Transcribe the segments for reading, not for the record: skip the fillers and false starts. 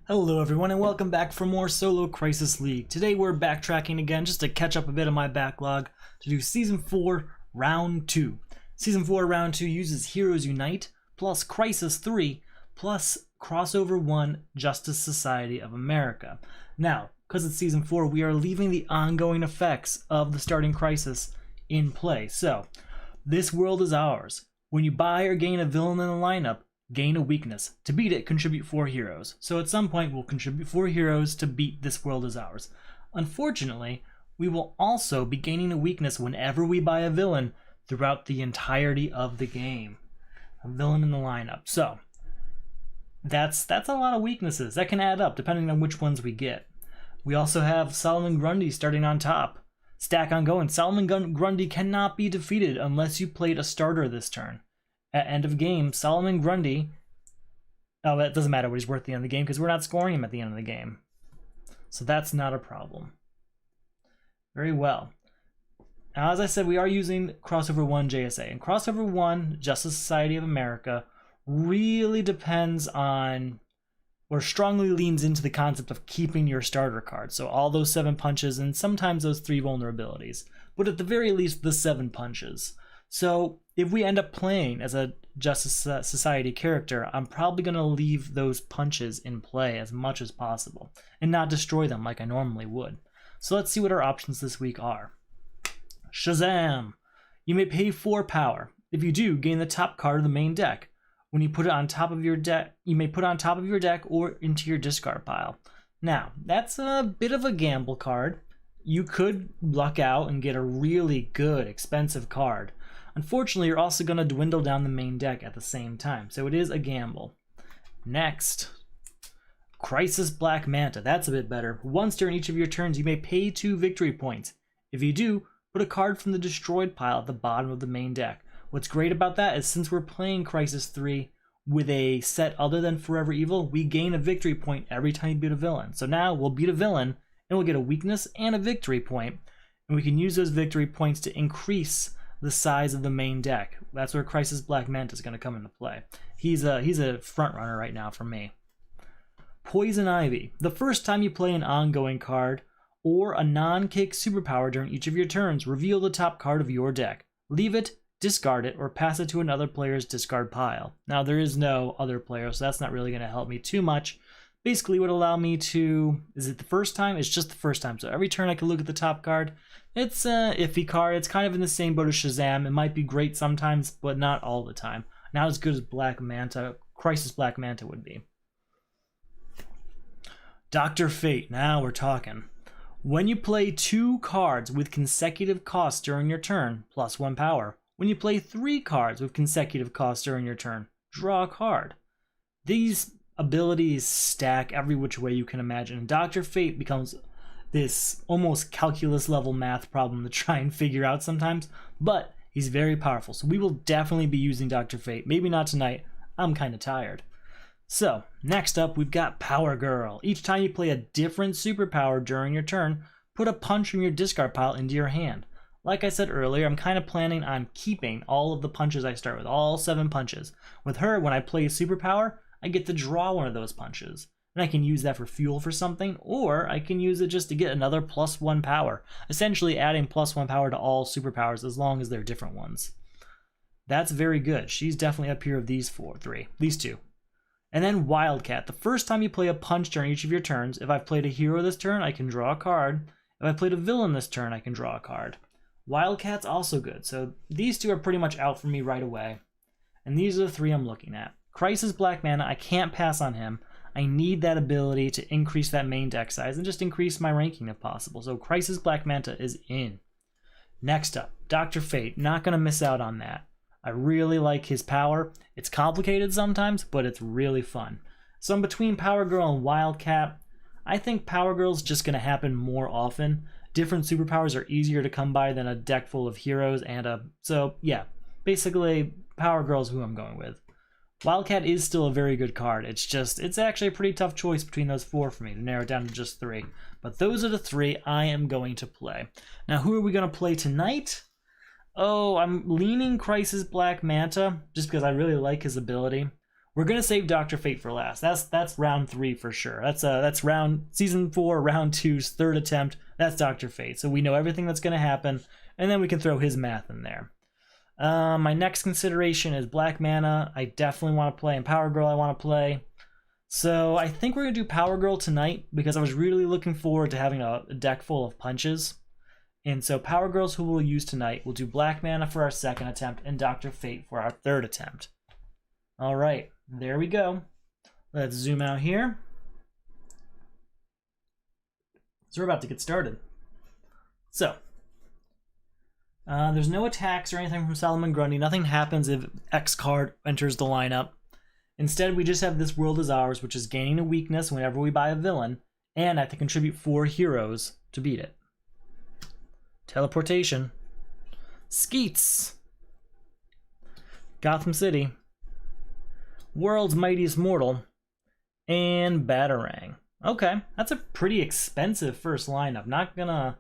Hello everyone and welcome back for more Solo Crisis League. Today we're backtracking again just to catch up a bit of my backlog to do Season 4 Round 2. Season 4 Round 2 uses Heroes Unite plus Crisis 3 plus Crossover 1 Justice Society of America. Now, because it's Season 4, we are leaving the ongoing effects of the starting Crisis in play. So, this world is ours. When you buy or gain a villain in the lineup, gain a weakness. To beat it, contribute 4 heroes. So at some point, we'll contribute 4 heroes to beat This World Is Ours. Unfortunately, we will also be gaining a weakness whenever we buy a villain throughout the entirety of the game. A villain in the lineup. So, that's a lot of weaknesses. That can add up depending on which ones we get. We also have Solomon Grundy starting on top. Stack ongoing. Solomon Grundy cannot be defeated unless you played a starter this turn. At end of game, Solomon Grundy, oh, it doesn't matter what he's worth at the end of the game because we're not scoring him at the end of the game. So that's not a problem. Very well. Now, as I said, we are using Crossover 1 JSA. And Crossover 1 Justice Society of America really depends on, or strongly leans into the concept of keeping your starter card. So all those 7 punches and sometimes those 3 vulnerabilities. But at the very least, the 7 punches. So if we end up playing as a Justice Society character, I'm probably going to leave those punches in play as much as possible and not destroy them like I normally would. So let's see what our options this week are. Shazam! You may pay 4 power. If you do, gain the top card of the main deck. When you put it on top of your deck, you may put it on top of your deck or into your discard pile. Now, that's a bit of a gamble card. You could luck out and get a really good, expensive card. Unfortunately, you're also going to dwindle down the main deck at the same time, so it is a gamble. Next, Crisis Black Manta. That's a bit better. Once during each of your turns, you may pay 2 victory points. If you do, put a card from the destroyed pile at the bottom of the main deck. What's great about that is since we're playing Crisis 3 with a set other than Forever Evil, we gain a victory point every time you beat a villain. So now we'll beat a villain, and we'll get a weakness and a victory point, and we can use those victory points to increase the size of the main deck. That's where Crisis Black Manta is going to come into play. He's a front runner right now for me. Poison Ivy. The first time you play an ongoing card or a non-kick superpower during each of your turns, reveal the top card of your deck. Leave it, discard it, or pass it to another player's discard pile. Now there is no other player, so that's not really going to help me too much. Basically would allow me to, is it the first time? It's just the first time. So every turn I can look at the top card. It's an iffy card. It's kind of in the same boat as Shazam. It might be great sometimes, but not all the time. Not as good as Black Manta, Crisis Black Manta would be. Dr. Fate. Now we're talking. When you play 2 cards with consecutive costs during your turn, plus 1 power. When you play 3 cards with consecutive costs during your turn, draw a card. These abilities stack every which way you can imagine. Dr. Fate becomes this almost calculus level math problem to try and figure out sometimes, but he's very powerful. So we will definitely be using Dr. Fate. Maybe not tonight. I'm kind of tired. So next up, we've got Power Girl. Each time you play a different superpower during your turn, put a punch from your discard pile into your hand. Like I said earlier, I'm kind of planning on keeping all of the punches I start with, all 7 punches. With her, when I play a superpower, I get to draw one of those punches. And I can use that for fuel for something, or I can use it just to get another +1 power. Essentially adding +1 power to all superpowers as long as they're different ones. That's very good. She's definitely up here of these 2. And then Wildcat. The first time you play a punch during each of your turns, if I've played a hero this turn, I can draw a card. If I played a villain this turn, I can draw a card. Wildcat's also good. So these 2 are pretty much out for me right away. And these are the 3 I'm looking at. Crisis Black Manta, I can't pass on him. I need that ability to increase that main deck size and just increase my ranking if possible. So Crisis Black Manta is in. Next up, Dr. Fate. Not going to miss out on that. I really like his power. It's complicated sometimes, but it's really fun. So I'm between Power Girl and Wildcat. I think Power Girl's just going to happen more often. Different superpowers are easier to come by than a deck full of heroes so yeah, basically Power Girl's who I'm going with. Wildcat is still a very good card. It's actually a pretty tough choice between those 4 for me to narrow it down to just 3. But those are the 3 I am going to play. Now, who are we going to play tonight? Oh, I'm leaning Crisis Black Manta just because I really like his ability. We're gonna save Dr. Fate for last. That's round 3 for sure. That's season 4, round 2's third attempt. That's Dr. Fate. So we know everything that's gonna happen, and then we can throw his math in there. My next consideration is Black Mana. I definitely want to play, and Power Girl I want to play. So I think we're gonna do Power Girl tonight because I was really looking forward to having a deck full of punches. And so Power Girl's who we'll use tonight. We'll do Black Mana for our second attempt and Dr. Fate for our third attempt. All right, there we go. Let's zoom out here. So we're about to get started. So, there's no attacks or anything from Solomon Grundy. Nothing happens if X card enters the lineup. Instead, we just have This World Is Ours, which is gaining a weakness whenever we buy a villain, and I have to contribute 4 heroes to beat it. Teleportation. Skeets. Gotham City. World's Mightiest Mortal. And Batarang. Okay, that's a pretty expensive first lineup. Not gonna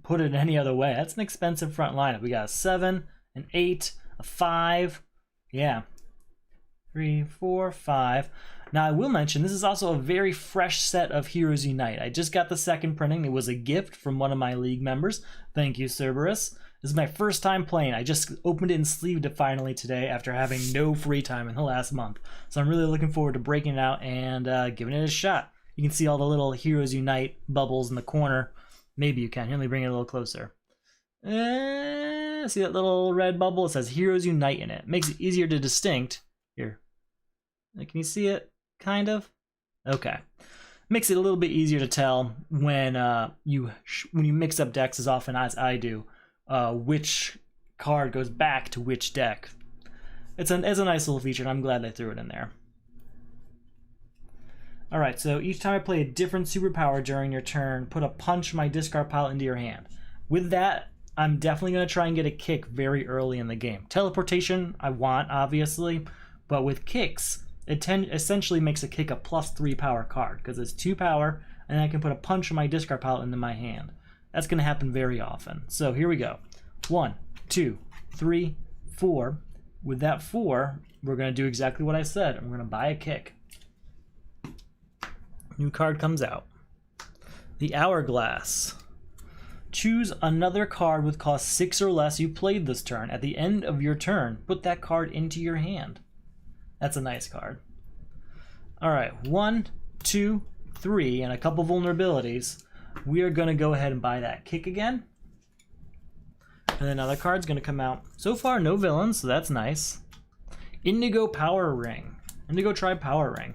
put it any other way. That's an expensive front lineup. We got a 7, an 8, a 5. Yeah. 3, 4, 5. Now I will mention this is also a very fresh set of Heroes Unite. I just got the second printing. It was a gift from one of my league members. Thank you, Cerberus. This is my first time playing. I just opened it and sleeved it finally today after having no free time in the last month. So I'm really looking forward to breaking it out and giving it a shot. You can see all the little Heroes Unite bubbles in the corner. Maybe you can. Here, let me bring it a little closer. See that little red bubble? It says Heroes Unite in it. Makes it easier to distinct. Here. Can you see it? Kind of? Okay. Makes it a little bit easier to tell when you mix up decks as often as I do, which card goes back to which deck. It's a nice little feature, and I'm glad they threw it in there. Alright, so each time I play a different superpower during your turn, put a punch from my discard pile into your hand. With that, I'm definitely going to try and get a kick very early in the game. Teleportation, I want, obviously, but with kicks, it essentially makes a kick a +3 power card, because it's 2 power, and I can put a punch from my discard pile into my hand. That's going to happen very often. So here we go. 1, 2, 3, 4. With that 4, we're going to do exactly what I said. I'm going to buy a kick. New card comes out. The Hourglass. Choose another card with cost 6 or less you played this turn. At the end of your turn, put that card into your hand. That's a nice card. Alright, 1, 2, 3, and a couple vulnerabilities. We are going to go ahead and buy that kick again. And then another card's going to come out. So far, no villains, so that's nice. Indigo Power Ring. Indigo Tribe Power Ring.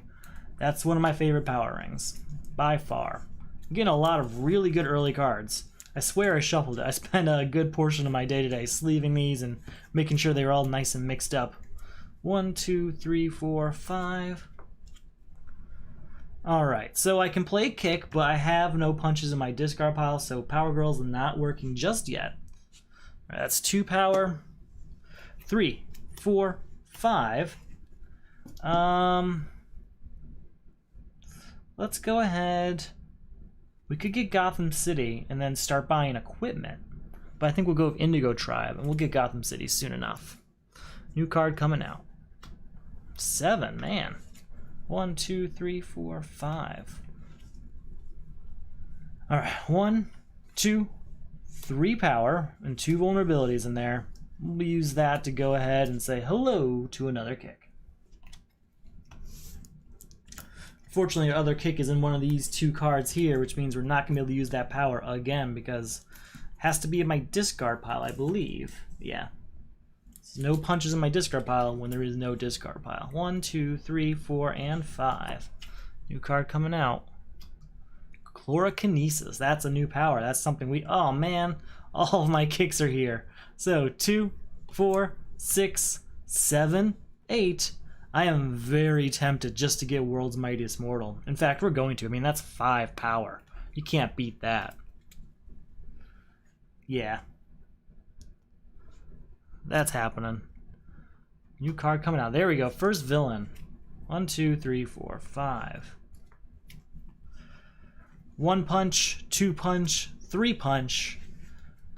That's one of my favorite power rings, by far. I'm getting a lot of really good early cards. I swear I shuffled it. I spent a good portion of my day today sleeving these and making sure they were all nice and mixed up. 1, 2, 3, 4, 5. Alright, so I can play kick, but I have no punches in my discard pile, so Power Girl's not working just yet. Right, that's 2 power. 3, 4, 5. Let's go ahead. We could get Gotham City and then start buying equipment. But I think we'll go with Indigo Tribe, and we'll get Gotham City soon enough. New card coming out. 7, man. 1, 2, 3, 4, 5. Alright, 1, 2, 3 power, and 2 vulnerabilities in there. We'll use that to go ahead and say hello to another kick. Fortunately, our other kick is in one of these 2 cards here, which means we're not going to be able to use that power again because it has to be in my discard pile, I believe. Yeah. There's no punches in my discard pile when there is no discard pile. 1, 2, 3, 4, and 5. New card coming out. Chlorokinesis. That's a new power. That's something we... Oh, man. All of my kicks are here. So, 2, 4, 6, 7, 8... I am very tempted just to get World's Mightiest Mortal. In fact, we're going to. I mean, that's 5 power. You can't beat that. Yeah. That's happening. New card coming out. There we go. First villain. 1, 2, 3, 4, 5. 1 punch, 2 punch, 3 punch.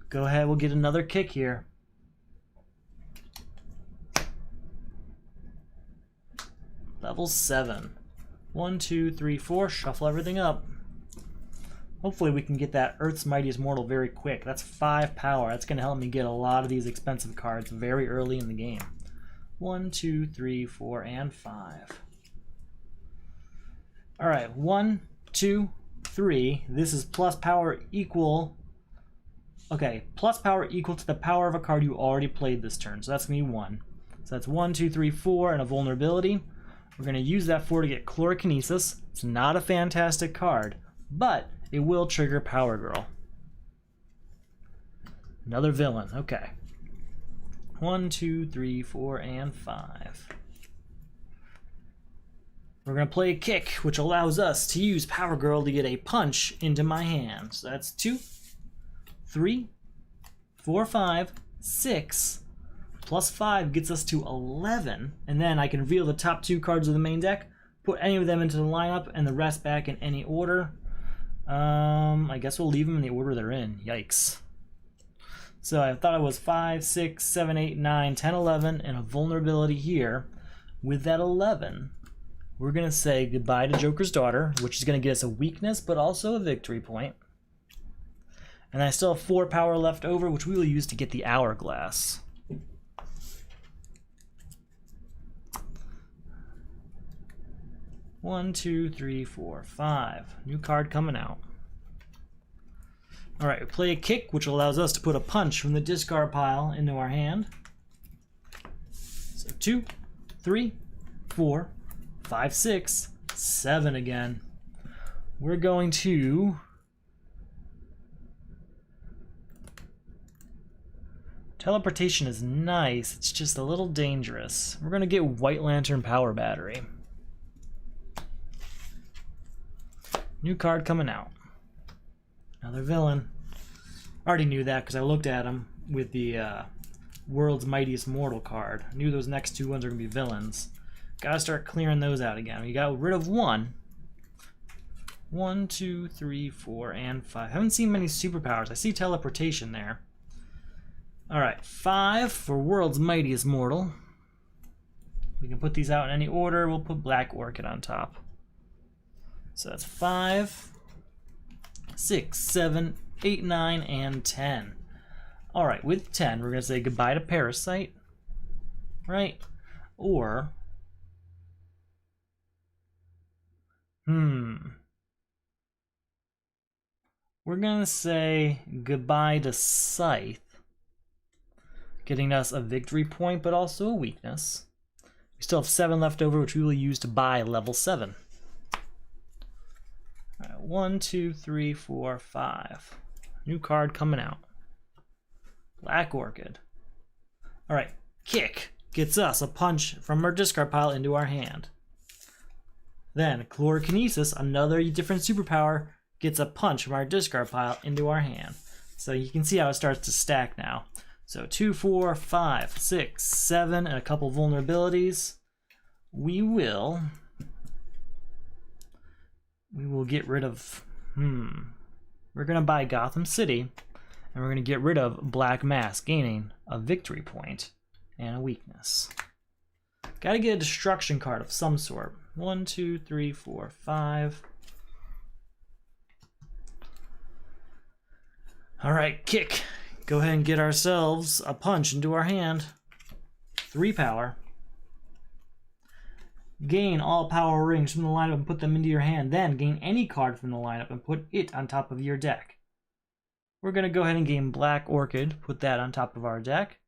Go ahead, we'll get another kick here. Level 7. 1, 2, 3, 4. Shuffle everything up. Hopefully we can get that Earth's Mightiest Mortal very quick. That's 5 power. That's going to help me get a lot of these expensive cards very early in the game. 1, 2, 3, 4, and 5. Alright, 1, 2, 3. This is plus power equal. Okay, plus power equal to the power of a card you already played this turn. So that's going to be 1. So that's 1, 2, 3, 4, and a vulnerability. We're going to use that 4 to get Chlorokinesis. It's not a fantastic card, but it will trigger Power Girl. Another villain. Okay. 1, 2, 3, 4, and 5. We're going to play a kick, which allows us to use Power Girl to get a punch into my hand. So that's 2, 3, 4, 5, 6. Plus 5 gets us to 11. And then I can reveal the top 2 cards of the main deck, put any of them into the lineup, and the rest back in any order. I guess we'll leave them in the order they're in. Yikes. So I thought it was 5, 6, 7, 8, 9, 10, 11, and a vulnerability here. With that 11, we're going to say goodbye to Joker's Daughter, which is going to get us a weakness, but also a victory point. And I still have 4 power left over, which we will use to get the Hourglass. One, 2, 3, 4, 5. New card coming out. Alright, we play a kick, which allows us to put a punch from the discard pile into our hand. So 2, 3, 4, 5, 6, 7 again. We're going to teleportation is nice, it's just a little dangerous. We're going to get White Lantern Power Battery. New card coming out. Another villain. I already knew that because I looked at him with the World's Mightiest Mortal card. I knew those next 2 ones are going to be villains. Gotta start clearing those out again. We got rid of 1. 1, 2, 3, 4, and 5. Haven't seen many superpowers. I see teleportation there. Alright, 5 for World's Mightiest Mortal. We can put these out in any order. We'll put Black Orchid on top. So that's 5, 6, 7, 8, 9, and 10. Alright, with 10, we're going to say goodbye to Parasite. Right? Or we're going to say goodbye to Scythe, getting us a victory point, but also a weakness. We still have 7 left over, which we will use to buy level 7. All right, 1, 2, 3, 4, 5. New card coming out. Black Orchid. All right, kick gets us a punch from our discard pile into our hand. Then Chlorokinesis, another different superpower, gets a punch from our discard pile into our hand. So you can see how it starts to stack now. So 2, 4, 5, 6, 7, and a couple vulnerabilities. We will get rid of, we're going to buy Gotham City, and we're going to get rid of Black Mask, gaining a victory point and a weakness. Got to get a destruction card of some sort. 1, 2, 3, 4, 5. All right, kick. Go ahead and get ourselves a punch into our hand. 3 power. Gain all power rings from the lineup and put them into your hand. Then gain any card from the lineup and put it on top of your deck. We're going to go ahead and gain Black Orchid. Put that on top of our deck.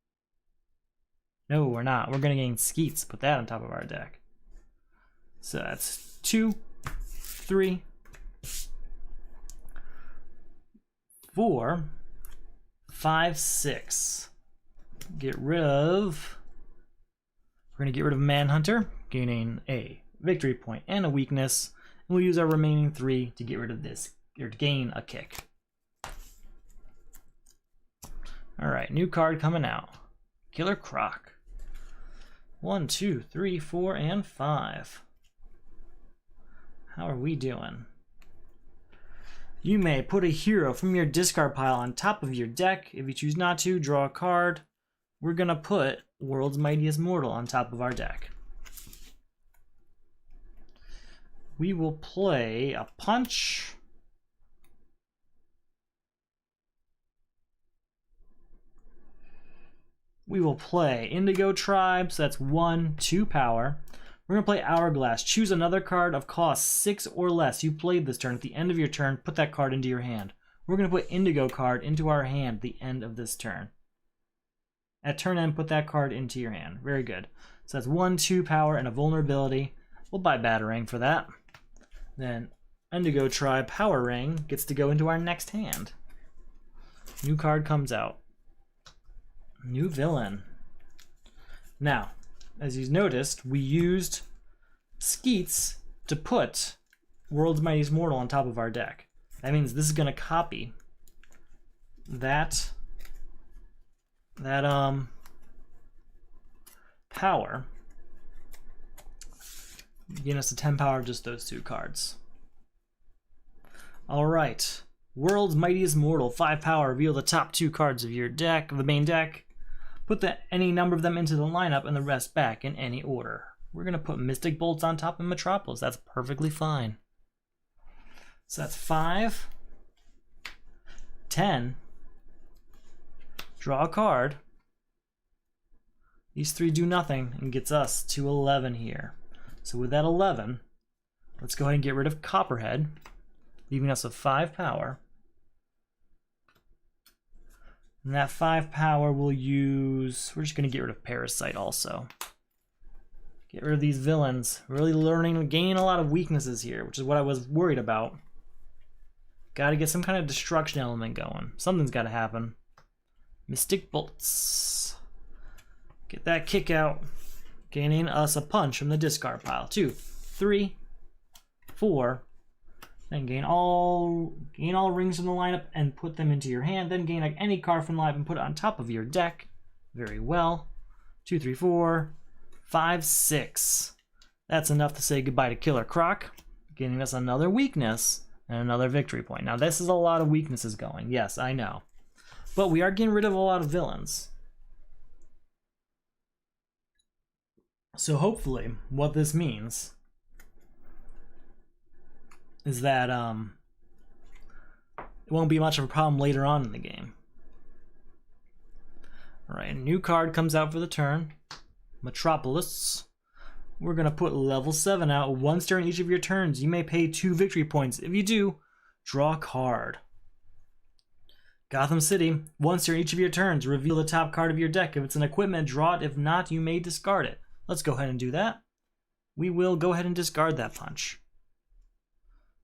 No, we're not. We're going to gain Skeets. Put that on top of our deck. So that's 2, 3, 4, 5, 6. Get rid of... We're going to get rid of Manhunter, gaining a victory point and a weakness. And we'll use our remaining 3 to get rid of this, or to gain a kick. Alright, new card coming out. Killer Croc. 1, 2, 3, 4, and 5. How are we doing? You may put a hero from your discard pile on top of your deck. If you choose not to, draw a card. We're going to put World's Mightiest Mortal on top of our deck. we will play a punch. We will play Indigo Tribe, so that's 1, 2 power. We're going to play Hourglass. Choose another card of cost 6 or less you played this turn. At the end of your turn, put that card into your hand. We're going to put Indigo card into our hand at the end of this turn. At turn end, put that card into your hand. Very good. So that's 1, 2 power and a vulnerability. We'll buy Batarang for that. Then Indigo Tribe Power Ring gets to go into our next hand. New card comes out. New villain. Now, as you've noticed, we used Skeets to put World's Mightiest Mortal on top of our deck. That means this is going to copy that power, getting us a 10 power of just those 2 cards. All right, World's Mightiest Mortal, 5 power. Reveal the top 2 cards of your deck, of the main deck. Put any number of them into the lineup and the rest back in any order. We're going to put Mystic Bolts on top of Metropolis. That's perfectly fine. So that's 5, 10, draw a card. These 3 do nothing and gets us to 11 here. So with that 11, let's go ahead and get rid of Copperhead, leaving us with 5 power. And that 5 power we'll use, we're just going to get rid of Parasite also. Get rid of these villains. Really gaining a lot of weaknesses here, which is what I was worried about. Got to get some kind of destruction element going. Something's got to happen. Mystic Bolts. Get that kick out. Gaining us a punch from the discard pile. 2, 3, 4. Then gain all rings from the lineup and put them into your hand. Then gain any card from the lineup and put it on top of your deck. Very well. 2, 3, 4, 5, 6. That's enough to say goodbye to Killer Croc, gaining us another weakness and another victory point. Now this is a lot of weaknesses going. Yes, I know. But we are getting rid of a lot of villains. So hopefully what this means is that it won't be much of a problem later on in the game. Alright, a new card comes out for the turn. Metropolis. We're going to put level 7 out. Once during each of your turns, you may pay 2 victory points. If you do, draw a card. Gotham City. Once during each of your turns, reveal the top card of your deck. If it's an equipment, draw it. If not, you may discard it. Let's go ahead and do that. We will go ahead and discard that punch.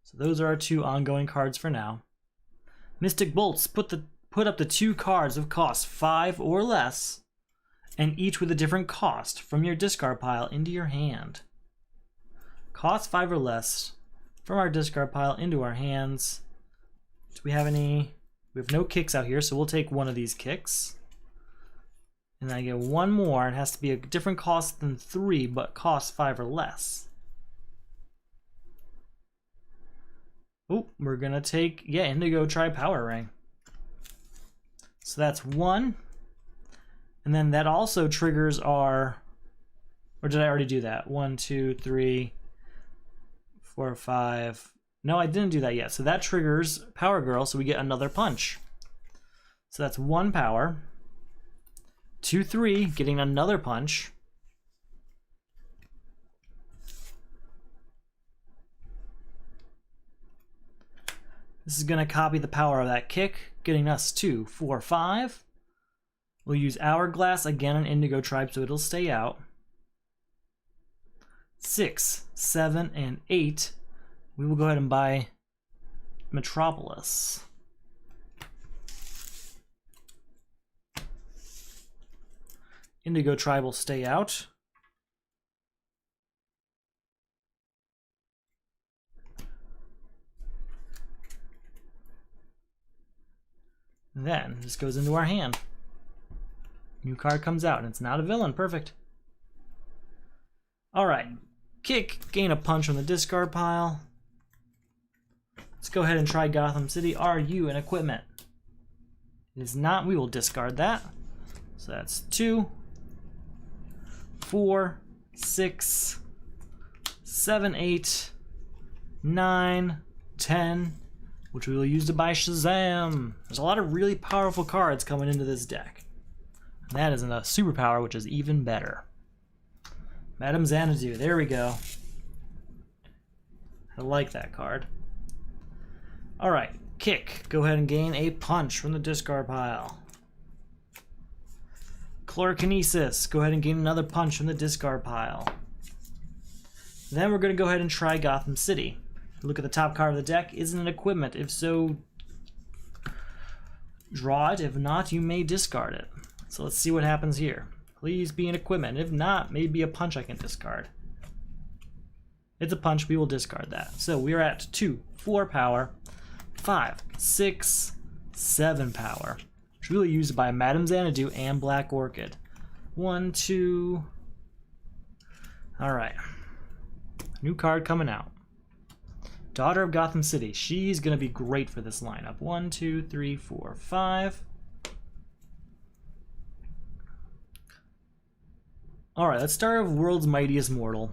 So those are our 2 ongoing cards for now. Mystic Bolts, put up the 2 cards of cost 5 or less, and each with a different cost from your discard pile into your hand. Cost 5 or less from our discard pile into our hands. Do we have any? We have no kicks out here, so we'll take one of these kicks. And then I get one more. It has to be a different cost than 3, but cost 5 or less. Oh, we're gonna take, Indigo Tribe Power Ring. So that's 1. And then that also triggers our, or did I already do that? 1, 2, 3, 4, 5. No, I didn't do that yet. So that triggers Power Girl, so we get another punch. So that's 1 power. 2, 3, getting another punch. This is going to copy the power of that kick, getting us 2, 4, 5. We'll use Hourglass again on Indigo Tribe so it'll stay out. 6, 7, and 8. We will go ahead and buy Metropolis. Indigo Tribe will stay out. Then this goes into our hand. New card comes out, and it's not a villain. Perfect. Alright. Kick, gain a punch from the discard pile. Let's go ahead and try Gotham City. Are you an equipment? It is not. We will discard that. So that's 2, 4, 6, 7, 8, 9, 10, which we will use to buy Shazam. There's a lot of really powerful cards coming into this deck. And that is a superpower, which is even better. Madame Xanadu, there we go. I like that card. Alright, kick. Go ahead and gain a punch from the discard pile. Chlorokinesis. Go ahead and gain another punch from the discard pile. Then we're going to go ahead and try Gotham City. Look at the top card of the deck. Is it an equipment? If so, draw it. If not, you may discard it. So let's see what happens here. Please be an equipment. If not, maybe a punch I can discard. It's a punch. We will discard that. So we are at 2, 4 power, 5, 6, 7 power. It's really used by Madame Xanadu and Black Orchid. 1, 2. Alright. New card coming out. Daughter of Gotham City. She's going to be great for this lineup. 1, 2, 3, 4, 5. Alright, let's start with World's Mightiest Mortal.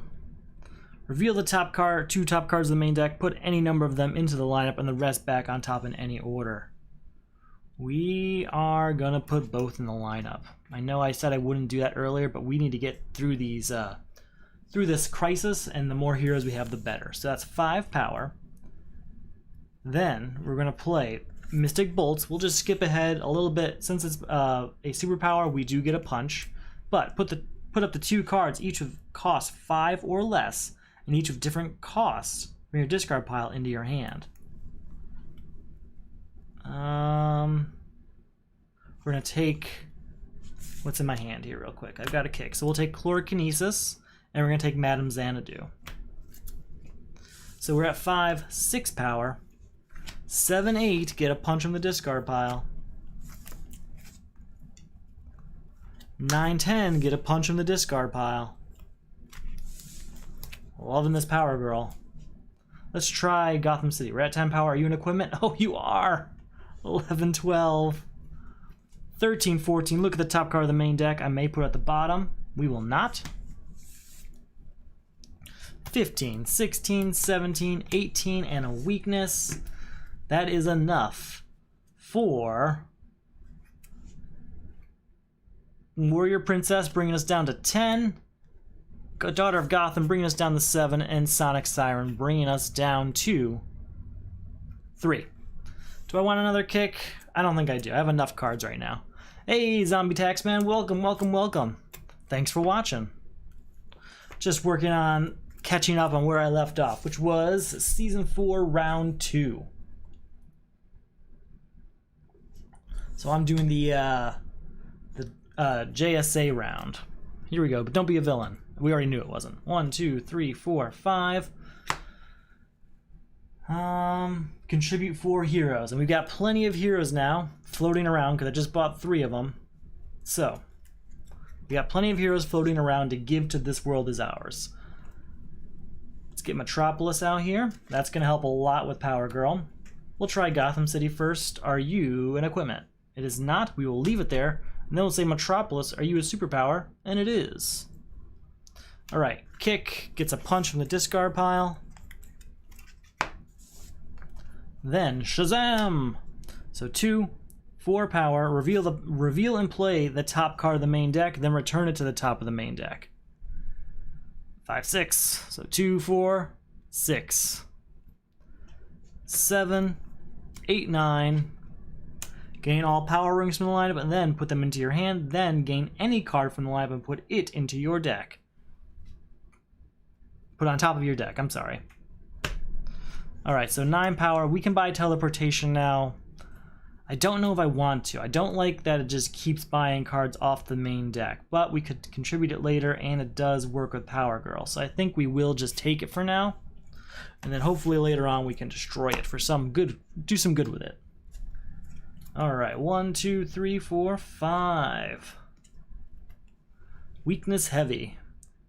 Reveal the top card, 2 top cards of the main deck, put any number of them into the lineup, and the rest back on top in any order. We are gonna put both in the lineup. I know I said I wouldn't do that earlier, but we need to get through these through this crisis, and the more heroes we have, the better. So that's 5 power. Then we're gonna play Mystic Bolts. We'll just skip ahead a little bit. Since it's a superpower, we do get a punch, but put up the 2 cards, each of cost 5 or less, and each of different costs from your discard pile into your hand. We're gonna take what's in my hand here real quick. I've got a kick, so we'll take Chlorokinesis, and we're gonna take Madame Xanadu. So we're at 5, 6 power, 7, 8. Get a punch from the discard pile. 9, 10. Get a punch from the discard pile. Loving this power, girl. Let's try Gotham City. We're at 10 power. Are you an equipment? Oh, you are. 11, 12. 13, 14. Look at the top card of the main deck. I may put it at the bottom. We will not. 15, 16, 17, 18, and a weakness. That is enough for Warrior Princess, bringing us down to 10. Daughter of Gotham, bringing us down to 7. And Sonic Siren, bringing us down to 3. Do I want another kick? I don't think I do. I have enough cards right now. Hey, Zombie Taxman, welcome, welcome, welcome. Thanks for watching. Just working on catching up on where I left off, which was Season 4, Round 2. So I'm doing the JSA round. Here we go, but don't be a villain. We already knew it wasn't. 1, 2, 3, 4, 5. Contribute 4 heroes, and we've got plenty of heroes now floating around because I just bought 3 of them. So we got plenty of heroes floating around to give to This World Is Ours. Let's get Metropolis out here. That's going to help a lot with Power Girl. We'll try Gotham City first. Are you an equipment? It is not. We will leave it there. And then we'll say Metropolis, are you a superpower? And it is. Alright, kick gets a punch from the discard pile. Then Shazam! So 2, 4 power, reveal and play the top card of the main deck, then return it to the top of the main deck. 5, 6. So 2, 4, 6. 7, 8, 9. Gain all power rings from the lineup and then put them into your hand. Then gain any card from the lineup and put it into your deck. Put it on top of your deck, I'm sorry. Alright, so 9 power. We can buy teleportation now. I don't know if I want to. I don't like that it just keeps buying cards off the main deck, but we could contribute it later, and it does work with Power Girl. So I think we will just take it for now, and then hopefully later on we can destroy it for some good, do some good with it. Alright, 1, 2, 3, 4, 5. Weakness heavy.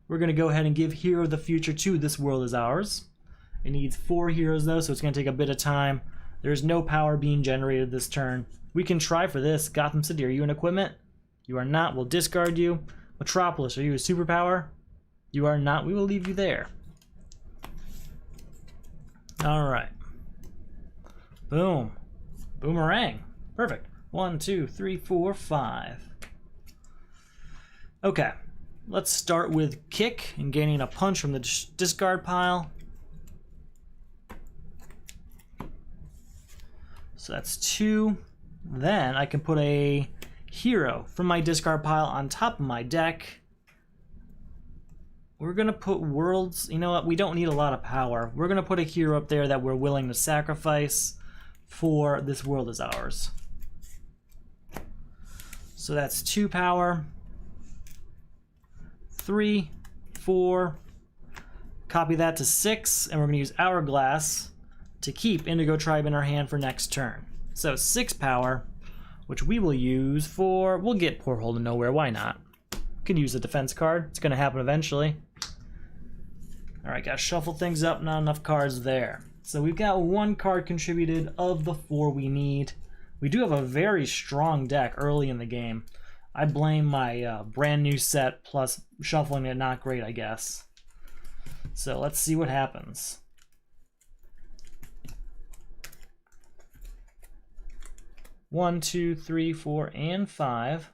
We're going to go ahead and give Hero of the Future to This World Is Ours. It needs 4 heroes though, so it's going to take a bit of time. There's no power being generated this turn. We can try for this. Gotham City, are you an equipment? You are not. We'll discard you. Metropolis, are you a superpower? You are not. We will leave you there. All right. Boom. Boomerang. Perfect. 1, 2, 3, 4, 5. Okay. Let's start with kick and gaining a punch from the discard pile. So that's 2. Then I can put a hero from my discard pile on top of my deck. We're going to put worlds. You know what? We don't need a lot of power. We're going to put a hero up there that we're willing to sacrifice for this world is ours. So that's 2 power. 3, 4. Copy that to 6, and we're going to use Hourglass to keep Indigo Tribe in our hand for next turn. So 6 power, which we will use for, we'll get Porthole to Nowhere, why not? Could use a defense card, it's going to happen eventually. Alright, gotta shuffle things up, not enough cards there. So we've got 1 card contributed of the 4 we need. We do have a very strong deck early in the game. I blame my brand new set plus shuffling it not great, I guess. So let's see what happens. One, 2, 3, 4, and 5.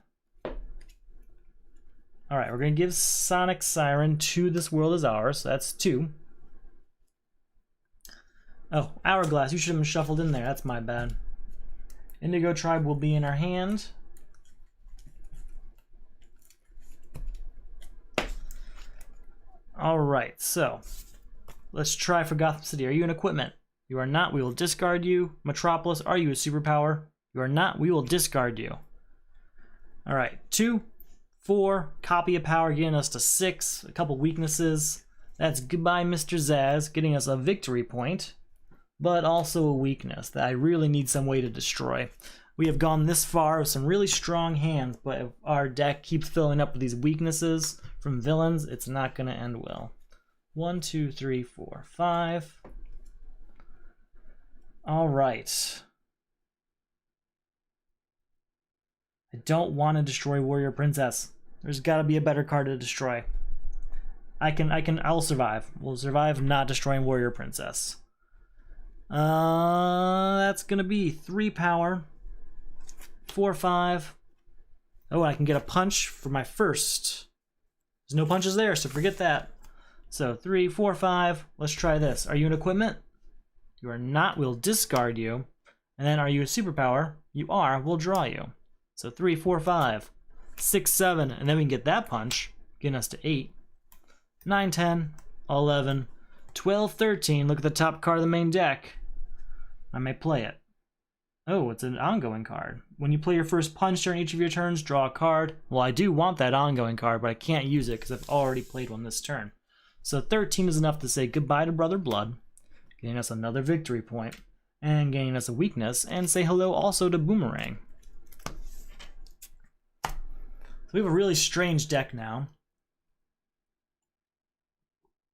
Alright, we're going to give Sonic Siren to This World Is Ours. So that's 2. Oh, Hourglass. You should have been shuffled in there. That's my bad. Indigo Tribe will be in our hand. Alright, so let's try for Gotham City. Are you an equipment? You are not. We will discard you. Metropolis, are you a superpower? You are not. We will discard you. Alright, 2, 4, copy of power, getting us to 6. A couple weaknesses. That's goodbye, Mr. Zaz, getting us a victory point, but also a weakness that I really need some way to destroy. We have gone this far with some really strong hands, but if our deck keeps filling up with these weaknesses from villains, it's not going to end well. 1, 2, 3, 4, 5. All right. I don't want to destroy Warrior Princess. There's got to be a better card to destroy. I'll survive. We'll survive not destroying Warrior Princess. That's gonna be 3 power, 4, 5. Oh, I can get a punch for my first. There's no punches there, so forget that. So 3, 4, 5. Let's try this. Are you an equipment? You are not. We'll discard you. And then, are you a superpower? You are. We'll draw you. So 3, 4, 5, 6, 7, and then we can get that punch, getting us to 8, 9, 10, 11, 12, 13. Look at the top card of the main deck. I may play it. Oh, it's an ongoing card. When you play your first punch during each of your turns, draw a card. Well, I do want that ongoing card, but I can't use it because I've already played one this turn. So 13 is enough to say goodbye to Brother Blood, getting us another victory point, and gaining us a weakness, and say hello also to Boomerang. We have a really strange deck now.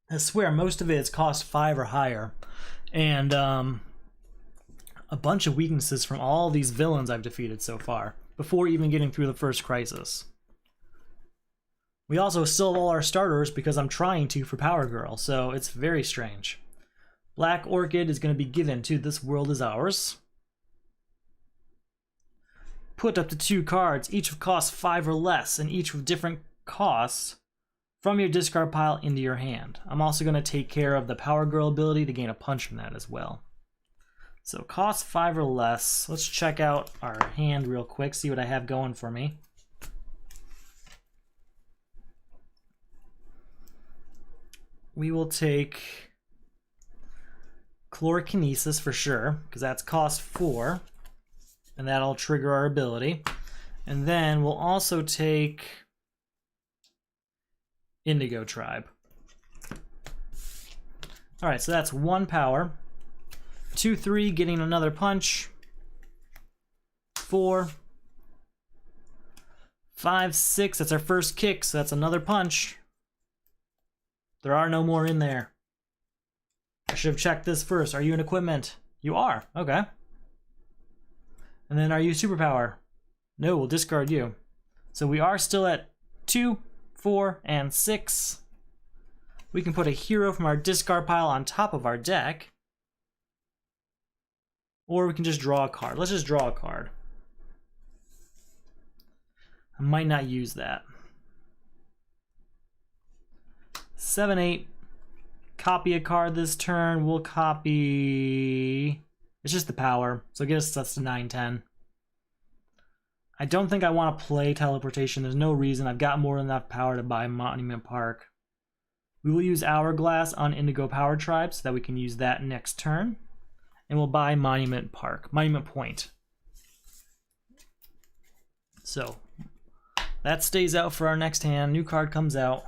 I swear most of it is cost 5 or higher, and a bunch of weaknesses from all these villains I've defeated so far, before even getting through the first crisis. We also still have all our starters because I'm trying to for Power Girl, so it's very strange. Black Orchid is going to be given to This World Is Ours. Put up to 2 cards, each of cost 5 or less, and each with different costs, from your discard pile into your hand. I'm also going to take care of the Power Girl ability to gain a punch from that as well. So cost 5 or less. Let's check out our hand real quick, see what I have going for me. We will take Chlorokinesis for sure, because that's cost 4. And that'll trigger our ability. And then we'll also take Indigo Tribe. Alright, so that's 1 power. 2, 3, getting another punch. 4. 5, 6, that's our first kick, so that's another punch. There are no more in there. I should have checked this first. Are you an equipment? You are. Okay. And then, are you superpower? No, we'll discard you. So we are still at 2, 4, and 6. We can put a hero from our discard pile on top of our deck. Or we can just draw a card. Let's just draw a card. I might not use that. 7-8. Copy a card this turn. We'll copy... It's just the power. So I guess that's the 9-10. I don't think I want to play teleportation. There's no reason. I've got more than enough power to buy Monument Park. We will use Hourglass on Indigo Power Tribe so that we can use that next turn. And we'll buy Monument Park. Monument Point. So, that stays out for our next hand. New card comes out.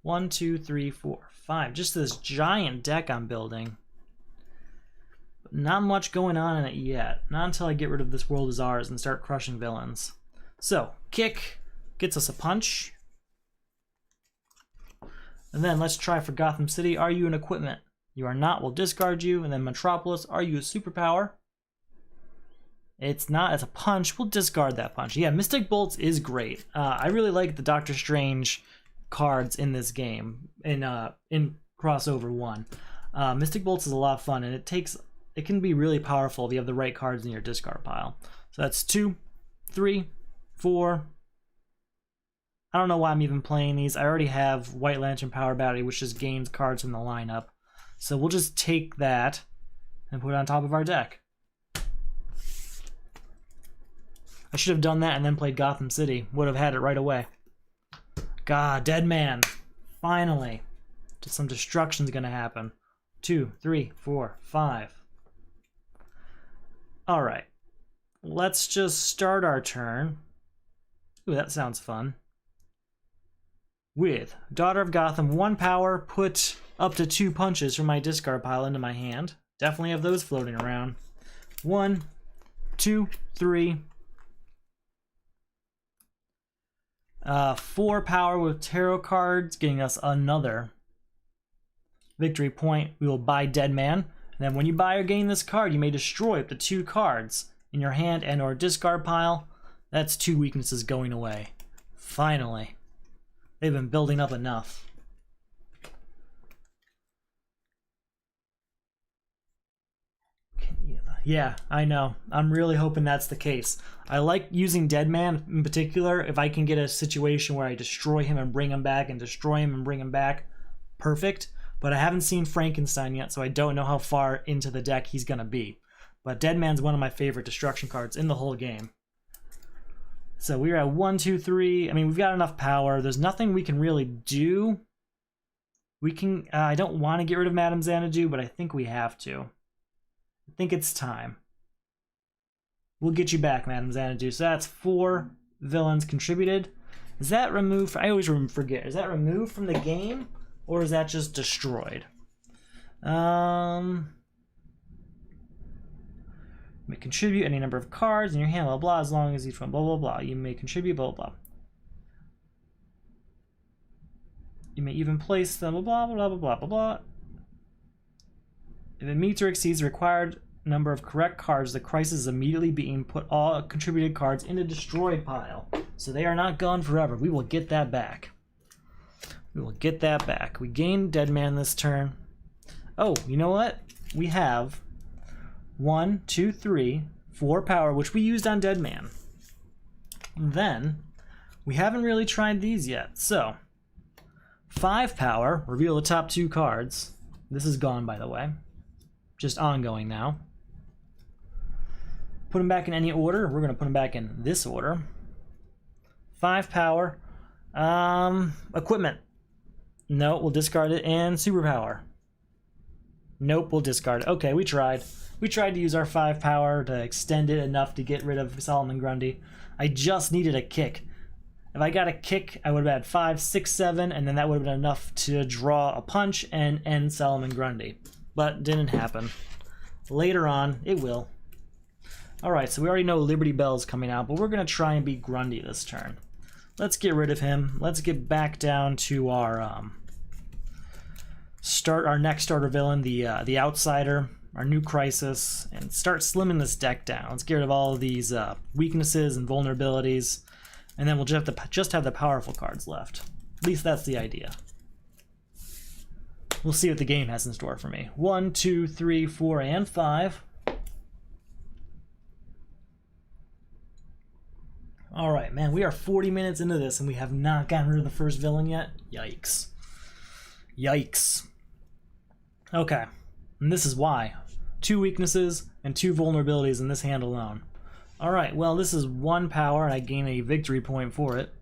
1, 2, 3, 4, 5. Just this giant deck I'm building. Not much going on in it yet. Not until I get rid of This World Is Ours and start crushing villains. So, kick gets us a punch. And then let's try for Gotham City. Are you an equipment? You are not. We'll discard you. And then Metropolis. Are you a superpower? It's not. It's a punch. We'll discard that punch. Yeah, Mystic Bolts is great. I really like the Doctor Strange cards in this game. In Crossover 1. Mystic Bolts is a lot of fun, and it can be really powerful if you have the right cards in your discard pile. So that's 2, 3, 4. I don't know why I'm even playing these. I already have White Lantern Power Battery, which just gains cards from the lineup. So we'll just take that and put it on top of our deck. I should have done that and then played Gotham City. Would have had it right away. God, Dead Man. Finally. Just some destruction's gonna happen. 2, 3, 4, 5. Alright. Let's just start our turn. Ooh, that sounds fun. With Daughter of Gotham, 1 power, put up to 2 punches from my discard pile into my hand. Definitely have those floating around. 1, 2, 3. 4 power with tarot cards, getting us another victory point. We will buy Dead Man. And then when you buy or gain this card, you may destroy up to 2 cards in your hand and or discard pile. That's 2 weaknesses going away. Finally. They've been building up enough. Yeah, I know. I'm really hoping that's the case. I like using Dead Man in particular. If I can get a situation where I destroy him and bring him back and destroy him and bring him back, perfect. But I haven't seen Frankenstein yet, so I don't know how far into the deck he's going to be. But Dead Man's one of my favorite destruction cards in the whole game. So we're at 1, 2, 3. I mean, we've got enough power. There's nothing we can really do. We can... I don't want to get rid of Madame Xanadu, but I think we have to. I think it's time. We'll get you back, Madame Xanadu. So that's 4 villains contributed. Is that removed? I always forget. Is that removed from the game? Or is that just destroyed? You may contribute any number of cards in your hand, blah, blah, as long as each one, blah, blah, blah. You may contribute, blah, blah. You may even place them, blah, blah, blah, blah, blah, blah, blah. If it meets or exceeds the required number of correct cards, the crisis is immediately being put all contributed cards in a destroyed pile. So they are not gone forever. We will get that back. We will get that back. We gained Dead Man this turn. Oh, you know what? We have 1, 2, 3, 4 power, which we used on Dead Man. And then, we haven't really tried these yet. So, 5 power, reveal the top 2 cards. This is gone, by the way. Just ongoing now. Put them back in any order. We're going to put them back in this order. 5 power. Equipment. No, we'll discard it. And superpower. Nope, we'll discard it. Okay, we tried. We tried to use our 5 power to extend it enough to get rid of Solomon Grundy. I just needed a kick. If I got a kick, I would have had 5, 6, 7, and then that would have been enough to draw a punch and end Solomon Grundy. But didn't happen. Later on, it will. Alright, so we already know Liberty Bell's coming out, but we're going to try and beat Grundy this turn. Let's get rid of him. Let's get back down to our our next starter villain, the Outsider, our new Crisis, and start slimming this deck down. Let's get rid of all of these weaknesses and vulnerabilities, and then we'll just have the powerful cards left. At least that's the idea. We'll see what the game has in store for me. 1, 2, 3, 4, and 5. Alright, man, we are 40 minutes into this and we have not gotten rid of the first villain yet. Yikes. Yikes. Okay, and this is why. 2 weaknesses and 2 vulnerabilities in this hand alone. Alright, well, this is 1 power and I gain a victory point for it.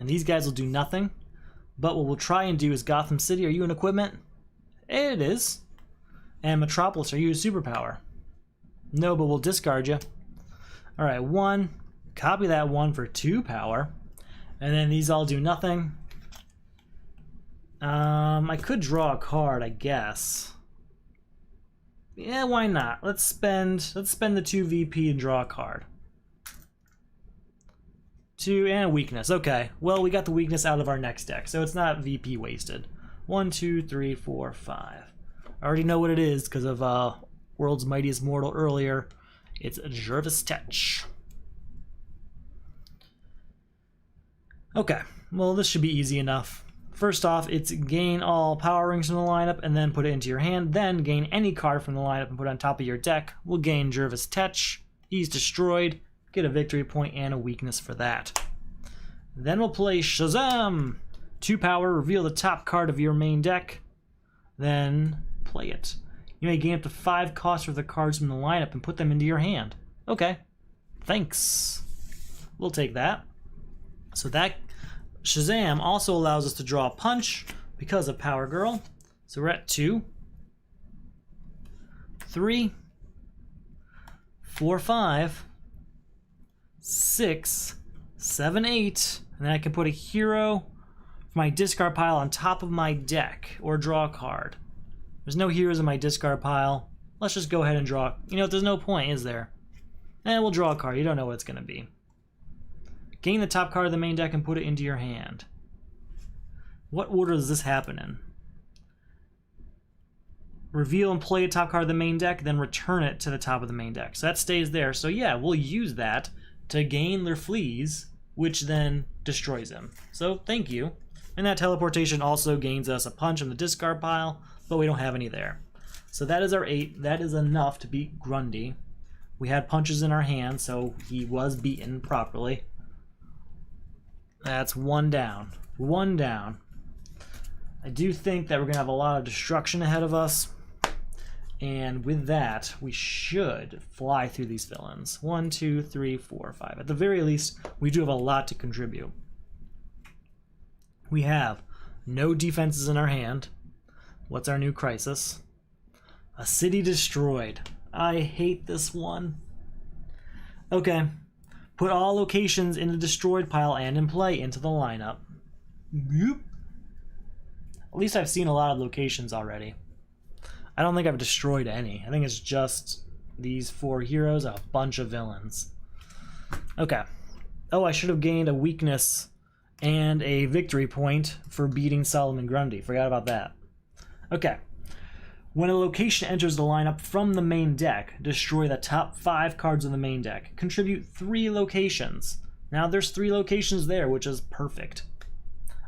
And these guys will do nothing. But what we'll try and do is Gotham City, are you an equipment? It is. And Metropolis, are you a superpower? No, but we'll discard you. Alright, 1. Copy that 1 for 2 power. And then these all do nothing. I could draw a card, I guess. Yeah, why not? Let's spend the 2 VP and draw a card. 2 and a weakness. Okay. Well, we got the weakness out of our next deck, so it's not VP wasted. 1, 2, 3, 4, 5. I already know what it is because of World's Mightiest Mortal earlier. It's Jervis Tetch. Okay. Well, this should be easy enough. First off, it's gain all power rings from the lineup and then put it into your hand. Then gain any card from the lineup and put it on top of your deck. We'll gain Jervis Tetch. He's destroyed. Get a victory point and a weakness for that. Then we'll play Shazam! 2 power, reveal the top card of your main deck. Then play it. You may gain up to 5 costs for the cards from the lineup and put them into your hand. Okay. Thanks. We'll take that. So that Shazam also allows us to draw a punch because of Power Girl. So we're at 2, 3, 4, 5, 6, 7, 8, and then I can put a hero from my discard pile on top of my deck or draw a card. There's no heroes in my discard pile. Let's just go ahead and draw. You know, there's no point, is there? And we'll draw a card. You don't know what it's going to be. Gain the top card of the main deck and put it into your hand. What order does this happen in? Reveal and play a top card of the main deck, then return it to the top of the main deck. So that stays there. So yeah, we'll use that to gain their fleas, which then destroys him. So thank you. And that teleportation also gains us a punch in the discard pile, but we don't have any there. So that is our 8. That is enough to beat Grundy. We had punches in our hand, so he was beaten properly. That's 1 down. 1 down. I do think that we're going to have a lot of destruction ahead of us. And with that, we should fly through these villains. 1, 2, 3, 4, 5. At the very least, we do have a lot to contribute. We have no defenses in our hand. What's our new crisis? A city destroyed. I hate this one. Okay. Put all locations in the destroyed pile and in play into the lineup. Yep. At least I've seen a lot of locations already. I don't think I've destroyed any. I think it's just these 4 heroes and a bunch of villains. Okay. Oh, I should have gained a weakness and a victory point for beating Solomon Grundy. Forgot about that. Okay. When a location enters the lineup from the main deck, destroy the top 5 cards of the main deck. Contribute 3 locations. Now there's 3 locations there, which is perfect.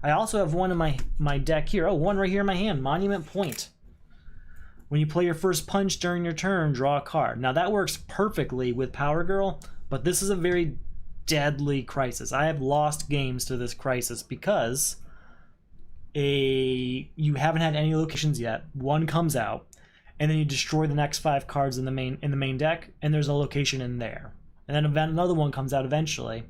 I also have one in my deck here. Oh, one right here in my hand. Monument Point. When you play your first punch during your turn, draw a card. Now that works perfectly with Power Girl, but this is a very deadly crisis. I have lost games to this crisis because you haven't had any locations yet. One comes out, and then you destroy the next 5 cards in the main deck, and there's a location in there. And then another one comes out eventually,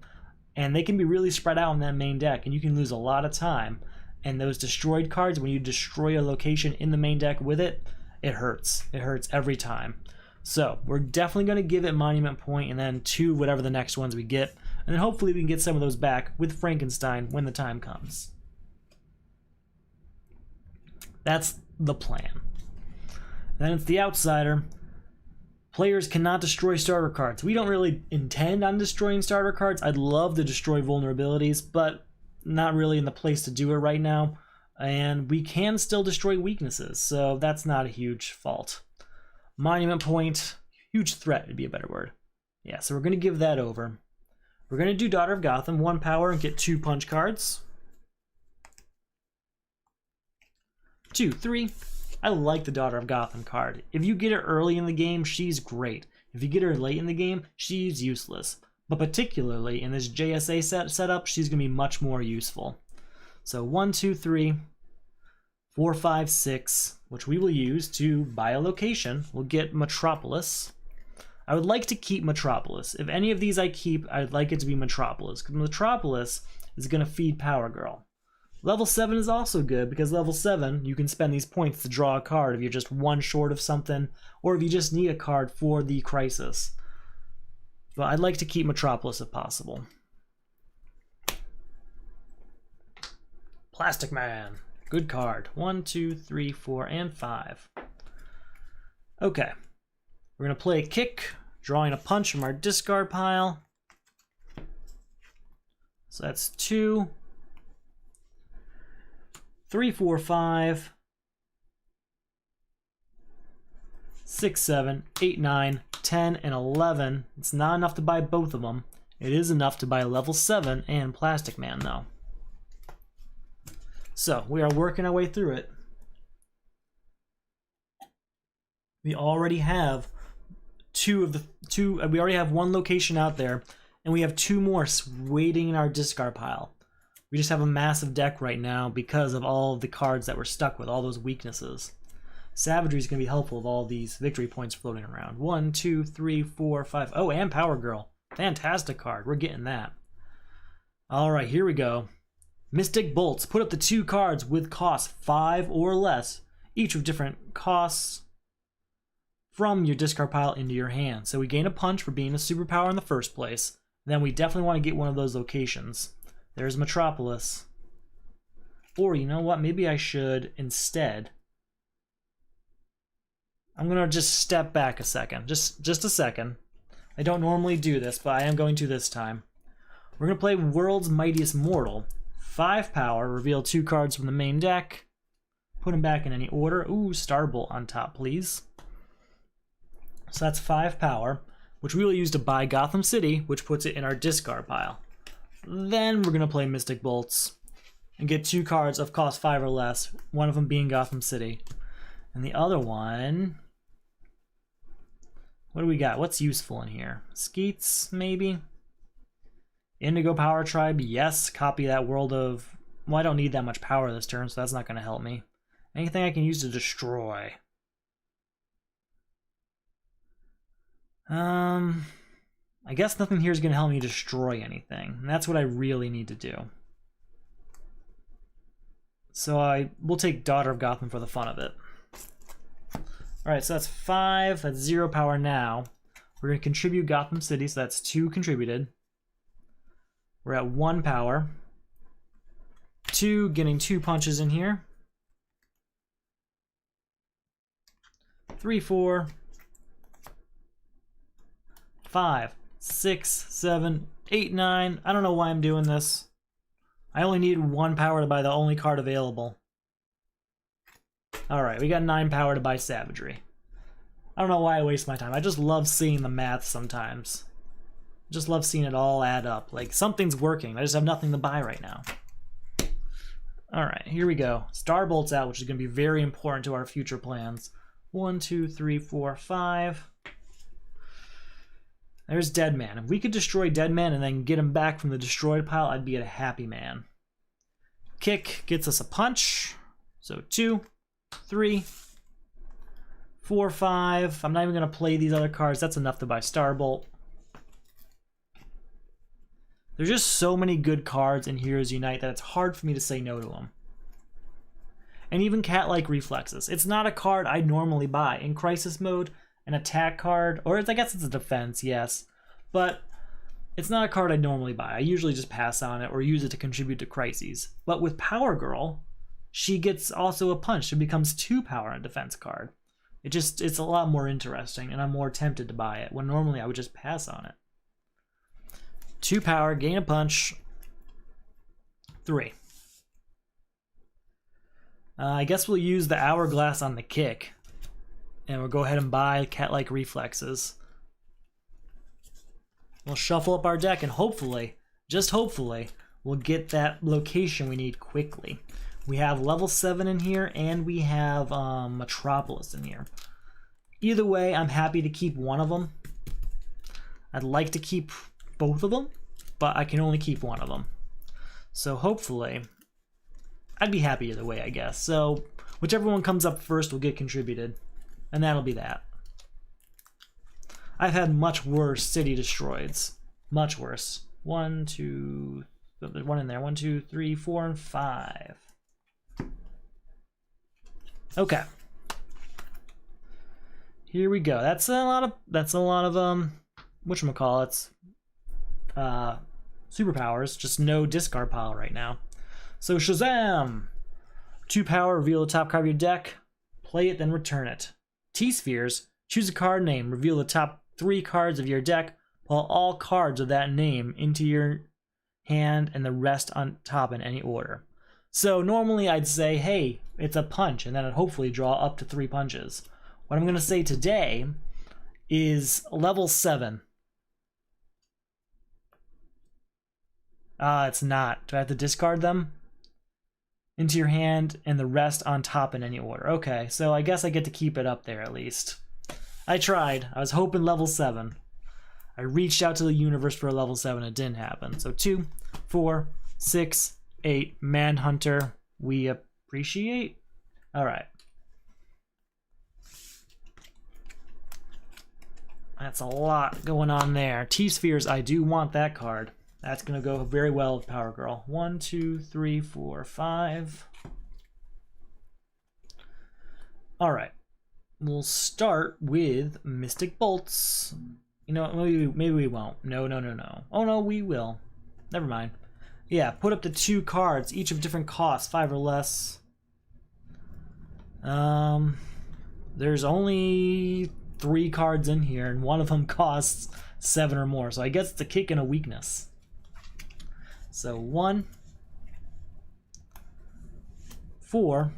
and they can be really spread out in that main deck, and you can lose a lot of time. And those destroyed cards, when you destroy a location in the main deck with it, it hurts. It hurts every time. So we're definitely going to give it Monument Point, and then 2 whatever the next ones we get, and then hopefully we can get some of those back with Frankenstein when the time comes. That's the plan. Then it's the Outsider. Players cannot destroy starter cards. We don't really intend on destroying starter cards. I'd love to destroy vulnerabilities, but not really in the place to do it right now. And we can still destroy weaknesses, so that's not a huge fault. Monument Point, huge threat would be a better word. Yeah, so we're going to give that over. We're going to do Daughter of Gotham, 1 power, and get 2 punch cards. 2, 3. I like the Daughter of Gotham card. If you get her early in the game, she's great. If you get her late in the game, she's useless. but particularly in this JSA setup, she's going to be much more useful. So 1, 2, 3, 4, 5, 6, which we will use to buy a location. We'll get Metropolis. I would like to keep Metropolis. If any of these I keep, I'd like it to be Metropolis, because Metropolis is going to feed Power Girl. Level 7 is also good, because level 7, you can spend these points to draw a card if you're just one short of something, or if you just need a card for the crisis. But I'd like to keep Metropolis if possible. Plastic Man. Good card. 1, 2, 3, 4, and 5. Okay. We're going to play a kick, drawing a punch from our discard pile. So that's 2, 3, 4, 5, 6, 7, 8, 9, 10, and 11. It's not enough to buy both of them. It is enough to buy level 7 and Plastic Man, though. So, we are working our way through it. We already have we already have one location out there, and we have 2 more waiting in our discard pile. We just have a massive deck right now because of all of the cards that we're stuck with, all those weaknesses. Savagery is going to be helpful with all these victory points floating around. 1, 2, 3, 4, 5. Oh, and Power Girl. Fantastic card. We're getting that. All right, here we go. Mystic Bolts. Put up the 2 cards with cost 5 or less, each with different costs, from your discard pile into your hand. So we gain a punch for being a superpower in the first place. Then we definitely want to get one of those locations. There's Metropolis. Or you know what? Maybe I should instead. I'm gonna just step back a second. Just a second. I don't normally do this, but I am going to this time. We're gonna play World's Mightiest Mortal. 5 power. Reveal 2 cards from the main deck. Put them back in any order. Ooh, Starbolt on top, please. So that's 5 power, which we will use to buy Gotham City, which puts it in our discard pile. Then we're going to play Mystic Bolts and get 2 cards of cost 5 or less, one of them being Gotham City. And the other one... what do we got? What's useful in here? Skeets, maybe? Indigo Power Tribe, yes. Copy that World of... well, I don't need that much power this turn, so that's not going to help me. Anything I can use to destroy? I guess nothing here is going to help me destroy anything. And that's what I really need to do. So I will take Daughter of Gotham for the fun of it. Alright, so that's 5. That's 0 power now. We're going to contribute Gotham City, so that's 2 contributed. We're at 1 power. 2, getting 2 punches in here. 3, 4... 5, 6, 7, 8, 9. I don't know why I'm doing this. I only need 1 power to buy the only card available. Alright, we got 9 power to buy Savagery. I don't know why I waste my time. I just love seeing the math sometimes. Just love seeing it all add up. Like, something's working. I just have nothing to buy right now. Alright, here we go. Starbolt's out, which is going to be very important to our future plans. 1, 2, 3, 4, 5... There's Deadman. If we could destroy Deadman and then get him back from the destroyed pile, I'd be a happy man. Kick gets us a punch. So 2, 3, 4, 5. I'm not even going to play these other cards. That's enough to buy Starbolt. There's just so many good cards in Heroes Unite that it's hard for me to say no to them. And even Cat-like Reflexes. It's not a card I normally buy. In Crisis Mode, an attack card, or I guess it's a defense, yes, but it's not a card I normally buy. I usually just pass on it or use it to contribute to crises. But with Power Girl, she gets also a punch. She becomes 2 power on a defense card. It's a lot more interesting, and I'm more tempted to buy it when normally I would just pass on it. 2 power, gain a punch, 3. I guess we'll use the Hourglass on the kick. And we'll go ahead and buy Cat-like Reflexes. We'll shuffle up our deck and hopefully, just hopefully, we'll get that location we need quickly. We have level 7 in here and we have Metropolis in here. Either way, I'm happy to keep one of them. I'd like to keep both of them, but I can only keep one of them. So hopefully, I'd be happy either way, I guess. So whichever one comes up first will get contributed, and that'll be that. I've had much worse city destroyeds. Much worse. 1, 2, there's one in there. 1, 2, 3, 4, and 5. Okay. Here we go. That's a lot of whatchamacallits. Superpowers, just no discard pile right now. So Shazam! 2 power, reveal the top card of your deck, play it, then return it. T-Spheres, choose a card name, reveal the top 3 cards of your deck, pull all cards of that name into your hand and the rest on top in any order. So normally I'd say, hey, it's a punch, and then I'd hopefully draw up to 3 punches. What I'm going to say today is level 7. It's not. Do I have to discard them? Into your hand and the rest on top in any order. Okay, so I guess I get to keep it up there at least. I tried. I was hoping level 7. I reached out to the universe for a level 7. It didn't happen. So 2, 4, 6, 8. Manhunter. We appreciate. All right. That's a lot going on there. T-Spheres, I do want that card. That's going to go very well with Power Girl. 1, 2, 3, 4, 5. All right. We'll start with Mystic Bolts. You know, maybe we won't. No. Oh, no, we will. Never mind. Yeah, put up to 2 cards, each of different costs, 5 or less. There's only 3 cards in here, and one of them costs 7 or more. So I guess it's a kick and a weakness. So 1, 4,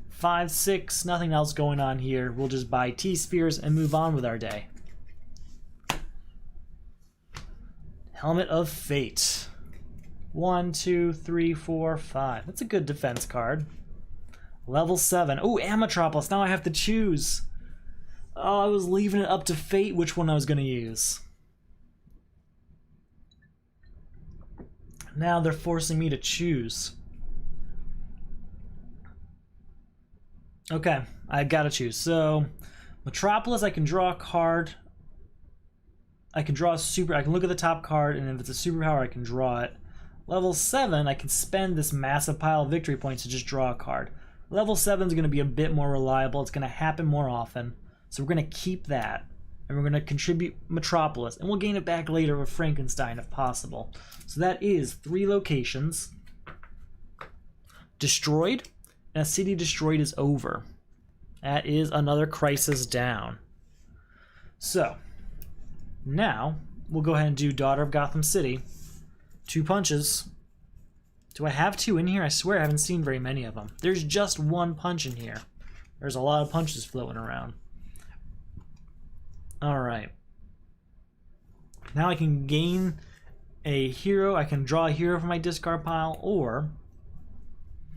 5, 6, nothing else going on here. We'll just buy T-Spheres and move on with our day. Helmet of Fate. 1, 2, 3, 4, 5. That's a good defense card. Level 7. Oh, Amatropolis. Now I have to choose. Oh, I was leaving it up to fate which one I was going to use. Now they're forcing me to choose. Okay, I gotta choose. So, Metropolis, I can draw a card. I can draw a super. I can look at the top card, and if it's a superpower, I can draw it. Level 7, I can spend this massive pile of victory points to just draw a card. Level 7 is going to be a bit more reliable. It's going to happen more often. So we're going to keep that. And we're going to contribute Metropolis. And we'll gain it back later with Frankenstein if possible. So that is 3 locations. Destroyed. And a city destroyed is over. That is another crisis down. So, now, we'll go ahead and do Daughter of Gotham City. 2 punches. Do I have 2 in here? I swear I haven't seen very many of them. There's just 1 punch in here. There's a lot of punches floating around. Alright. Now I can gain a hero. I can draw a hero from my discard pile, or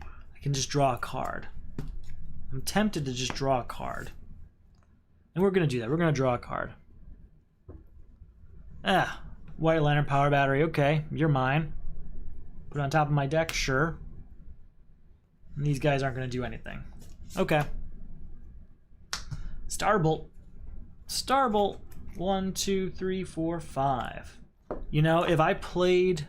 I can just draw a card. I'm tempted to just draw a card. And we're going to do that. We're going to draw a card. White Lantern Power Battery. Okay, you're mine. Put it on top of my deck, sure. And these guys aren't going to do anything. Okay. Starbolt. Starbolt. 1, 2, 3, 4, 5. You know, if I played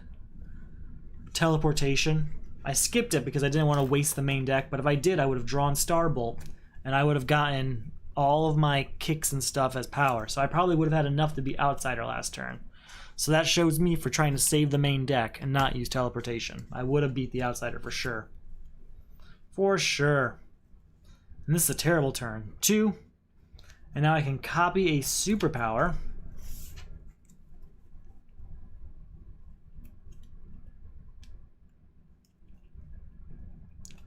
Teleportation, I skipped it because I didn't want to waste the main deck, but if I did, I would have drawn Starbolt, and I would have gotten all of my kicks and stuff as power. So I probably would have had enough to be outsider last turn. So that shows me for trying to save the main deck and not use Teleportation. I would have beat the outsider for sure. For sure. And this is a terrible turn. 2. And now I can copy a superpower.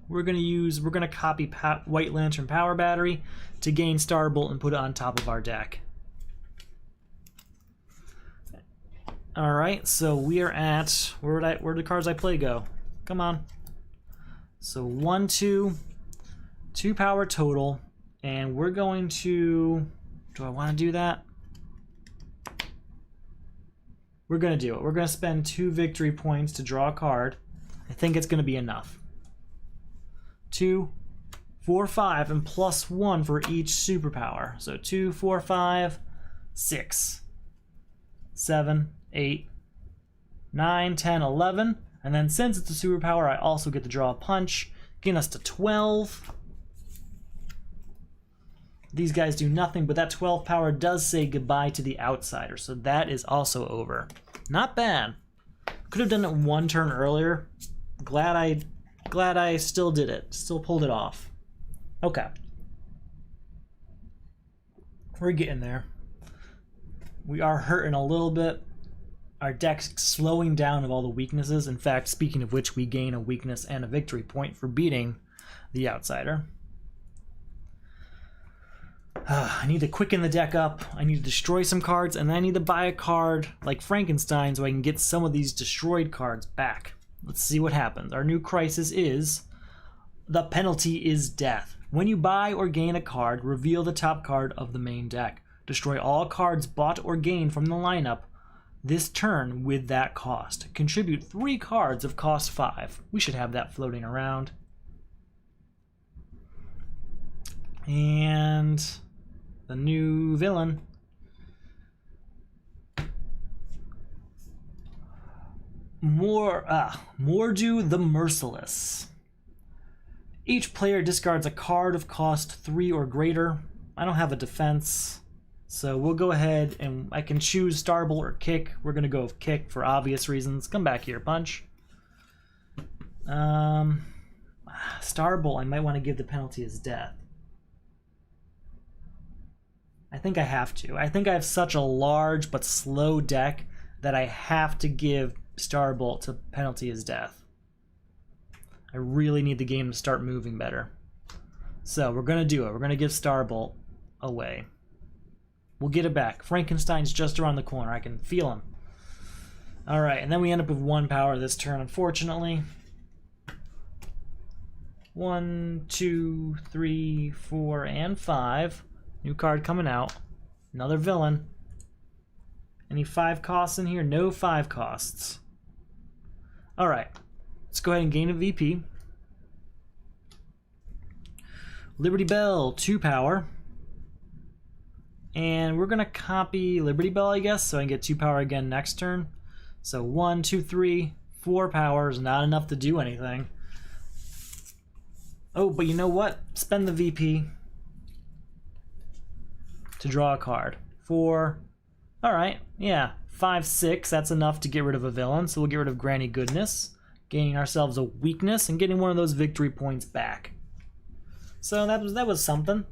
We're gonna copy White Lantern Power Battery to gain Starbolt and put it on top of our deck. Alright, so we are at, where the cards I play go? Come on. So 1, 2 power total, and we're going to, do I want to do that? we're going to do it. We're going to spend 2 victory points to draw a card. I think it's going to be enough. 2, 4, 5, and +1 for each superpower. So 2, 4, 5, 6, 7, 8, 9, 10, 11. And then since it's a superpower, I also get to draw a punch, getting us to 12. These guys do nothing, but that 12 power does say goodbye to the outsider, so that is also over. Not bad. Could have done it 1 turn earlier. Glad I still did it. Still pulled it off. Okay. We're getting there. We are hurting a little bit. Our deck's slowing down of all the weaknesses. In fact, speaking of which, we gain a weakness and a victory point for beating the outsider. I need to quicken the deck up. I need to destroy some cards, and then I need to buy a card like Frankenstein so I can get some of these destroyed cards back. Let's see what happens. Our new crisis is the penalty is death. When you buy or gain a card, reveal the top card of the main deck. Destroy all cards bought or gained from the lineup this turn with that cost. Contribute 3 cards of cost 5. We should have that floating around. And the new villain. Mordu the Merciless. Each player discards a card of cost 3 or greater. I don't have a defense, so we'll go ahead and I can choose Starbolt or Kick. We're going to go with Kick for obvious reasons. Come back here, Punch. Starbolt, I might want to give the penalty as death. I think I have to. I think I have such a large but slow deck that I have to give Starbolt to penalty as death. I really need the game to start moving better. So we're going to do it. We're going to give Starbolt away. We'll get it back. Frankenstein's just around the corner. I can feel him. Alright, and then we end up with 1 power this turn, unfortunately. 1, 2, 3, 4, and 5. New card coming out. Another villain. Any 5 costs in here? No 5 costs. Alright. Let's go ahead and gain a VP. Liberty Bell, 2 power. And we're going to copy Liberty Bell, I guess, so I can get 2 power again next turn. So 1, 2, 3, 4 power is not enough to do anything. Oh, but you know what? Spend the VP to draw a card. 4. Alright, yeah. 5, 6, that's enough to get rid of a villain, so we'll get rid of Granny Goodness. Gaining ourselves a weakness and getting one of those victory points back. So that was something.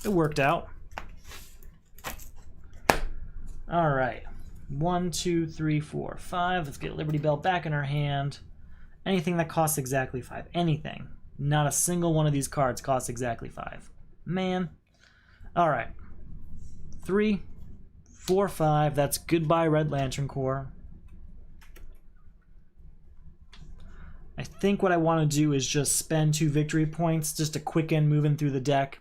It worked out. Alright. 1, 2, 3, 4, 5. Let's get Liberty Bell back in our hand. Anything that costs exactly 5. Anything. Not a single one of these cards costs exactly 5. Man. Alright. 3, 4, 5. That's goodbye Red Lantern Corps. I think what I want to do is just spend 2 victory points just to quicken moving through the deck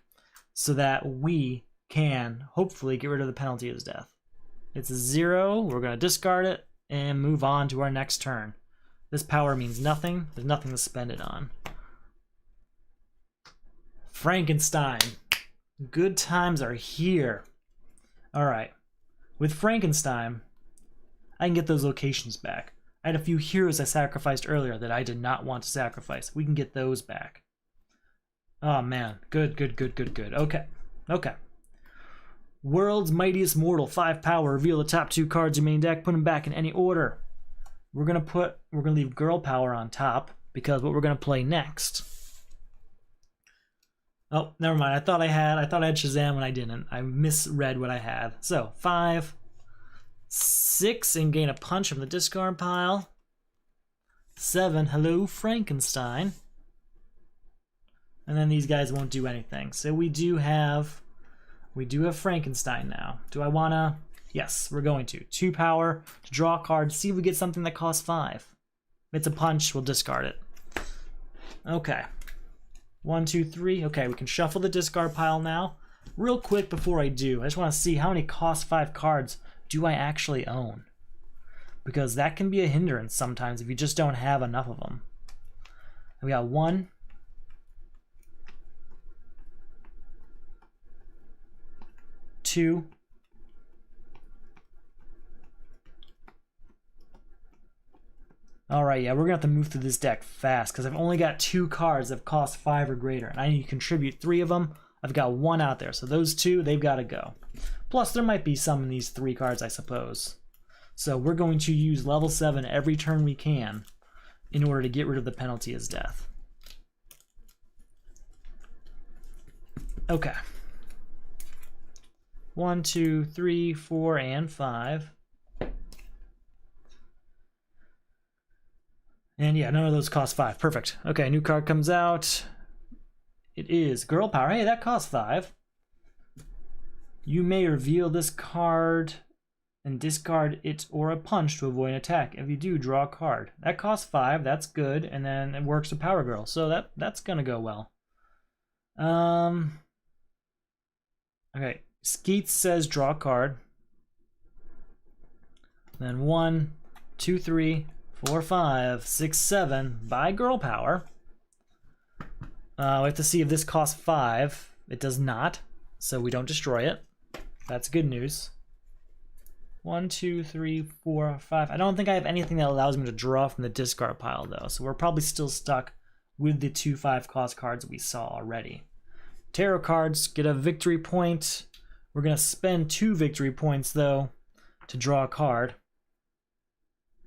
so that we can hopefully get rid of the penalty as death. It's a 0. We're going to discard it and move on to our next turn. This power means nothing. There's nothing to spend it on. Frankenstein. Good times are here. Alright. With Frankenstein, I can get those locations back. I had a few heroes I sacrificed earlier that I did not want to sacrifice. We can get those back. Oh man. Good, good, good, good, good. Okay. Okay. World's Mightiest Mortal, 5 power. Reveal the top 2 cards of your main deck. Put them back in any order. We're gonna leave Girl Power on top because what we're gonna play next. Oh, never mind. I thought I had Shazam and I didn't. I misread what I had. So 5, 6, and gain a punch from the discard pile. 7, hello Frankenstein. And then these guys won't do anything. So we do have Frankenstein now. Do I wanna? Yes, we're going to. 2 power to draw a card, see if we get something that costs 5. If it's a punch, we'll discard it. Okay. 1, 2, 3. Okay, we can shuffle the discard pile now. Real quick before I do, I just want to see how many cost 5 cards do I actually own. because that can be a hindrance sometimes if you just don't have enough of them. We got 1, 2, alright, yeah, we're gonna have to move through this deck fast because I've only got 2 cards that cost 5 or greater, and I need to contribute 3 of them. I've got 1 out there, so those 2, they've got to go. Plus, there might be some in these 3 cards, I suppose. So we're going to use level 7 every turn we can in order to get rid of the penalty as death. Okay. 1, 2, 3, 4, and 5. And yeah, none of those cost 5. Perfect. Okay, new card comes out. It is Girl Power. Hey, that costs 5. You may reveal this card and discard it or a punch to avoid an attack. If you do, draw a card. That costs 5. That's good. And then it works with Power Girl. So that's going to go well. Okay. Skeets says draw a card. Then 1, 2, 3, 4, 5, 6, 7. Buy Girl Power. We have to see if this costs 5. It does not, so we don't destroy it. That's good news. 1, 2, 3, 4, 5. I don't think I have anything that allows me to draw from the discard pile, though, so we're probably still stuck with the 2 5 cost cards we saw already. Tarot cards get a victory point. We're going to spend 2 victory points, though, to draw a card.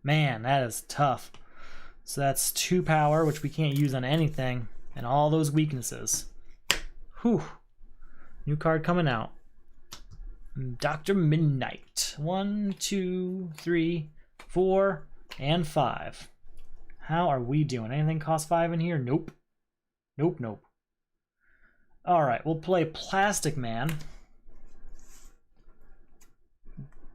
Man, that is tough. So that's 2 power, which we can't use on anything. And all those weaknesses. Whew. New card coming out. Dr. Midnight. 1, 2, 3, 4, and 5. How are we doing? Anything cost 5 in here? Nope. Nope, nope. Alright, we'll play Plastic Man.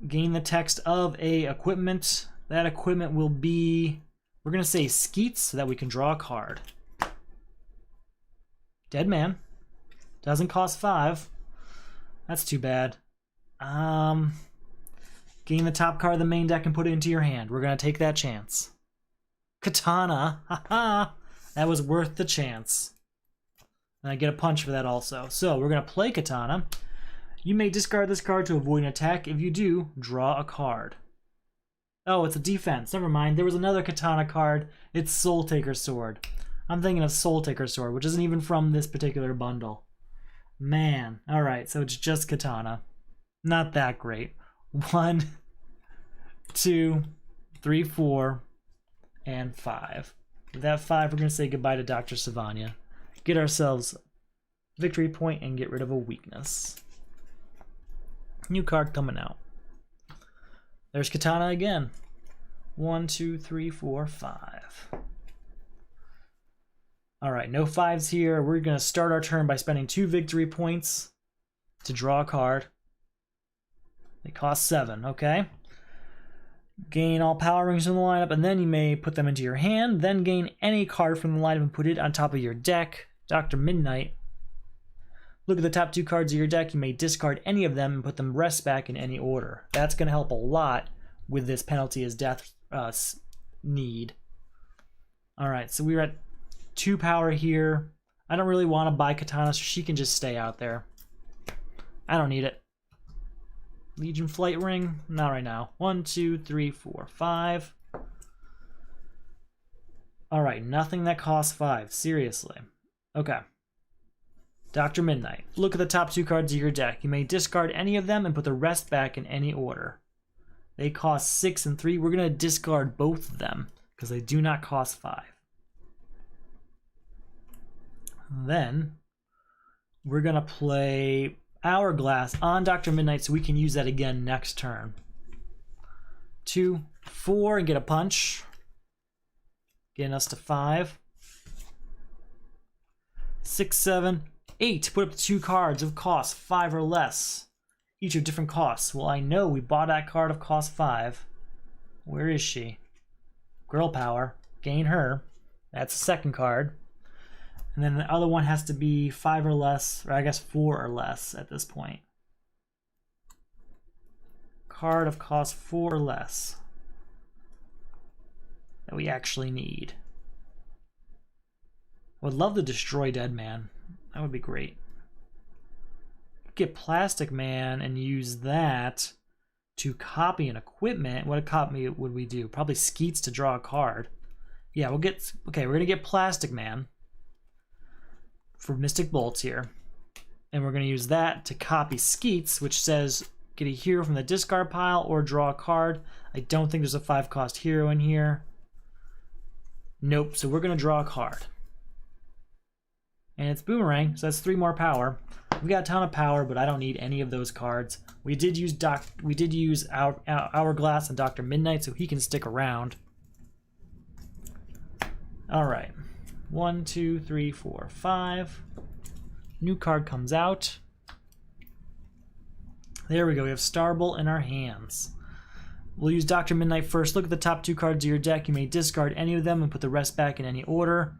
Gain the text of a equipment. That equipment will be... We're going to say Skeets so that we can draw a card. Dead Man. Doesn't cost 5. That's too bad. Gain the top card of the main deck and put it into your hand. We're going to take that chance. Katana. Haha. That was worth the chance. And I get a punch for that also. So we're going to play Katana. You may discard this card to avoid an attack. If you do, draw a card. Oh, it's a defense. Never mind. There was another Katana card. It's Soul Taker Sword. I'm thinking of Soul Taker Sword, which isn't even from this particular bundle. Man. Alright, so it's just Katana. Not that great. 1, 2, 3, 4, and 5. With that 5, we're going to say goodbye to Dr. Savanya. Get ourselves victory point and get rid of a weakness. New card coming out. There's Katana again. 1, 2, 3, 4, 5. Alright, no 5s here. We're going to start our turn by spending 2 victory points to draw a card. They cost 7, okay? Gain all power rings from the lineup, and then you may put them into your hand. Then gain any card from the lineup and put it on top of your deck. Dr. Midnight. Look at the top 2 cards of your deck. You may discard any of them and put them rest back in any order. That's going to help a lot with this penalty as death need. Alright, so we're at 2 power here. I don't really want to buy Katana, so she can just stay out there. I don't need it. Legion Flight Ring? Not right now. 1, 2, 3, 4, 5. Alright, nothing that costs 5. Seriously. Okay. Dr. Midnight. Look at the top 2 cards of your deck. You may discard any of them and put the rest back in any order. They cost 6 and 3. We're going to discard both of them because they do not cost 5. Then we're going to play Hourglass on Dr. Midnight so we can use that again next turn. 2, 4, and get a punch. Getting us to 5. 6, 7, 8. Put up 2 cards of cost 5 or less. Each of different costs. Well, I know we bought that card of cost 5. Where is she? Girl Power. Gain her. That's the second card. And then the other one has to be 5 or less, or I guess 4 or less at this point. Card of cost 4 or less. that we actually need. I would love to destroy Dead Man. That would be great. Get Plastic Man and use that to copy an equipment. What a copy would we do? Probably Skeets to draw a card. Yeah, we'll get... Okay, we're going to get Plastic Man for Mystic Bolts here. And we're going to use that to copy Skeets, which says get a hero from the discard pile or draw a card. I don't think there's a 5-cost hero in here. Nope, so we're going to draw a card. And it's Boomerang, so that's 3 more power. We got a ton of power, but I don't need any of those cards. We did use Hourglass and Dr. Midnight, so he can stick around. All right, 1, 2, 3, 4, 5. New card comes out. There we go. We have Starbolt in our hands. We'll use Dr. Midnight first. Look at the top 2 cards of your deck. You may discard any of them and put the rest back in any order.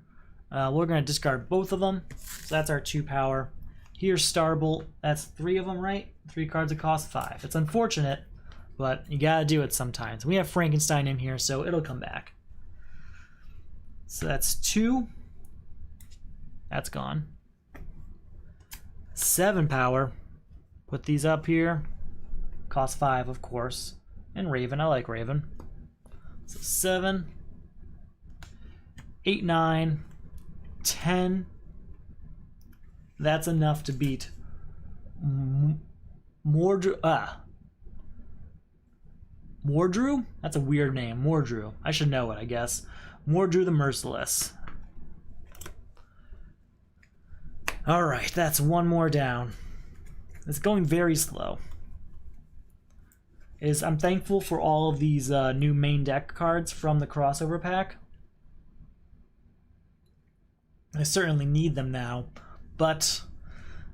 We're going to discard both of them. So that's our 2 power. Here's Starbolt. That's 3 of them, right? 3 cards that cost 5. It's unfortunate, but you got to do it sometimes. We have Frankenstein in here, so it'll come back. So that's 2. That's gone. 7 power. Put these up here. Cost 5, of course. And Raven. I like Raven. So 7, 8, 9, 10. That's enough to beat Mordrew. Mordrew? That's a weird name. Mordrew. I should know it, I guess. Mordrew the Merciless. Alright, that's 1 more down. It's going very slow. I'm thankful for all of these new main deck cards from the crossover pack. I certainly need them now, but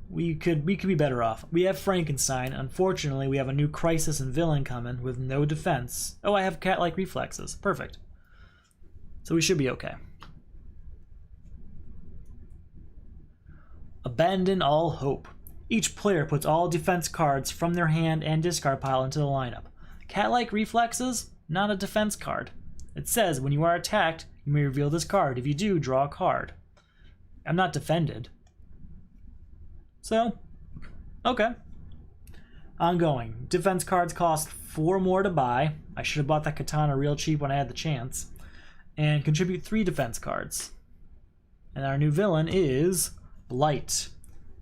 we could be better off. We have Frankenstein. Unfortunately, we have a new Crisis and Villain coming with no defense. Oh, I have Cat-like Reflexes. Perfect. So we should be okay. Abandon all hope. Each player puts all defense cards from their hand and discard pile into the lineup. Cat-like Reflexes? Not a defense card. It says when you are attacked, you may reveal this card. If you do, draw a card. I'm not defended. So, okay. Ongoing. Defense cards cost 4 more to buy. I should have bought that katana real cheap when I had the chance. And contribute 3 defense cards. And our new villain is Blight.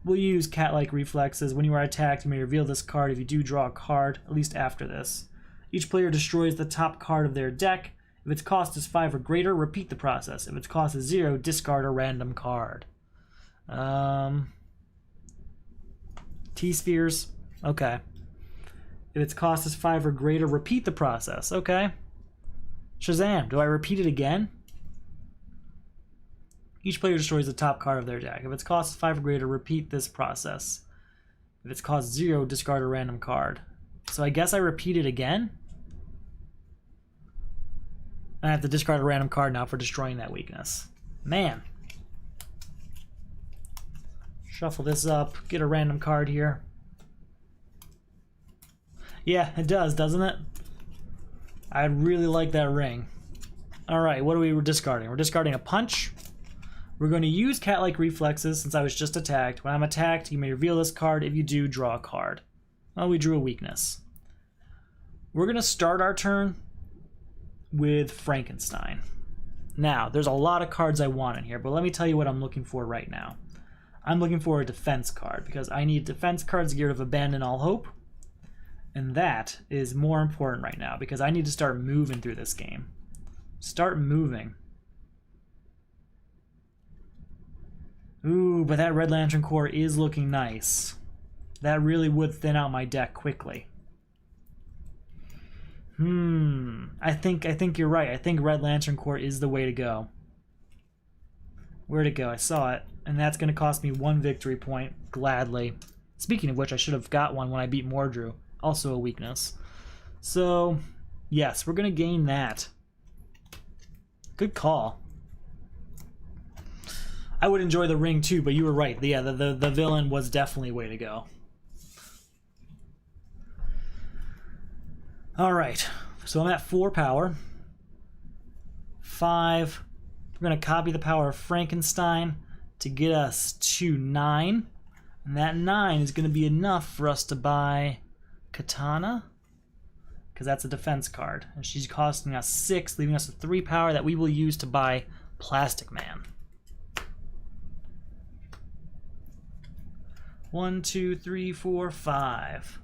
We'll use Cat-like Reflexes. When you are attacked, you may reveal this card. If you do, draw a card, at least after this. Each player destroys the top card of their deck. If its cost is 5 or greater, repeat the process. If its cost is 0, discard a random card. T-Spheres. Okay. If its cost is 5 or greater, repeat the process. Okay. Shazam. Do I repeat it again? Each player destroys the top card of their deck. If its cost is 5 or greater, repeat this process. If its cost is 0, discard a random card. So I guess I repeat it again? I have to discard a random card now for destroying that weakness. Man. Shuffle this up, get a random card here. Yeah, it does, doesn't it? I really like that ring. Alright, what are we discarding? We're discarding a punch. We're going to use Cat-like Reflexes since I was just attacked. When I'm attacked, you may reveal this card. If you do, draw a card. Well, we drew a weakness. We're going to start our turn with Frankenstein. Now, there's a lot of cards I want in here, but let me tell you what I'm looking for right now. I'm looking for a defense card because I need defense cards to get rid of Abandon All Hope. And that is more important right now because I need to start moving through this game. Start moving. Ooh, but that Red Lantern Corps is looking nice. That really would thin out my deck quickly. I think you're right. I think Red Lantern Corps is the way to go. Where'd it go? I saw it. And that's going to cost me 1 victory point, gladly. Speaking of which, I should have got one when I beat Mordrew. Also a weakness. So, yes, we're going to gain that. Good call. I would enjoy the ring too, but you were right. Yeah, the villain was definitely way to go. Alright, so I'm at 4 power. 5. We're going to copy the power of Frankenstein to get us to 9. And that 9 is going to be enough for us to buy Katana, because that's a defense card. And she's costing us 6, leaving us a 3 power that we will use to buy Plastic Man. 1, 2, 3, 4, 5.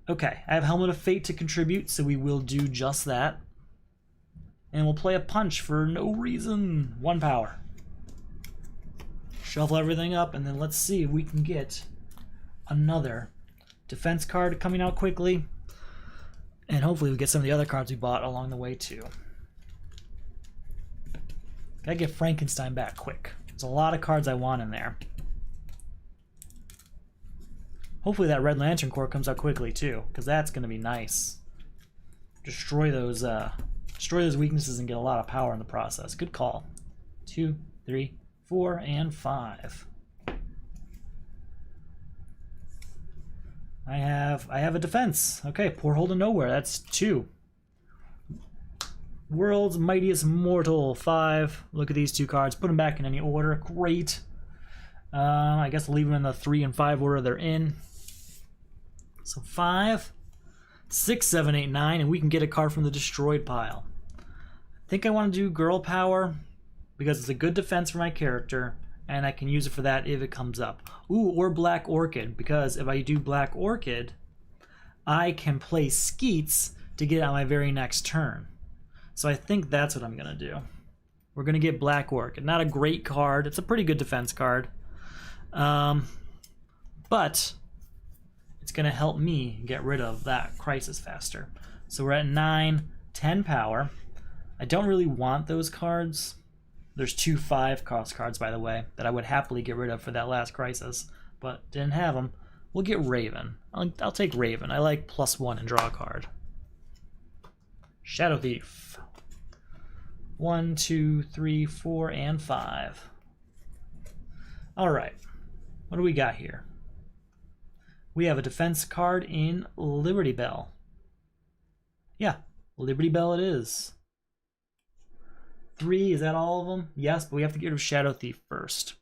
Okay, I have Helmet of Fate to contribute, so we will do just that. And we'll play a punch for no reason. 1 power. Shuffle everything up, and then let's see if we can get another defense card coming out quickly. And hopefully we get some of the other cards we bought along the way too. Gotta get Frankenstein back quick. There's a lot of cards I want in there. Hopefully that Red Lantern Corps comes out quickly too, because that's going to be nice. Destroy those weaknesses and get a lot of power in the process. Good call. 2, 3, 4, and 5. I have a defense. Okay, Porthole to Nowhere. That's 2. World's Mightiest Mortal, 5. Look at these 2 cards. Put them back in any order. Great. I guess I'll leave them in the 3 and 5 order they're in. So 5, 6, 7, 8, 9, and we can get a card from the destroyed pile. I think I want to do Girl Power because it's a good defense for my character, and I can use it for that if it comes up. Ooh, or Black Orchid, because if I do Black Orchid, I can play Skeets to get it on my very next turn. So I think that's what I'm going to do. We're going to get Black Orchid. Not a great card. It's a pretty good defense card. But it's going to help me get rid of that Crisis faster. So we're at 9, 10 power. I don't really want those cards. There's 2 5-cost cards, by the way, that I would happily get rid of for that last Crisis, but didn't have them. We'll get Raven. I'll take Raven. I like +1 and draw a card. Shadow Thief. 1, 2, 3, 4, and 5. All right. What do we got here? We have a defense card in Liberty Bell. Yeah, Liberty Bell it is. 3, is that all of them? Yes, but we have to get rid of Shadow Thief first.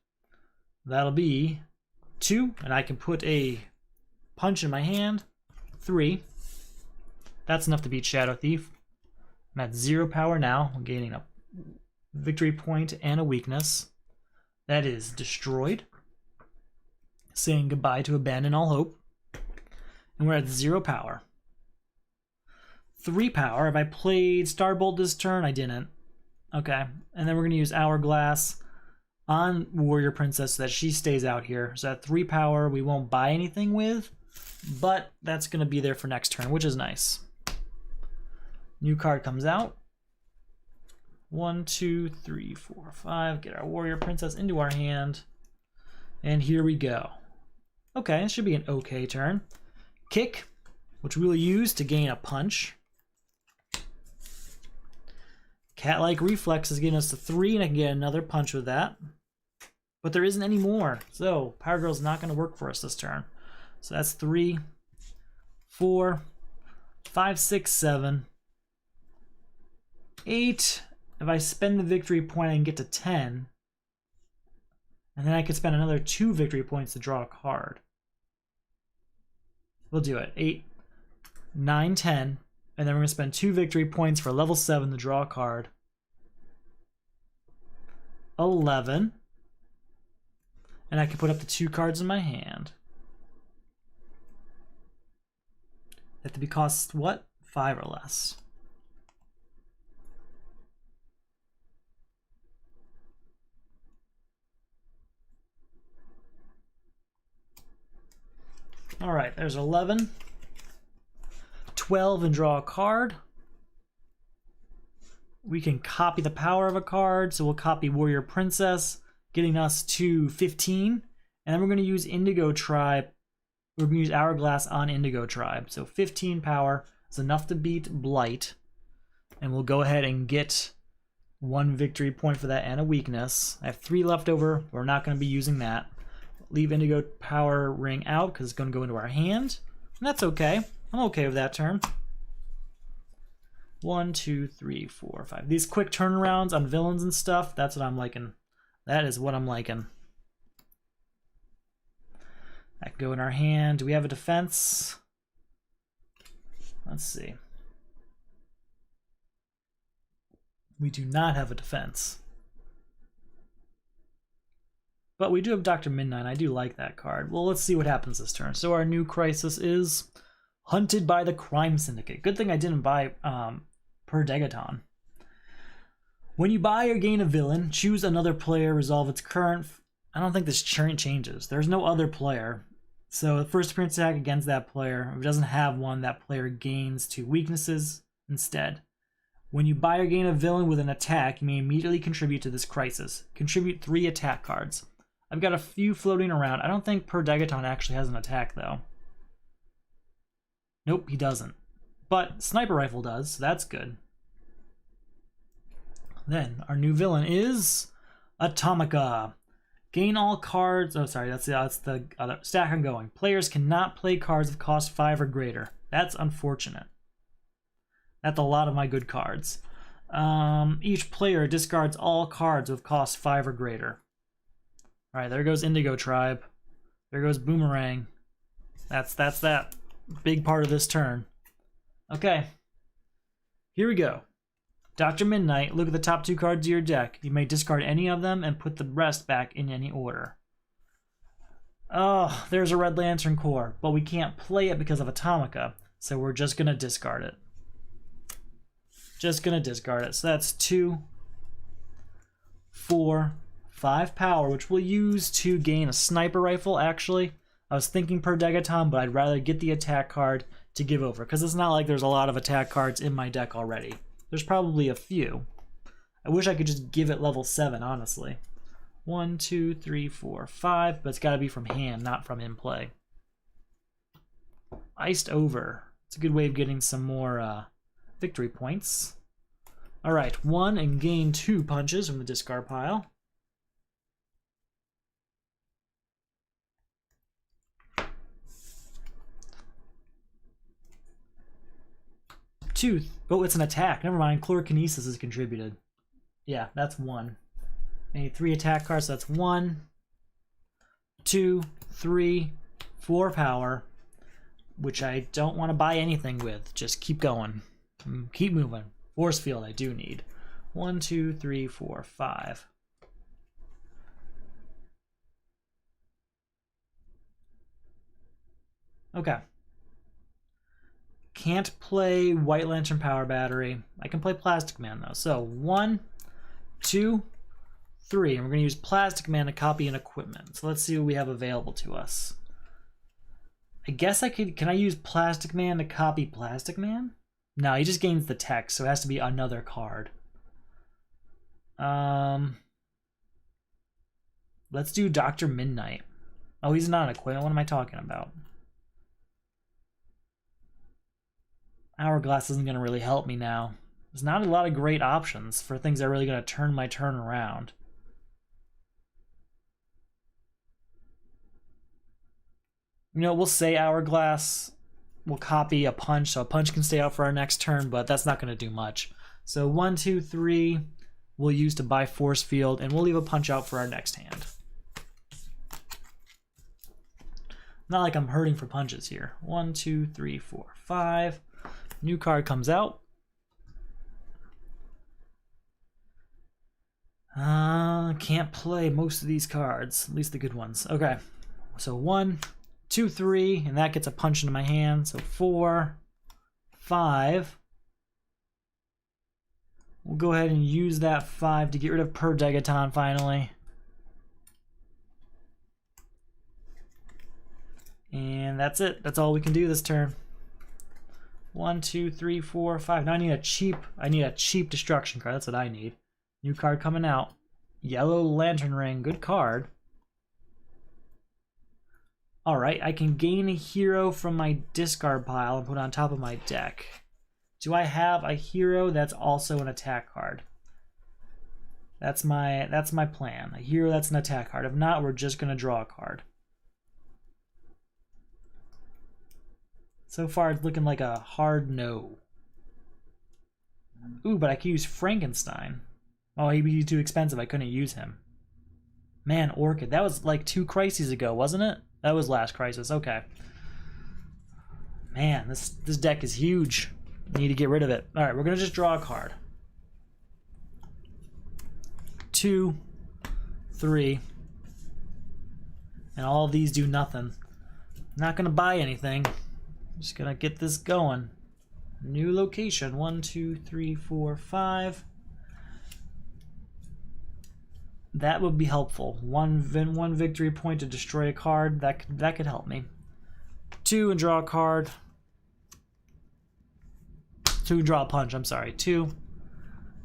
That'll be 2, and I can put a punch in my hand. 3. That's enough to beat Shadow Thief. I'm at 0 power now. I'm gaining a victory point and a weakness. That is destroyed. Saying goodbye to abandon all hope. And we're at 0 power. 3 power. Have I played Starbolt this turn? I didn't. Okay. And then we're going to use Hourglass on Warrior Princess so that she stays out here. So at 3 power, we won't buy anything with, but that's going to be there for next turn, which is nice. New card comes out. 1, 2, 3, 4, 5. Get our Warrior Princess into our hand. And here we go. Okay, it should be an okay turn. Kick, which we will use to gain a punch. Cat-like Reflex is getting us to 3, and I can get another punch with that. But there isn't any more, so Power Girl's not going to work for us this turn. So that's 3, 4, 5, 6, 7, 8. If I spend the victory point, I can get to 10. And then I could spend another 2 victory points to draw a card. We'll do it. 8, 9, 10. And then we're going to spend 2 victory points for level 7 to draw a card. 11. And I can put up the 2 cards in my hand. They have to be cost what? 5 or less. All right, there's 11. 12 and draw a card. We can copy the power of a card, so we'll copy Warrior Princess, getting us to 15. And then we're going to use Indigo Tribe. We're going to use Hourglass on Indigo Tribe. So 15 power is enough to beat Blight. And we'll go ahead and get 1 victory point for that and a weakness. I have 3 left over. We're not going to be using that. Leave Indigo Power Ring out because it's going to go into our hand. And that's okay. I'm okay with that turn. 1, 2, 3, 4, 5. These quick turnarounds on villains and stuff, that's what I'm liking. That is what I'm liking. That can go in our hand. Do we have a defense? Let's see. We do not have a defense. But we do have Dr. Midnight. I do like that card. Well, let's see what happens this turn. So our new crisis is Hunted by the Crime Syndicate. Good thing I didn't buy Per Degaton. When you buy or gain a villain, choose another player, resolve its current... I don't think this changes. There's no other player. So the first appearance attack against that player, if it doesn't have one, that player gains 2 weaknesses instead. When you buy or gain a villain with an attack, you may immediately contribute to this crisis. Contribute 3 attack cards. I've got a few floating around. I don't think Per Degaton actually has an attack, though. Nope, he doesn't. But Sniper Rifle does, so that's good. Then, our new villain is Atomica. Gain all cards... Oh, sorry, that's the other stack I'm going. Players cannot play cards of cost 5 or greater. That's unfortunate. That's a lot of my good cards. Each player discards all cards with cost 5 or greater. Alright, there goes Indigo Tribe. There goes Boomerang. That's that big part of this turn. Okay. Here we go. Dr. Midnight, look at the top 2 cards of your deck. You may discard any of them and put the rest back in any order. Oh, there's a Red Lantern Core, but we can't play it because of Atomica, so we're just going to discard it. Just going to discard it. So that's 2, 4, 5 power, which we'll use to gain a Sniper Rifle, actually. I was thinking Per Degaton, but I'd rather get the attack card to give over, because it's not like there's a lot of attack cards in my deck already. There's probably a few. I wish I could just give it level 7, honestly. 1, 2, 3, 4, 5, but it's got to be from hand, not from in play. Iced Over. It's a good way of getting some more victory points. Alright, 1 and gain 2 punches from the discard pile. Tooth. Oh, it's an attack. Never mind. Chlorokinesis is contributed. Yeah, that's 1. I need 3 attack cards. So that's 1, 2, 3, 4 power, which I don't want to buy anything with. Just keep going. Keep moving. Force Field I do need. 1, 2, 3, 4, 5. Okay. Can't play White Lantern Power Battery. I can play Plastic Man, though. So 1, 2, 3. And we're going to use Plastic Man to copy an equipment. So let's see what we have available to us. I guess I could... Can I use Plastic Man to copy Plastic Man? No, he just gains the text, so it has to be another card. Let's do Dr. Midnight. Oh, he's not an equipment. What am I talking about? Hourglass isn't going to really help me now. There's not a lot of great options for things that are really going to turn my turn around. You know, we'll say Hourglass will copy a punch, so a punch can stay out for our next turn, but that's not going to do much. So 1, 2, 3 we'll use to buy Force Field, and we'll leave a punch out for our next hand. Not like I'm hurting for punches here. 1, 2, 3, 4, 5. New card comes out. Can't play most of these cards, at least the good ones. Okay, so 1, 2, 3, and that gets a punch into my hand. So 4, 5. We'll go ahead and use that 5 to get rid of Per Degaton finally. And that's it. That's all we can do this turn. 1, 2, 3, 4, 5. Now I need a cheap destruction card. That's what I need. New card coming out. Yellow Lantern Ring. Good card. Alright, I can gain a hero from my discard pile and put on top of my deck. Do I have a hero that's also an attack card? That's my plan. A hero that's an attack card. If not, we're just gonna draw a card. So far, it's looking like a hard no. Ooh, but I could use Frankenstein. Oh, he'd be too expensive. I couldn't use him. Man, Orchid. That was like 2 crises ago, wasn't it? That was last crisis. Okay. Man, this deck is huge. Need to get rid of it. All right, we're gonna just draw a card. 2, 3, and all of these do nothing. Not gonna buy anything. Just gonna get this going. New location. 1, 2, 3, 4, 5. That would be helpful. One victory point to destroy a card. That could help me. 2 and draw a card. 2 and draw a punch. I'm sorry. 2,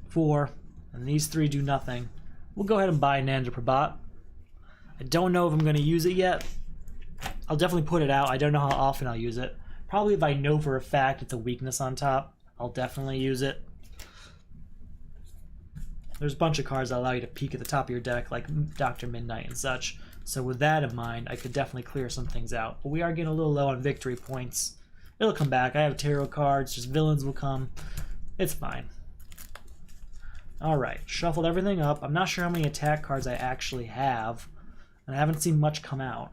4, and these 3 do nothing. We'll go ahead and buy Nanja Prabhat. I don't know if I'm going to use it yet. I'll definitely put it out. I don't know how often I'll use it. Probably if I know for a fact it's a weakness on top, I'll definitely use it. There's a bunch of cards that allow you to peek at the top of your deck, like Dr. Midnight and such. So with that in mind, I could definitely clear some things out. But we are getting a little low on victory points. It'll come back. I have tarot cards, just villains will come. It's fine. Alright, shuffled everything up. I'm not sure how many attack cards I actually have, and I haven't seen much come out.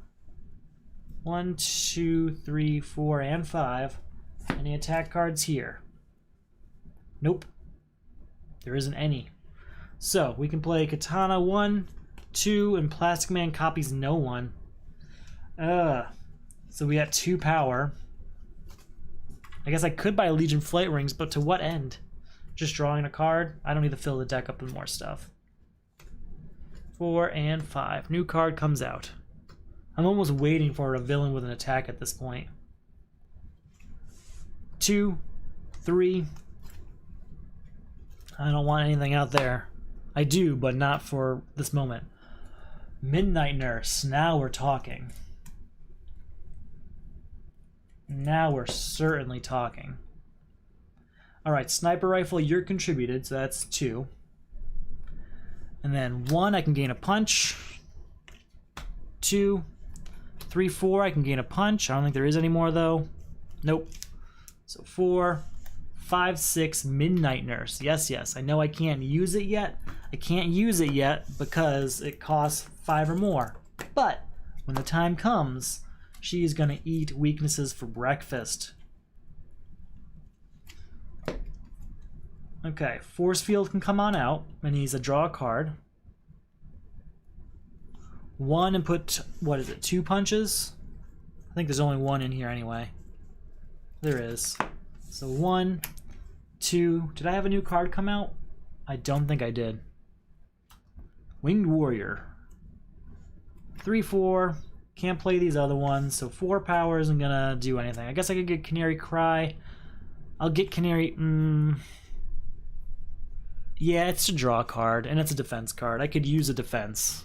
1, 2, 3, 4, and 5. Any attack cards here? Nope. There isn't any. So, we can play Katana 1, 2, and Plastic Man copies no one. So we got 2 power. I guess I could buy Legion Flight Rings, but to what end? Just drawing a card? I don't need to fill the deck up with more stuff. 4 and 5. New card comes out. I'm almost waiting for a villain with an attack at this point. 2, 3. I don't want anything out there. I do, but not for this moment. Midnight Nurse. Now we're talking. Now we're certainly talking. Alright, Sniper Rifle, you're contributed, so that's 2. And then 1, I can gain a punch. 2, 3, 4, I can gain a punch. I don't think there is any more, though. Nope. So 4, 5, 6, Midnight Nurse. Yes, yes. I know I can't use it yet. I can't use it yet because it costs 5 or more. But when the time comes, she is going to eat weaknesses for breakfast. Okay, Force Field can come on out. And he's a draw card. 1 and put, what is it, 2 punches? I think there's only 1 in here anyway. There is. So 1, 2. Did I have a new card come out? I don't think I did. Winged Warrior. 3, 4. Can't play these other ones, so 4 power isn't gonna do anything. I guess I could get Canary Cry. I'll get Canary... Yeah, it's a draw card, and it's a defense card. I could use a defense.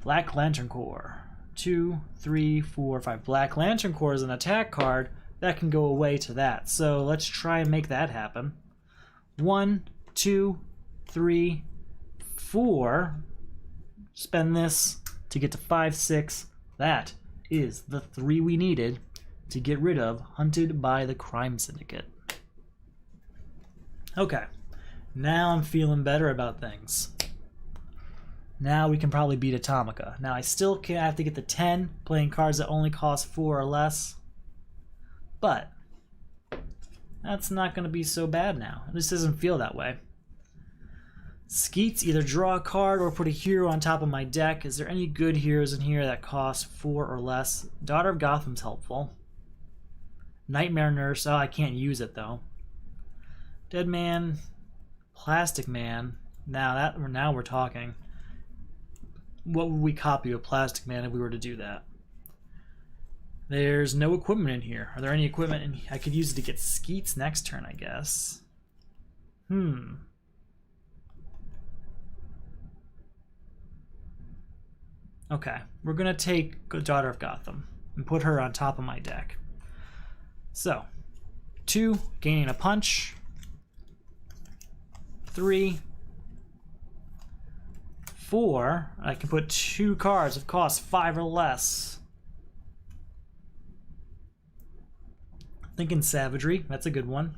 Black Lantern Core. 2, 3, 4, 5. Black Lantern Core is an attack card. That can go away to that. So let's try and make that happen. 1, 2, 3, 4. Spend this to get to 5, 6. That is the 3 we needed to get rid of Hunted by the Crime Syndicate. Okay, now I'm feeling better about things. Now we can probably beat Atomica. Now I still have to get the 10, playing cards that only cost 4 or less. But that's not going to be so bad now. It just doesn't feel that way. Skeets, either draw a card or put a hero on top of my deck. Is there any good heroes in here that cost 4 or less? Daughter of Gotham's helpful. Nightmare Nurse, oh, I can't use it though. Dead Man, Plastic Man. Now we're talking. What would we copy of Plastic Man if we were to do that? There's no equipment in here. Are there any equipment in here? I could use it to get Skeets next turn, I guess. Okay, we're gonna take Daughter of Gotham and put her on top of my deck. So, 2, gaining a punch. 3, 4, I can put 2 cards that cost 5 or less. Thinking Savagery, that's a good one.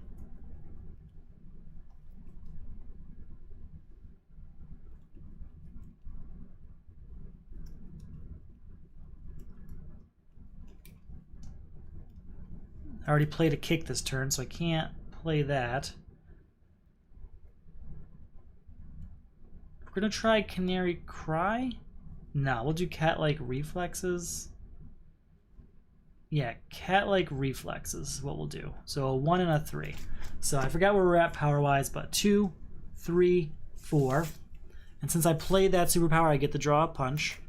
I already played a kick this turn, so I can't play that. We're gonna try Canary Cry? No, we'll do Cat-like Reflexes. Yeah, Cat-like Reflexes is what we'll do. So a 1 and a 3. So I forgot where we're at power-wise, but 2, 3, 4. And since I played that superpower, I get to draw a punch.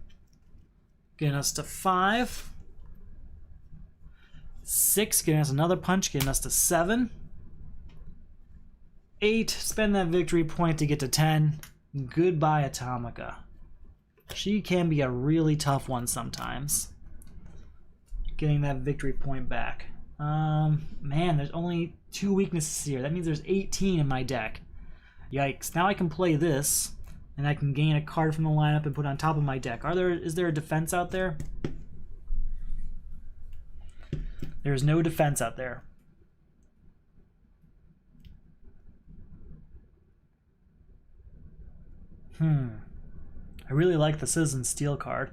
Getting us to 5. 6, getting us another punch, getting us to 7. 8, spend that victory point to get to 10. Goodbye, Atomica. She can be a really tough one sometimes. Getting that victory point back. Man, there's only 2 weaknesses here. That means there's 18 in my deck. Yikes. Now I can play this, and I can gain a card from the lineup and put it on top of my deck. Is there a defense out there? There's no defense out there. I really like the Citizen Steel card.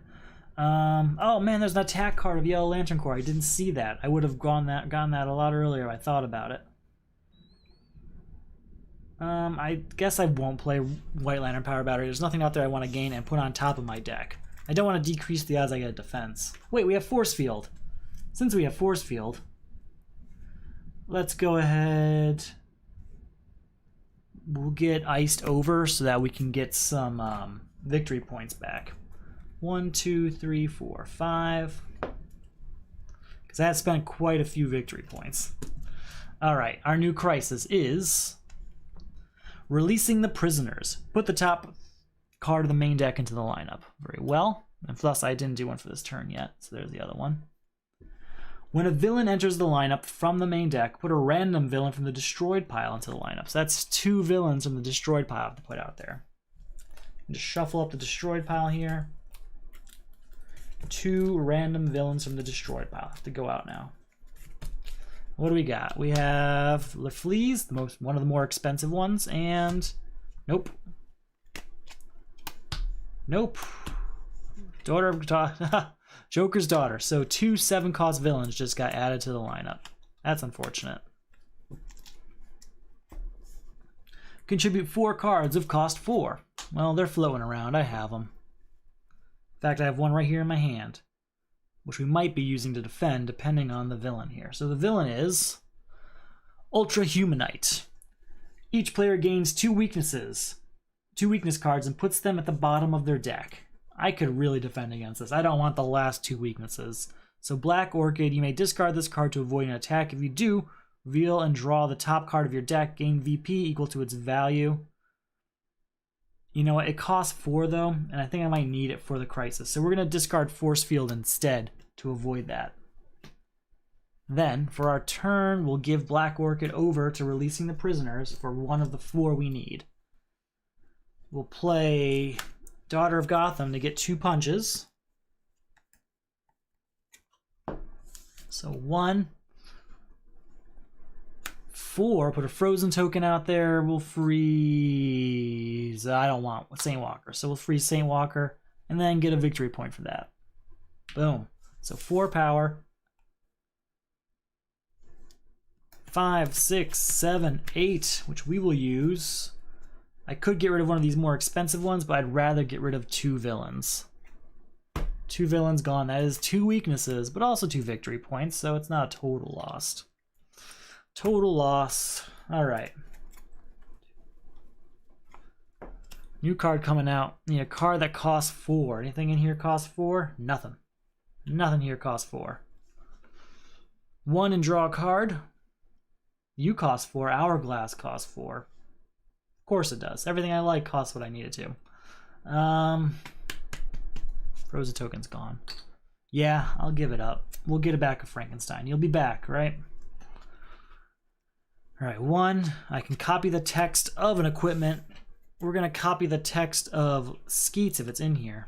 Oh man, there's an attack card of Yellow Lantern Corps. I didn't see that. I would have gotten that a lot earlier if I thought about it. I guess I won't play White Lantern Power Battery. There's nothing out there I want to gain and put on top of my deck. I don't want to decrease the odds I get a defense. Wait, we have Force Field. Since we have Force Field, let's go ahead. We'll get iced over so that we can get some victory points back. 1, 2, 3, 4, 5. Because I had spent quite a few victory points. Alright, our new crisis is releasing the prisoners. Put the top card of the main deck into the lineup. Very well. And plus, I didn't do one for this turn yet, so there's the other one. When a villain enters the lineup from the main deck, put a random villain from the destroyed pile into the lineup. So that's 2 villains from the destroyed pile to put out there. And just shuffle up the destroyed pile here. 2 random villains from the destroyed pile have to go out now. What do we got? We have Le Fleas, one of the more expensive ones, and nope. Nope. Daughter of Joker's Daughter. So 2 7-cost villains just got added to the lineup. That's unfortunate. Contribute 4 cards of cost 4. Well, they're floating around. I have them. In fact, I have one right here in my hand, which we might be using to defend depending on the villain here. So the villain is Ultra Humanite. Each player gains 2 weaknesses, 2 weakness cards, and puts them at the bottom of their deck. I could really defend against this. I don't want the last 2 weaknesses. So Black Orchid, you may discard this card to avoid an attack. If you do, reveal and draw the top card of your deck. Gain VP equal to its value. You know what? It costs 4 though, and I think I might need it for the crisis. So we're going to discard Force Field instead to avoid that. Then, for our turn, we'll give Black Orchid over to releasing the prisoners for one of the 4 we need. We'll play Daughter of Gotham to get 2 punches. So 1, 4, put a frozen token out there. We'll freeze. I don't want Saint Walker, so we'll freeze Saint Walker and then get a victory point for that. Boom. So 4 power. 5, 6, 7, 8, which we will use. I could get rid of one of these more expensive ones, but I'd rather get rid of 2 villains. 2 villains gone. That is 2 weaknesses, but also 2 victory points, so it's not a total loss. Total loss. Alright. New card coming out. Need a card that costs 4. Anything in here costs 4? Nothing. Nothing here costs 4. 1 and draw a card. You cost 4. Hourglass costs 4. Of course it does. Everything I like costs what I need it to. Frozen token's gone. Yeah, I'll give it up. We'll get it back of Frankenstein. You'll be back, right? Alright, 1. I can copy the text of an equipment. We're going to copy the text of Skeets if it's in here.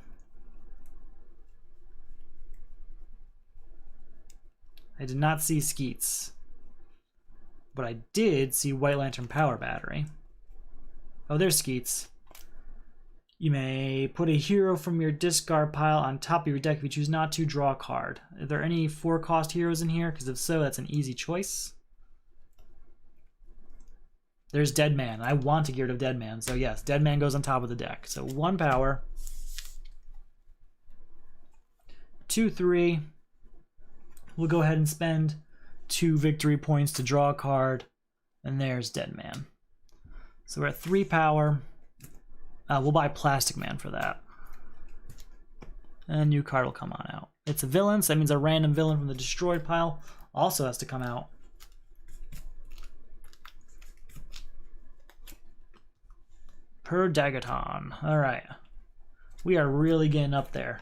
I did not see Skeets. but I did see White Lantern Power Battery. Oh, there's Skeets. You may put a hero from your discard pile on top of your deck if you choose not to. Draw a card. Are there any 4-cost heroes in here? Because if so, that's an easy choice. There's Deadman. I want to get rid of Deadman. So yes, Deadman goes on top of the deck. So 1 power. 2, 3. We'll go ahead and spend 2 victory points to draw a card. And there's Deadman. So we're at 3 power. We'll buy Plastic Man for that. And a new card will come on out. It's a villain, so that means a random villain from the destroyed pile also has to come out. Per Dagaton. Alright. We are really getting up there.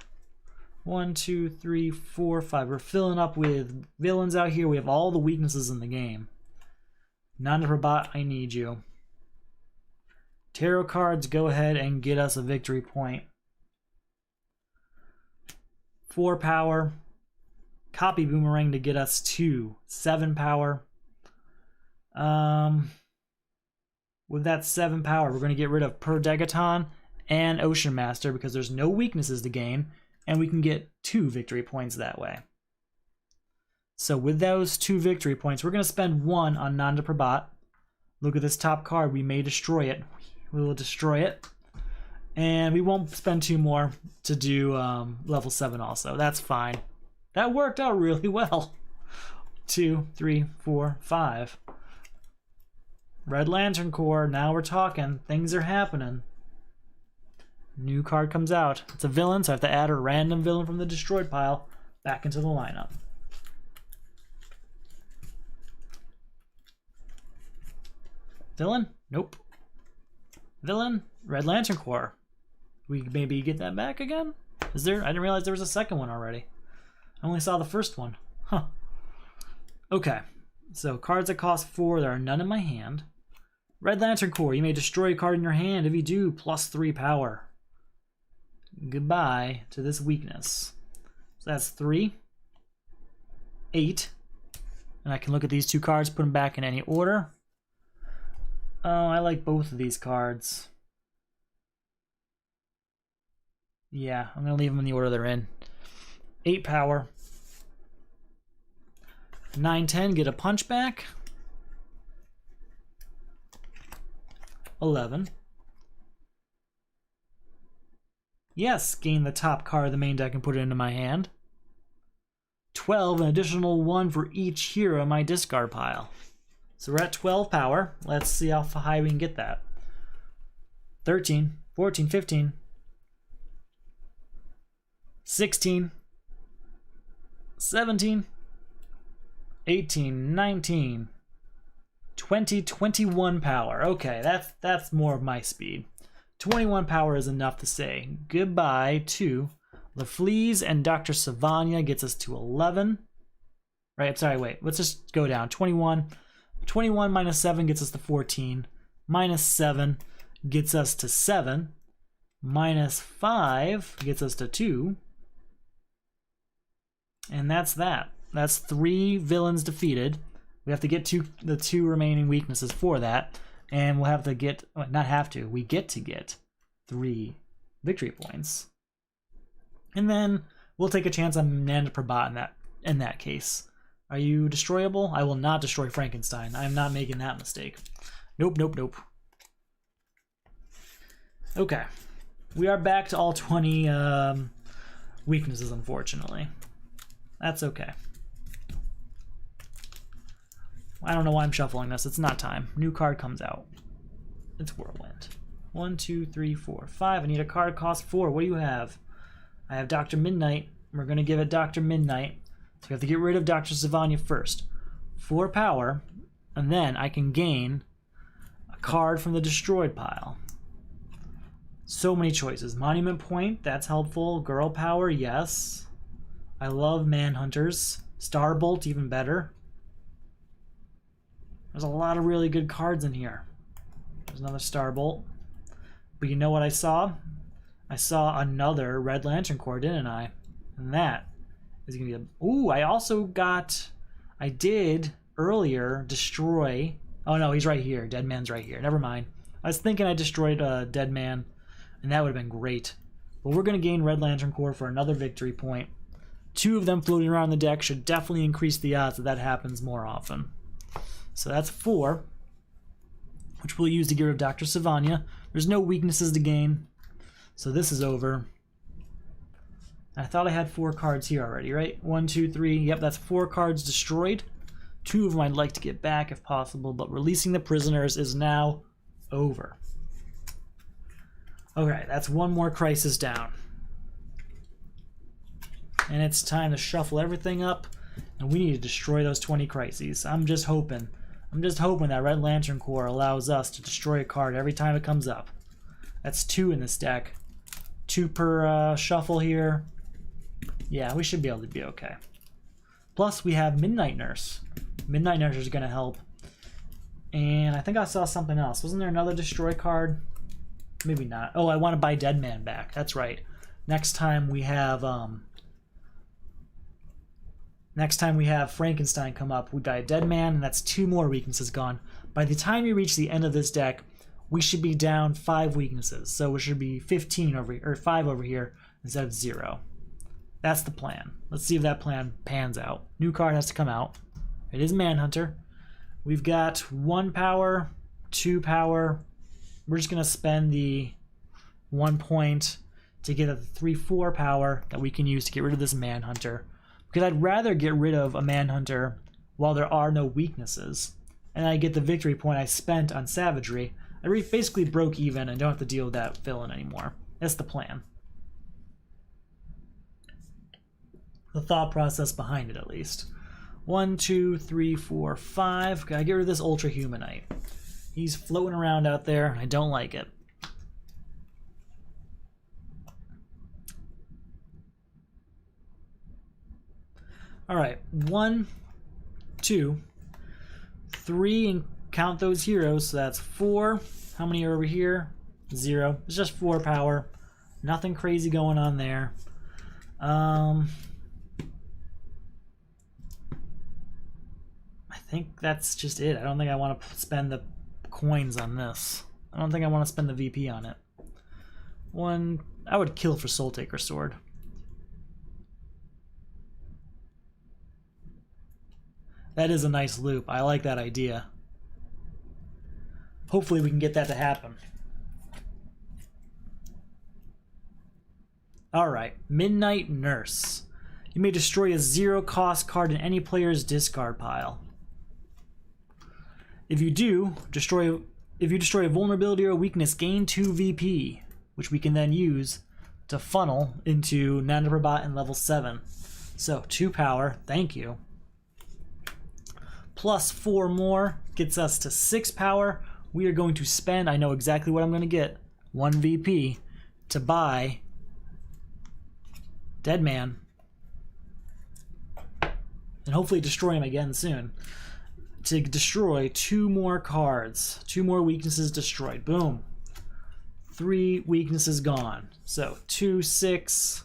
1, 2, 3, 4, 5. We're filling up with villains out here. We have all the weaknesses in the game. Nanda, I need you. Tarot cards, go ahead and get us a victory point. 4 power. Copy Boomerang to get us to 7 power. With that 7 power, we're going to get rid of Per Degaton and Ocean Master because there's no weaknesses to gain, and we can get 2 victory points that way. So with those 2 victory points, we're going to spend 1 on Nanda Prabhat. Look at this top card. We may destroy it. We will destroy it. And we won't spend 2 more to do level 7 also. That's fine. That worked out really well. 2, 3, 4, 5. Red Lantern Corps. Now we're talking. Things are happening. New card comes out. It's a villain, so I have to add a random villain from the destroyed pile back into the lineup. Villain? Nope. Villain? Red Lantern Corps. We maybe get that back again? Is there? I didn't realize there was a second one already. I only saw the first one. Huh. Okay. So cards that cost 4, there are none in my hand. Red Lantern Corps. You may destroy a card in your hand. If you do, plus 3 power. Goodbye to this weakness. So that's 3. 8. And I can look at these 2 cards, put them back in any order. Oh, I like both of these cards. Yeah, I'm going to leave them in the order they're in. 8 power. 9, 10, get a punch back. 11. Yes, gain the top card of the main deck and put it into my hand. 12, an additional 1 for each hero in my discard pile. So we're at 12 power. Let's see how high we can get that. 13, 14, 15, 16, 17, 18, 19, 20, 21 power. Okay, that's more of my speed. 21 power is enough to say goodbye to the Fleas, and Dr. Savanya gets us to 11. Right, I'm sorry, wait. Let's just go down. 21. 21 minus 7 gets us to 14. Minus 7 gets us to 7. Minus 5 gets us to 2. And that's that. That's 3 villains defeated. We have to get the 2 remaining weaknesses for that. And we'll have to get, well, not have to, we get to get 3 victory points. And then we'll take a chance on Nanda Prabhat in that case. Are you destroyable? I will not destroy Frankenstein. I am not making that mistake. Nope, nope, nope. Okay. We are back to all 20 weaknesses, unfortunately. That's okay. I don't know why I'm shuffling this. It's not time. New card comes out. It's Whirlwind. 1, 2, 3, 4, 5. I need a card cost 4. What do you have? I have Dr. Midnight. We're going to give it Dr. Midnight. So we have to get rid of Dr. Savanya first. 4 power. And then I can gain a card from the destroyed pile. So many choices. Monument Point, that's helpful. Girl Power, yes. I love Manhunters. Starbolt, even better. There's a lot of really good cards in here. There's another Starbolt. But you know what I saw? I saw another Red Lantern Corps, didn't I? And that is going to be a... Ooh, I also got... I did earlier destroy... Oh no, he's right here. Dead Man's right here. Never mind. I was thinking I destroyed Dead Man, and that would have been great. But we're going to gain Red Lantern Corps for another victory point. 2 of them floating around the deck should definitely increase the odds that happens more often. So that's 4, which we'll use to get rid of Dr. Savanya. There's no weaknesses to gain, so this is over. I thought I had 4 cards here already, right? 1, 2, 3. Yep, that's 4 cards destroyed. 2 of them I'd like to get back if possible, but releasing the prisoners is now over. Okay, that's 1 more crisis down. And it's time to shuffle everything up, and we need to destroy those 20 crises. I'm just hoping that Red Lantern Corps allows us to destroy a card every time it comes up. That's 2 in this deck. 2 per shuffle here. Yeah, we should be able to be okay. Plus, we have Midnight Nurse. Midnight Nurse is going to help. And I think I saw something else. Wasn't there another destroy card? Maybe not. Oh, I want to buy Dead Man back. That's right. Next time we have Frankenstein come up, we buy a Dead Man, and that's 2 more weaknesses gone. By the time you reach the end of this deck, we should be down 5 weaknesses. So it should be 15 over here, or 5 over here instead of 0. That's the plan. Let's see if that plan pans out. New card has to come out. It is Manhunter. We've got 1 power, 2 power. We're just going to spend the 1 point to get a 3/4 power that we can use to get rid of this Manhunter. Because I'd rather get rid of a Manhunter while there are no weaknesses. And I get the victory point I spent on Savagery. I basically broke even and don't have to deal with that villain anymore. That's the plan. The thought process behind it, at least. 1, 2, 3, 4, 5. Gotta get rid of this Ultra Humanite. He's floating around out there. I don't like it. Alright, 1, 2, 3, and count those heroes, so that's 4. How many are over here? 0. It's just 4 power. Nothing crazy going on there. I think that's just it. I don't think I want to spend the coins on this. I don't think I want to spend the VP on it. 1, I would kill for Soul Taker Sword. That is a nice loop. I like that idea. Hopefully we can get that to happen. Alright, Midnight Nurse. You may destroy a 0-cost card in any player's discard pile. If you destroy a vulnerability or a weakness, gain 2 VP, which we can then use to funnel into Nanda Prabhat in level 7. So 2 power, thank you. Plus 4 more gets us to 6 power. We are going to spend, I know exactly what I'm going to get, 1 VP to buy Dead Man. And hopefully destroy him again soon. To destroy 2 more cards. 2 more weaknesses destroyed. Boom. 3 weaknesses gone. So 2, 6.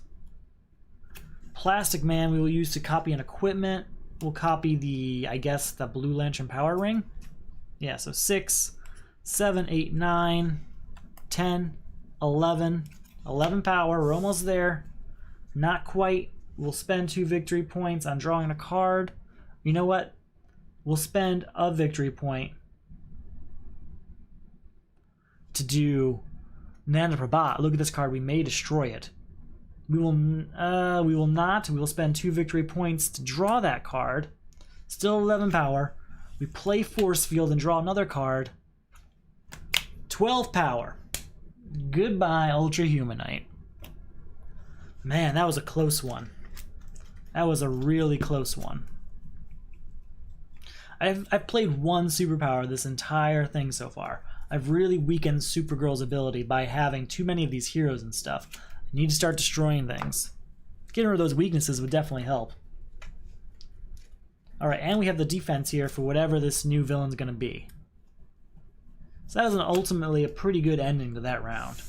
Plastic Man we will use to copy an equipment. We'll copy the, I guess, the Blue Lantern Power Ring. Yeah, so 6, 7, 8, 9, 10, 11. 11 power. We're almost there. Not quite. We'll spend 2 victory points on drawing a card. You know what? We'll spend a victory point to do Nanda Prabhat. Look at this card. We may destroy it. We will not. We will spend 2 victory points to draw that card. Still 11 power. We play Force Field and draw another card. 12 power. Goodbye, Ultra Humanite. Man, that was a close one. That was a really close one. I've played 1 superpower this entire thing so far. I've really weakened Supergirl's ability by having too many of these heroes and stuff. I need to start destroying things. Getting rid of those weaknesses would definitely help. Alright, and we have the defense here for whatever this new villain's going to be. So that was ultimately a pretty good ending to that round.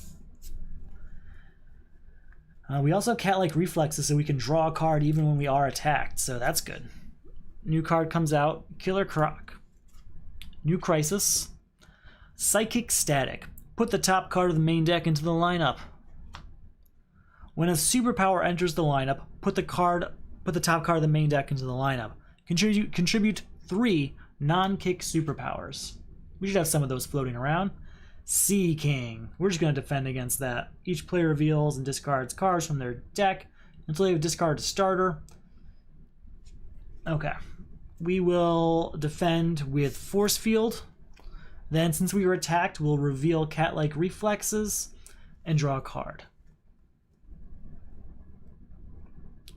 We also have cat-like reflexes, so we can draw a card even when we are attacked, so that's good. New card comes out. Killer Croc. New Crisis. Psychic Static. Put the top card of the main deck into the lineup. When a superpower enters the lineup, put the top card of the main deck into the lineup. Contribute 3 non-kick superpowers. We should have some of those floating around. Sea King. We're just going to defend against that. Each player reveals and discards cards from their deck until they have discarded a starter. Okay. We will defend with Force Field. Then, since we were attacked, we'll reveal Cat-like Reflexes and draw a card.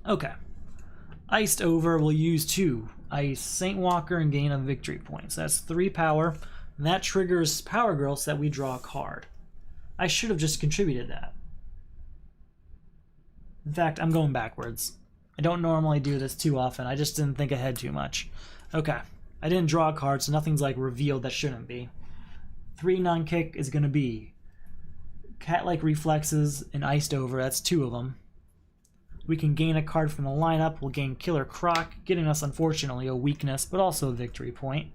Okay. Iced over, we'll use 2. Ice Saint Walker and gain a victory point. So that's 3 power. And that triggers Power Girl so that we draw a card. I should have just contributed that. In fact, I'm going backwards. I don't normally do this too often. I just didn't think ahead too much. Okay. I didn't draw a card, so nothing's like revealed that shouldn't be. 3 non-kick is going to be Cat-like Reflexes and Iced Over. That's 2 of them. We can gain a card from the lineup. We'll gain Killer Croc, getting us, unfortunately, a weakness, but also a victory point.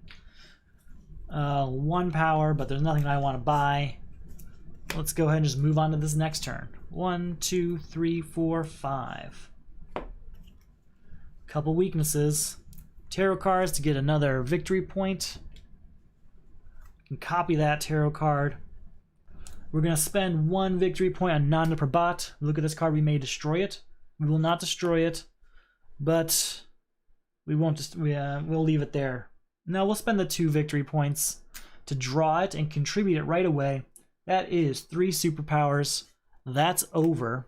1 power, but there's nothing I want to buy. Let's go ahead and just move on to this next turn. 1, 2, 3, 4, 5. Couple weaknesses. Tarot cards to get another victory point. We can copy that tarot card. We're going to spend 1 victory point on Nanda Prabhat. Look at this card, we may destroy it. We will not destroy it, but we won't. We'll leave it there. No, we'll spend the 2 victory points to draw it and contribute it right away. That is 3 superpowers. That's over.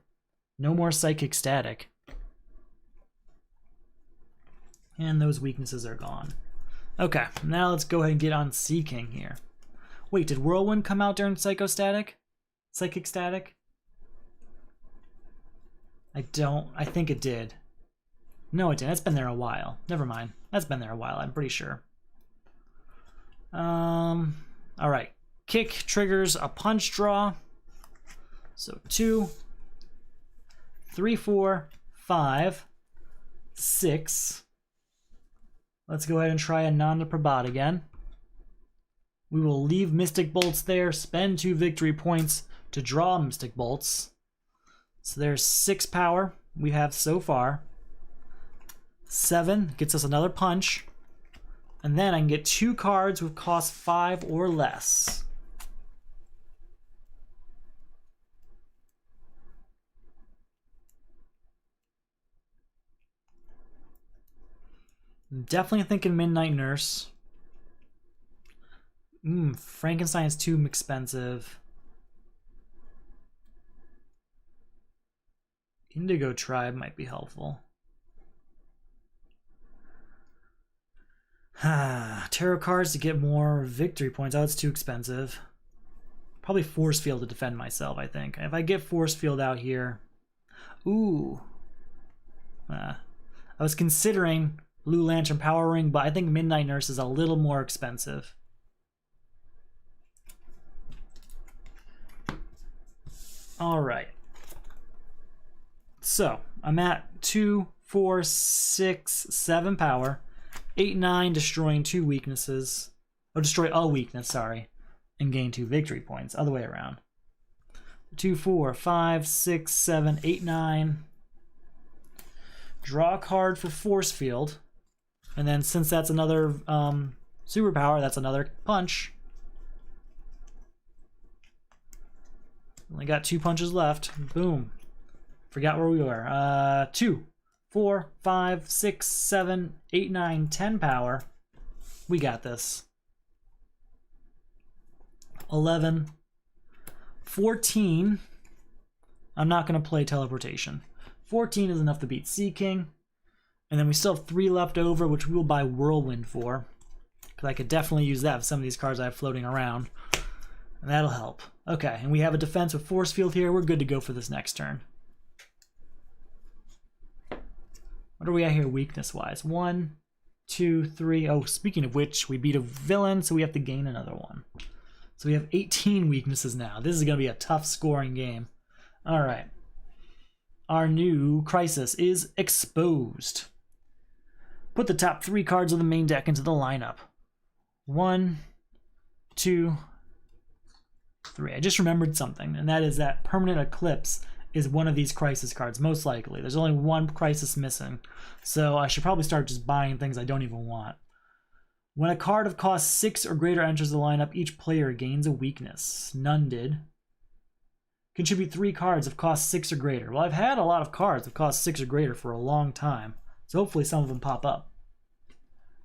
No more Psychic Static. And those weaknesses are gone. Okay, now let's go ahead and get on Sea King here. Wait, did Whirlwind come out during Psychic Static? I think it did. No, it didn't. It's been there a while. Never mind. That's been there a while, I'm pretty sure. Alright. Kick triggers a punch draw. So 2, 3, 4, 5, 6. Let's go ahead and try Ananda Prabhat again. We will leave Mystic Bolts there, spend 2 victory points to draw Mystic Bolts. So there's 6 power we have so far. 7 gets us another punch. And then I can get 2 cards with cost 5 or less. I'm definitely thinking Midnight Nurse. Frankenstein is too expensive. Indigo Tribe might be helpful. Tarot cards to get more victory points. Oh, it's too expensive. Probably Force Field to defend myself, I think. If I get Force Field out here... Ooh. I was considering Blue Lantern Power Ring, but I think Midnight Nurse is a little more expensive. Alright. So, I'm at 2, 4, 6, 7 power. 8, 9, destroying 2 weaknesses. Oh, destroy a weakness, sorry. And gain 2 victory points. Other way around. 2, 4, 5, 6, 7, 8, 9. Draw a card for Force Field. And then since that's another superpower, that's another punch. Only got 2 punches left. Boom. Forgot where we were. 2, 4, 5, 6, 7, 8, 9, 10 power. We got this. 11. 14. I'm not going to play Teleportation. 14 is enough to beat Sea King. And then we still have 3 left over, which we will buy Whirlwind for. Because I could definitely use that with some of these cards I have floating around. And that'll help. Okay, and we have a defense with Force Field here. We're good to go for this next turn. What are we at here weakness-wise? 1, 2, 3. Oh, speaking of which, we beat a villain, so we have to gain another one. So we have 18 weaknesses now. This is going to be a tough scoring game. All right. Our new crisis is exposed. Put the top 3 cards of the main deck into the lineup. 1, 2, 3. I just remembered something, and that is that Permanent Eclipse is one of these crisis cards, most likely. There's only one crisis missing, so I should probably start just buying things I don't even want. When a card of cost 6 or greater enters the lineup, each player gains a weakness. None did. Contribute 3 cards of cost 6 or greater. Well, I've had a lot of cards of cost 6 or greater for a long time, so hopefully some of them pop up.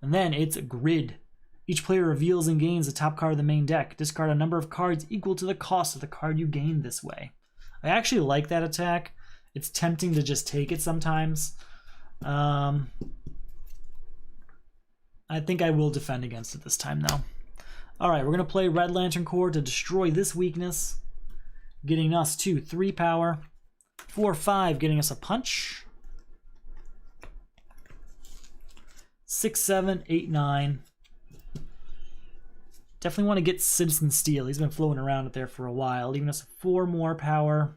And then it's Grid. Each player reveals and gains the top card of the main deck. Discard a number of cards equal to the cost of the card you gained this way. I actually like that attack. It's tempting to just take it sometimes. I think I will defend against it this time, though. Alright, we're going to play Red Lantern Corps to destroy this weakness, getting us to 3 power. 4/5, getting us a punch. 6, 7, 8, 9. Definitely want to get Citizen Steel. He's been floating around up there for a while, leaving us 4 more power.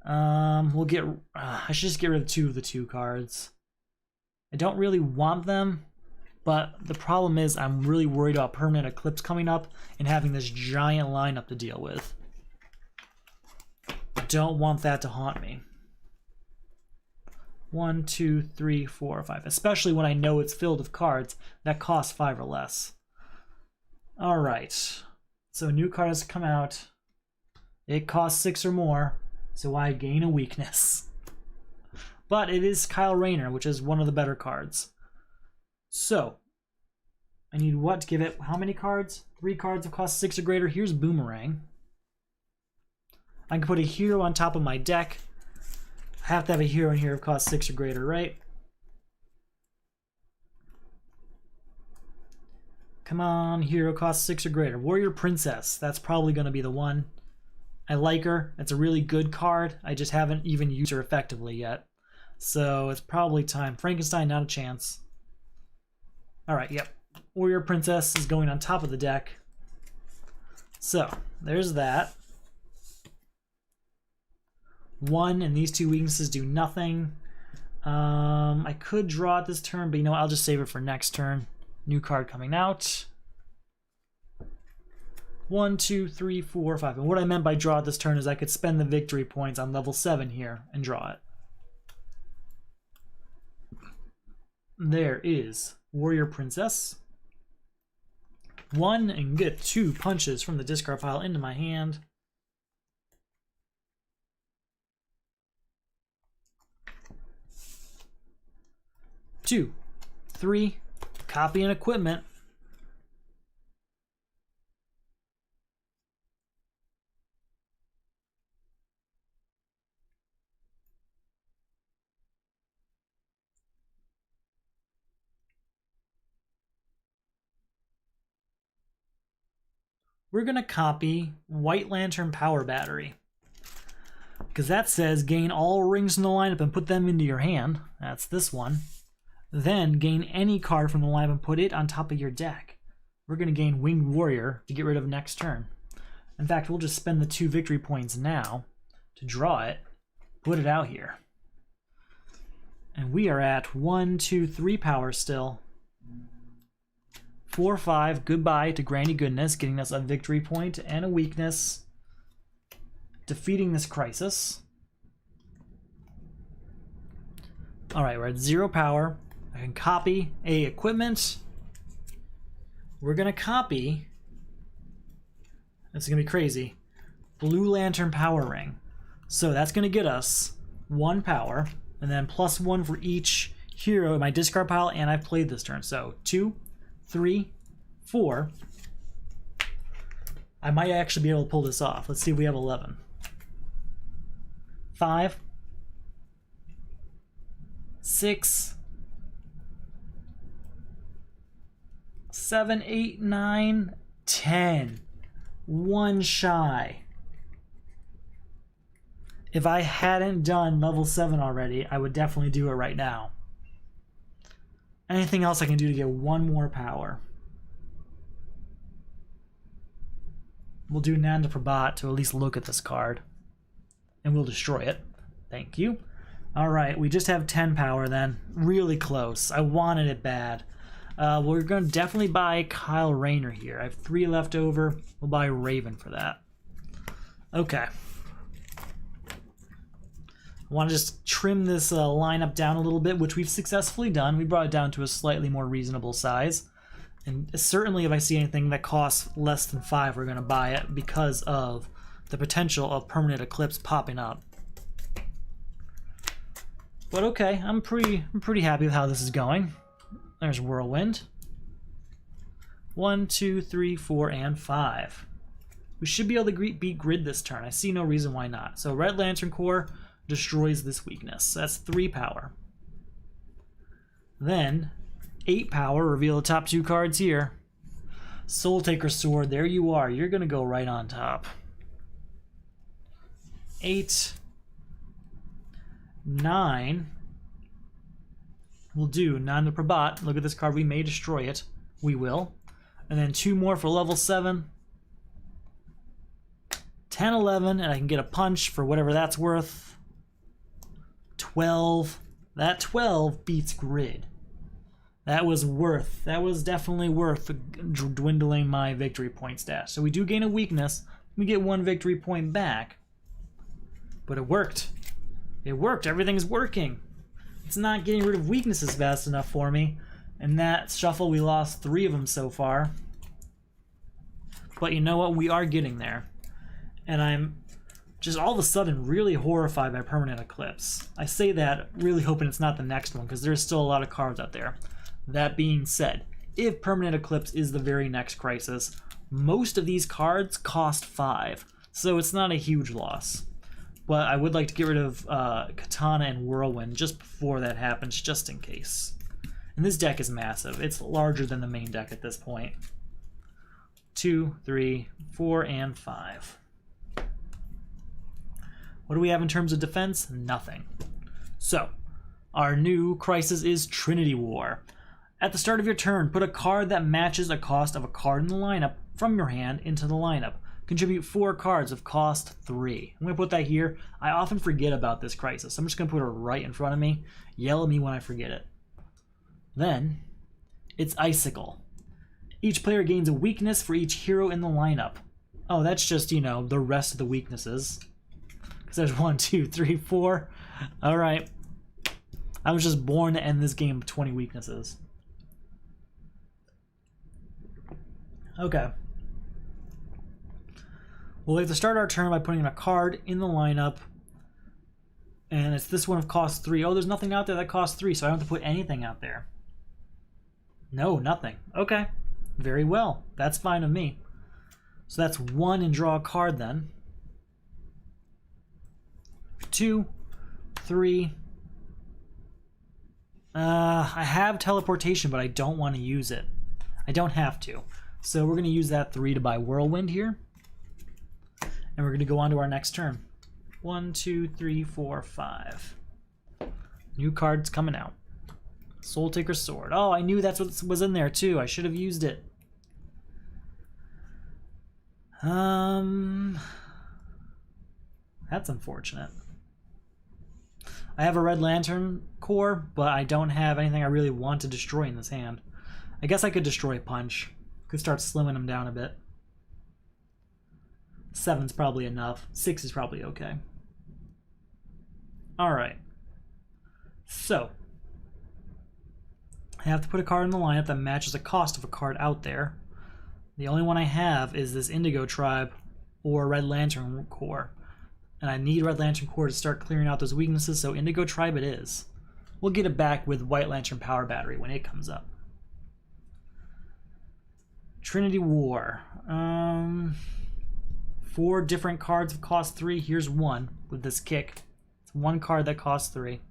We'll get... I should just get rid of 2 of the 2 cards. I don't really want them, but the problem is I'm really worried about Permanent Eclipse coming up and having this giant lineup to deal with. I don't want that to haunt me. 1, 2, 3, 4, 5. Especially when I know it's filled with cards that cost 5 or less. Alright. So a new card has come out. It costs 6 or more, so I gain a weakness. But it is Kyle Rayner, which is one of the better cards. So, I need what to give it? How many cards? 3 cards of cost 6 or greater. Here's Boomerang. I can put a hero on top of my deck. I have to have a hero in here of cost 6 or greater, right? Come on, hero cost 6 or greater. Warrior Princess. That's probably going to be the one. I like her. It's a really good card. I just haven't even used her effectively yet. So it's probably time. Frankenstein, not a chance. Alright, yep. Warrior Princess is going on top of the deck. So, there's that. 1 and these 2 weaknesses do nothing. I could draw it this turn, but you know what? I'll just save it for next turn. New card coming out. 1, 2, 3, 4, 5. And what I meant by draw it this turn is I could spend the victory points on level 7 here and draw it. There is Warrior Princess. 1 and get 2 punches from the discard pile into my hand. Two, 3, copy and equipment. We're going to copy White Lantern Power Battery, because that says gain all rings in the lineup and put them into your hand. That's this one. Then gain any card from the lineup and put it on top of your deck. We're going to gain Winged Warrior to get rid of next turn. In fact, we'll just spend the 2 victory points now to draw it, put it out here. And we are at 1, 2, 3 power still. 4, 5, goodbye to Granny Goodness, getting us a victory point and a weakness. Defeating this crisis. Alright, we're at 0 power. I can copy a equipment. We're going to copy, this is going to be crazy, Blue Lantern Power Ring. So that's going to get us 1 power, and then +1 for each hero in my discard pile, and I've played this turn. So 2, 3, 4. I might actually be able to pull this off. Let's see if we have 11. 5, 6, 7, 8, 9, 10. 1 shy. If I hadn't done level 7 already, I would definitely do it right now. Anything else I can do to get 1 more power? We'll do Nanda Prabhat to at least look at this card. And we'll destroy it. Thank you. Alright, we just have 10 power then. Really close. I wanted it bad. We're going to definitely buy Kyle Rayner here. I have 3 left over. We'll buy Raven for that. Okay. I want to just trim this lineup down a little bit, which we've successfully done. We brought it down to a slightly more reasonable size. And certainly if I see anything that costs less than 5, we're going to buy it because of the potential of permanent eclipse popping up. But okay, I'm pretty happy with how this is going. There's Whirlwind. 1, 2, 3, 4, and 5. We should be able to beat Grid this turn. I see no reason why not. So Red Lantern Core destroys this weakness. That's 3 power. Then 8 power, reveal the top 2 cards here. Soul Taker Sword, there you are. You're going to go right on top. 8, 9. We'll do 9 to Prabat. Look at this card. We may destroy it. We will. And then 2 more for level 7. 10, 11, and I can get a punch for whatever that's worth. 12. That 12 beats Grid. That was definitely worth dwindling my victory point stat. So we do gain a weakness. We get 1 victory point back. But it worked. It worked. Everything's working. It's not getting rid of weaknesses fast enough for me. In that shuffle, we lost 3 of them so far. But you know what? We are getting there. And I'm just all of a sudden really horrified by Permanent Eclipse. I say that really hoping it's not the next one, because there's still a lot of cards out there. That being said, if Permanent Eclipse is the very next Crisis, most of these cards cost 5, so it's not a huge loss. But I would like to get rid of Katana and Whirlwind just before that happens, just in case. And this deck is massive. It's larger than the main deck at this point. 2, 3, 4, and 5. What do we have in terms of defense? Nothing. So, our new Crisis is Trinity War. At the start of your turn, put a card that matches the cost of a card in the lineup from your hand into the lineup. Contribute 4 cards of cost 3. I'm going to put that here. I often forget about this Crisis. I'm just going to put her right in front of me. Yell at me when I forget it. Then, it's Icicle. Each player gains a weakness for each hero in the lineup. Oh, that's just, you know, the rest of the weaknesses. Because there's 1, 2, 3, 4. Alright. I was just born to end this game with 20 weaknesses. Okay. We'll have to start our turn by putting a card in the lineup. And it's this one of cost 3. Oh, there's nothing out there that costs 3, so I don't have to put anything out there. No, nothing. Okay. Very well. That's fine with me. So that's 1 and draw a card then. 2, 3. I have teleportation, but I don't want to use it. I don't have to. So we're going to use that 3 to buy Whirlwind here. And we're going to go on to our next turn. 1, 2, 3, 4, 5. New cards coming out. Soul Taker Sword. Oh, I knew that's what was in there too. I should have used it. That's unfortunate. I have a Red Lantern Core, but I don't have anything I really want to destroy in this hand. I guess I could destroy Punch. Could start slimming him down a bit. 7's probably enough. 6 is probably okay. Alright. So, I have to put a card in the lineup that matches the cost of a card out there. The only one I have is this Indigo Tribe or Red Lantern Core. And I need Red Lantern Core to start clearing out those weaknesses, so Indigo Tribe it is. We'll get it back with White Lantern Power Battery when it comes up. Trinity War. 4 different cards of cost 3. Here's 1 with this kick. It's 1 card that costs 3.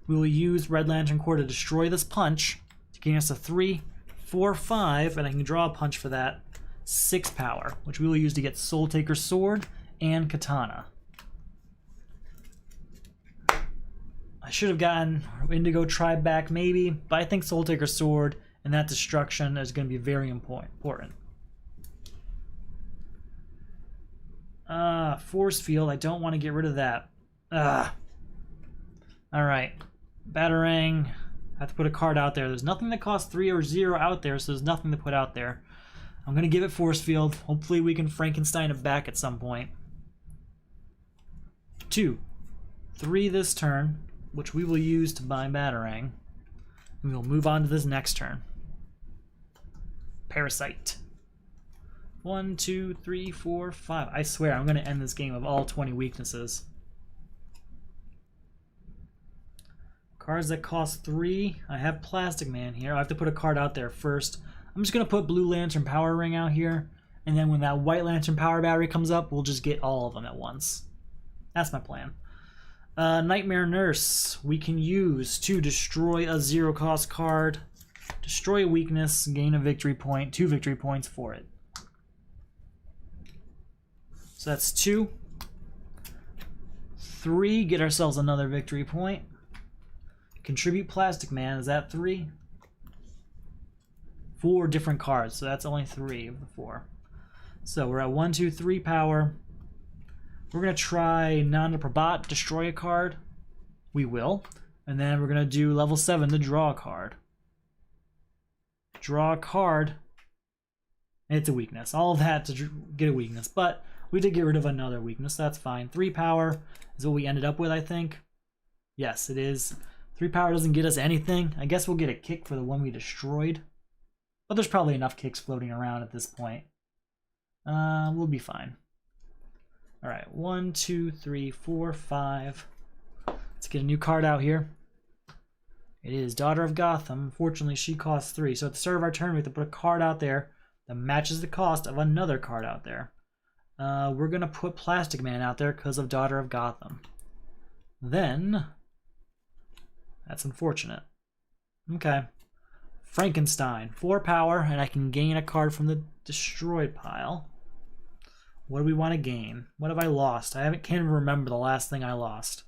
We will use Red Lantern Core to destroy this punch to gain us a 3, 4, 5, and I can draw a punch for that. 6 power, which we will use to get Soul Taker Sword and Katana. I should have gotten Indigo Tribe back maybe, but I think Soul Taker Sword and that destruction is going to be very important. Force Field, I don't want to get rid of that. Alright. Batarang. I have to put a card out there. There's nothing that costs 3 or 0 out there, so there's nothing to put out there. I'm going to give it Force Field. Hopefully we can Frankenstein it back at some point. 2. 3 this turn, which we will use to buy Batarang. And we'll move on to this next turn. Parasite. 1, 2, 3, 4, 5. I swear I'm going to end this game of all 20 weaknesses. Cards that cost 3. I have Plastic Man here. I have to put a card out there first. I'm just going to put Blue Lantern Power Ring out here. And then when that White Lantern Power Battery comes up, we'll just get all of them at once. That's my plan. Nightmare Nurse. We can use to destroy a 0-cost card. Destroy a weakness, gain a victory point. 2 victory points for it. So that's 2. 3, get ourselves another victory point. Contribute Plastic Man, is that 3? 4 different cards, so that's only 3 of the 4. So we're at 1, 2, 3 power. We're going to try Nanda Prabhat, destroy a card. We will. And then we're going to do level 7 to draw a card. Draw a card. It's a weakness. All of that to get a weakness, but we did get rid of another weakness. That's fine. 3 power is what we ended up with, I think. Yes, it is. 3 power doesn't get us anything. I guess we'll get a kick for the one we destroyed. But there's probably enough kicks floating around at this point. We'll be fine. Alright, 1, 2, 3, 4, 5. Let's get a new card out here. It is Daughter of Gotham. Unfortunately, she costs 3. So at the start of our turn, we have to put a card out there that matches the cost of another card out there. We're going to put Plastic Man out there because of Daughter of Gotham. Then, that's unfortunate. Okay. Frankenstein. 4 power, and I can gain a card from the destroyed pile. What do we want to gain? What have I lost? Can't even remember the last thing I lost.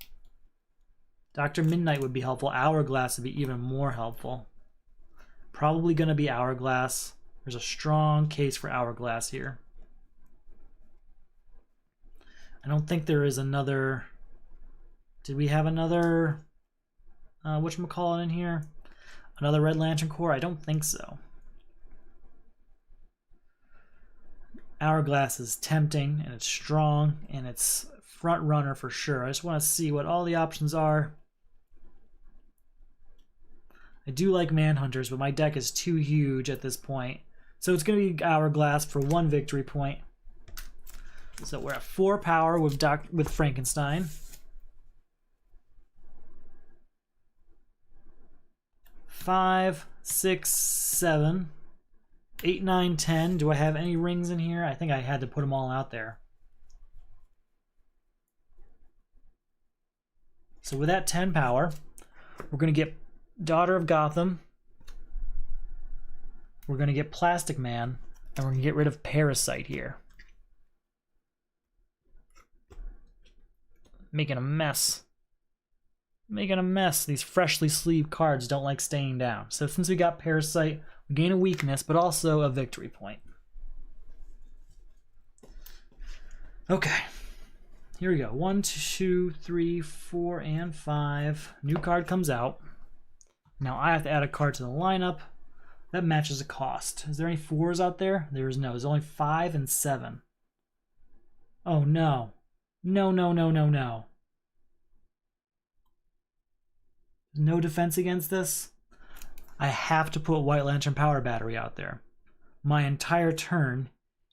Dr. Midnight would be helpful. Hourglass would be even more helpful. Probably going to be Hourglass. There's a strong case for Hourglass here. I don't think there is another... Did we have another... whatchamacallit in here? Another Red Lantern Corps? I don't think so. Hourglass is tempting, and it's strong, and it's front runner for sure. I just want to see what all the options are. I do like Manhunters, but my deck is too huge at this point. So it's going to be Hourglass for 1 victory point. So we're at 4 power with Frankenstein. 5, 6, 7, 8, 9, 10. Do I have any rings in here? I think I had to put them all out there. So with that 10 power, we're going to get Daughter of Gotham. We're going to get Plastic Man, and we're going to get rid of Parasite here. Making a mess. Making a mess. These freshly sleeved cards don't like staying down. So since we got Parasite, we gain a weakness, but also a victory point. Okay. Here we go. 1, 2, 3, 4, and 5. New card comes out. Now I have to add a card to the lineup. That matches the cost. Is there any 4s out there? There is no. There's only 5 and 7. Oh no. No, no, no, no, no. No defense against this? I have to put White Lantern Power Battery out there. My entire turn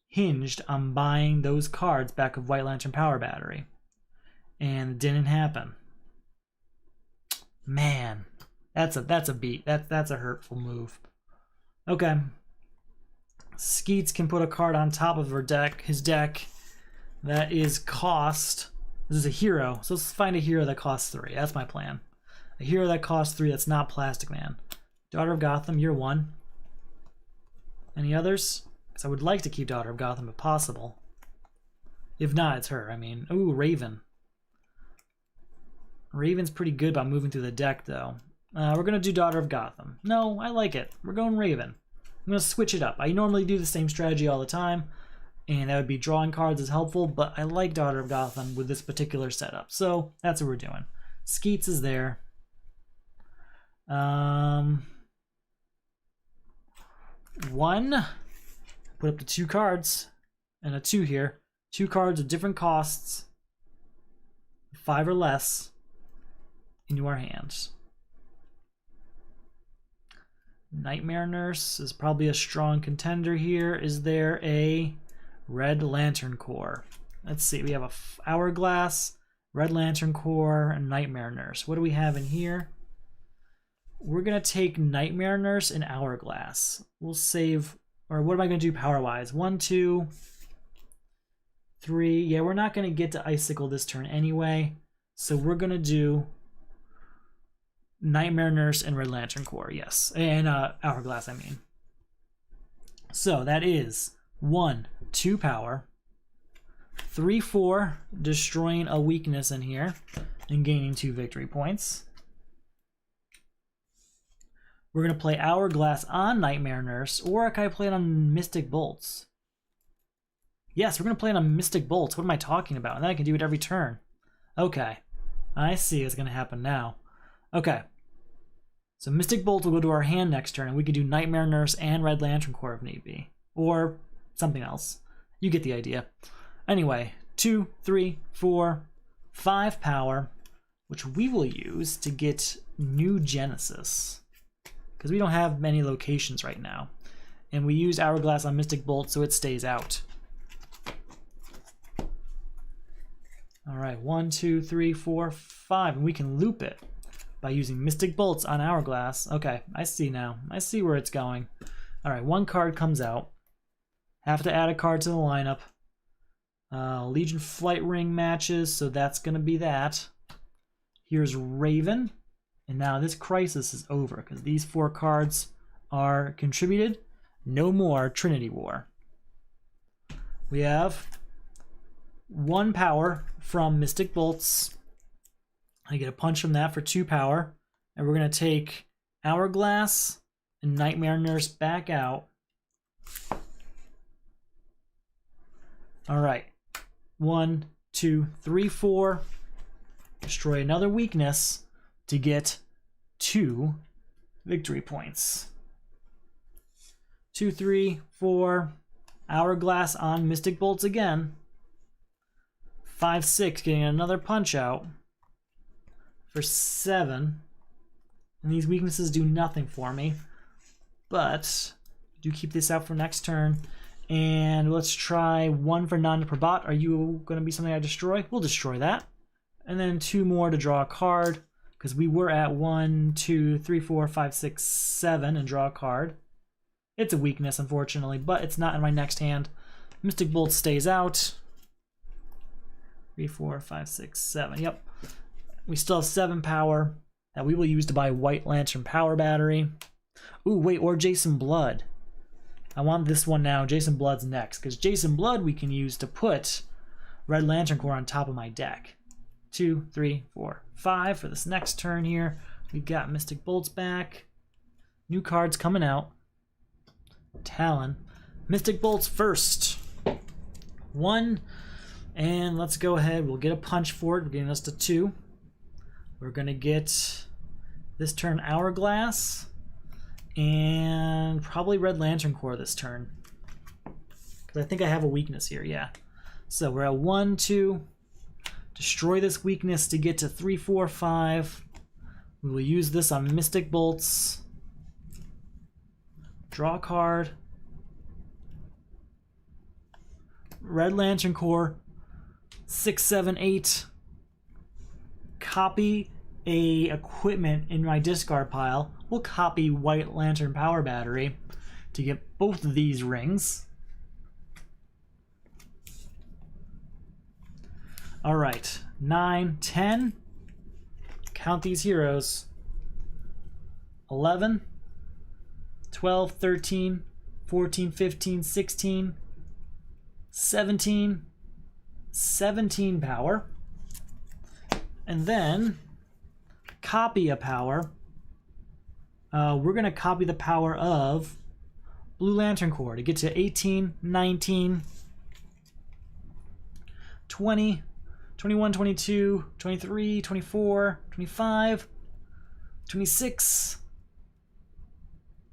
hinged on buying those cards back of White Lantern Power Battery. And it didn't happen. Man, that's a beat. That's a hurtful move. Okay. Skeets can put a card on top of his deck that is cost. This is a hero, so let's find a hero that costs 3. That's my plan. A hero that costs 3 that's not Plastic Man. Daughter of Gotham, you're 1. Any others? Because I would like to keep Daughter of Gotham if possible. If not, it's her. I mean, ooh, Raven. Raven's pretty good about moving through the deck, though. We're going to do Daughter of Gotham. No, I like it. We're going Raven. I'm going to switch it up. I normally do the same strategy all the time, and that would be drawing cards is helpful, but I like Daughter of Gotham with this particular setup. So that's what we're doing. Skeets is there. One. Put up to 2 cards. And a 2 here. 2 cards of different costs. 5 or less. Into our hands. Nightmare Nurse is probably a strong contender here. Is there a Red Lantern Core? Let's see. We have a Hourglass, Red Lantern Core, and Nightmare Nurse. What do we have in here? We're going to take Nightmare Nurse and Hourglass. We'll save, or what am I going to do power-wise? 1, 2, 3. Yeah, we're not going to get to Icicle this turn anyway. So we're going to do Nightmare Nurse and Red Lantern Core, yes. And Hourglass, I mean. So that is 1, 2 power. 3, 4, destroying a weakness in here and gaining 2 victory points. We're going to play Hourglass on Nightmare Nurse, or can I play it on Mystic Bolts? Yes, we're going to play it on Mystic Bolts. What am I talking about? And then I can do it every turn. Okay. I see what's going to happen now. Okay. So Mystic Bolt will go to our hand next turn, and we could do Nightmare Nurse and Red Lantern Core if need be. Or something else. You get the idea. Anyway, 2, 3, 4, 5 power, which we will use to get New Genesis. Because we don't have many locations right now. And we use Hourglass on Mystic Bolt, so it stays out. Alright, 1, 2, 3, 4, 5. And we can loop it by using Mystic Bolts on Hourglass. Okay, I see now. I see where it's going. Alright, 1 card comes out. Have to add a card to the lineup. Legion Flight Ring matches, so that's going to be that. Here's Raven. And now this crisis is over, because these 4 cards are contributed. No more Trinity War. We have 1 power from Mystic Bolts. I get a punch from that for 2 power. And we're going to take Hourglass and Nightmare Nurse back out. Alright. 1, 2, 3, 4. Destroy another weakness to get 2 victory points. 2, 3, 4. Hourglass on Mystic Bolts again. 5, 6, getting another punch out for 7. And these weaknesses do nothing for me. But do keep this out for next turn. And let's try 1 for Nanda Prabhat. Are you going to be something I destroy? We'll destroy that. And then 2 more to draw a card. Because we were at 1, 2, 3, 4, 5, 6, 7 and draw a card. It's a weakness, unfortunately, but it's not in my next hand. Mystic Bolt stays out. 3, 4, 5, 6, 7. Yep. We still have 7 power that we will use to buy White Lantern Power Battery. Ooh, wait, or Jason Blood. I want this one now. Jason Blood's next, because Jason Blood we can use to put Red Lantern Core on top of my deck. 2, 3, 4, 5 for this next turn here. We got Mystic Bolts back. New cards coming out. Talon. Mystic Bolts first. 1. And let's go ahead. We'll get a punch for it. We're getting us to 2. We're going to get this turn Hourglass. And probably Red Lantern Core this turn. Because I think I have a weakness here, yeah. So we're at 1, 2. Destroy this weakness to get to 3, 4, 5. We will use this on Mystic Bolts. Draw a card. Red Lantern Core. 6, 7, 8. Copy a equipment in my discard pile. We'll copy White Lantern Power Battery to get both of these rings. Alright, 9, 10. Count these heroes. 11, 12, 13, 14, 15, 16, 17, 17 power. And then copy a power. We're going to copy the power of Blue Lantern Core to get to 18, 19, 20, 21, 22, 23, 24, 25, 26,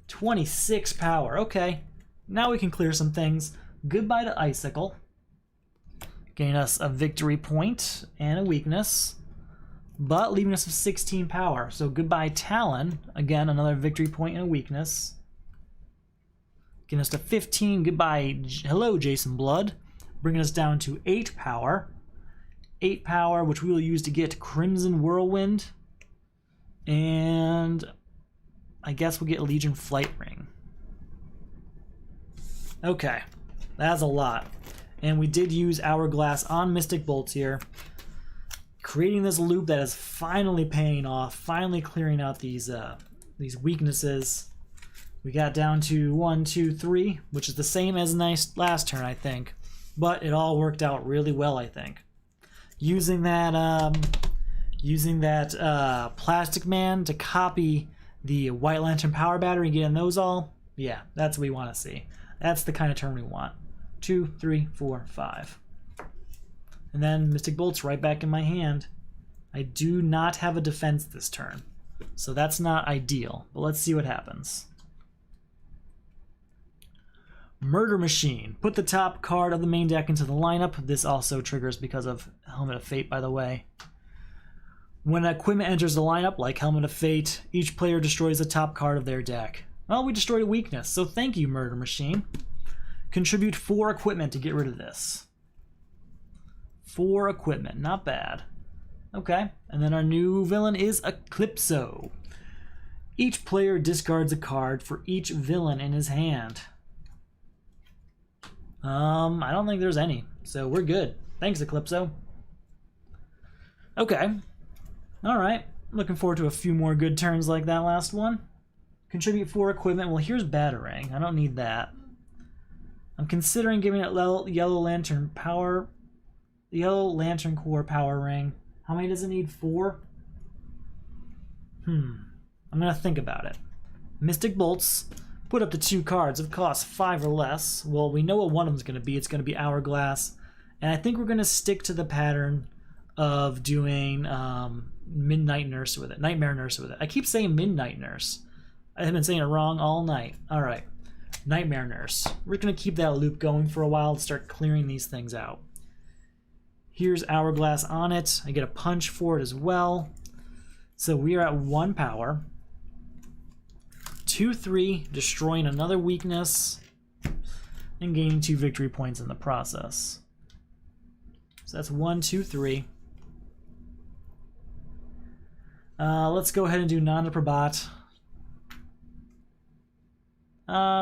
26 power. Okay, now we can clear some things. Goodbye to Icicle. Gaining us a victory point and a weakness, but leaving us with 16 power. So goodbye Talon. Again, another victory point and a weakness. Getting us to 15. Goodbye. Hello, Jason Blood. Bringing us down to 8 power. 8 power, which we will use to get Crimson Whirlwind. And I guess we'll get Legion Flight Ring. Okay, that's a lot. And we did use Hourglass on Mystic Bolts here, creating this loop that is finally paying off, finally clearing out these weaknesses. We got down to 1, 2, 3, which is the same as last turn, I think, but it all worked out really well, I think. Using that Plastic Man to copy the White Lantern Power Battery, getting those all, yeah, that's what we want to see. That's the kind of turn we want. 2, 3, 4, 5. And then Mystic Bolt's right back in my hand. I do not have a defense this turn, so that's not ideal, but let's see what happens. Murder Machine. Put the top card of the main deck into the lineup. This also triggers because of Helmet of Fate, by the way. When equipment enters the lineup, like Helmet of Fate, each player destroys the top card of their deck. Well, we destroyed a weakness, so thank you, Murder Machine. Contribute 4 equipment to get rid of this. 4 equipment, not bad. Okay, and then our new villain is Eclipso. Each player discards a card for each villain in his hand. I don't think there's any, so we're good. Thanks, Eclipso. Okay, alright. Looking forward to a few more good turns like that last one. Contribute 4 equipment. Well, here's Batarang. I don't need that. I'm considering giving it Yellow Lantern Core Power Ring. How many does it need? 4? I'm gonna think about it. Mystic Bolts. Put up to 2 cards. If it costs 5 or less, well, we know what one of them's gonna be. It's gonna be Hourglass. And I think we're gonna stick to the pattern of doing Midnight Nurse with it. Nightmare Nurse with it. I keep saying Midnight Nurse. I've been saying it wrong all night. Alright. Nightmare Nurse. We're going to keep that loop going for a while to start clearing these things out. Here's Hourglass on it. I get a punch for it as well. So we are at 1 power. 2, 3, destroying another weakness and gaining 2 victory points in the process. So that's 1, 2, 3. Let's go ahead and do Nanda Prabhat.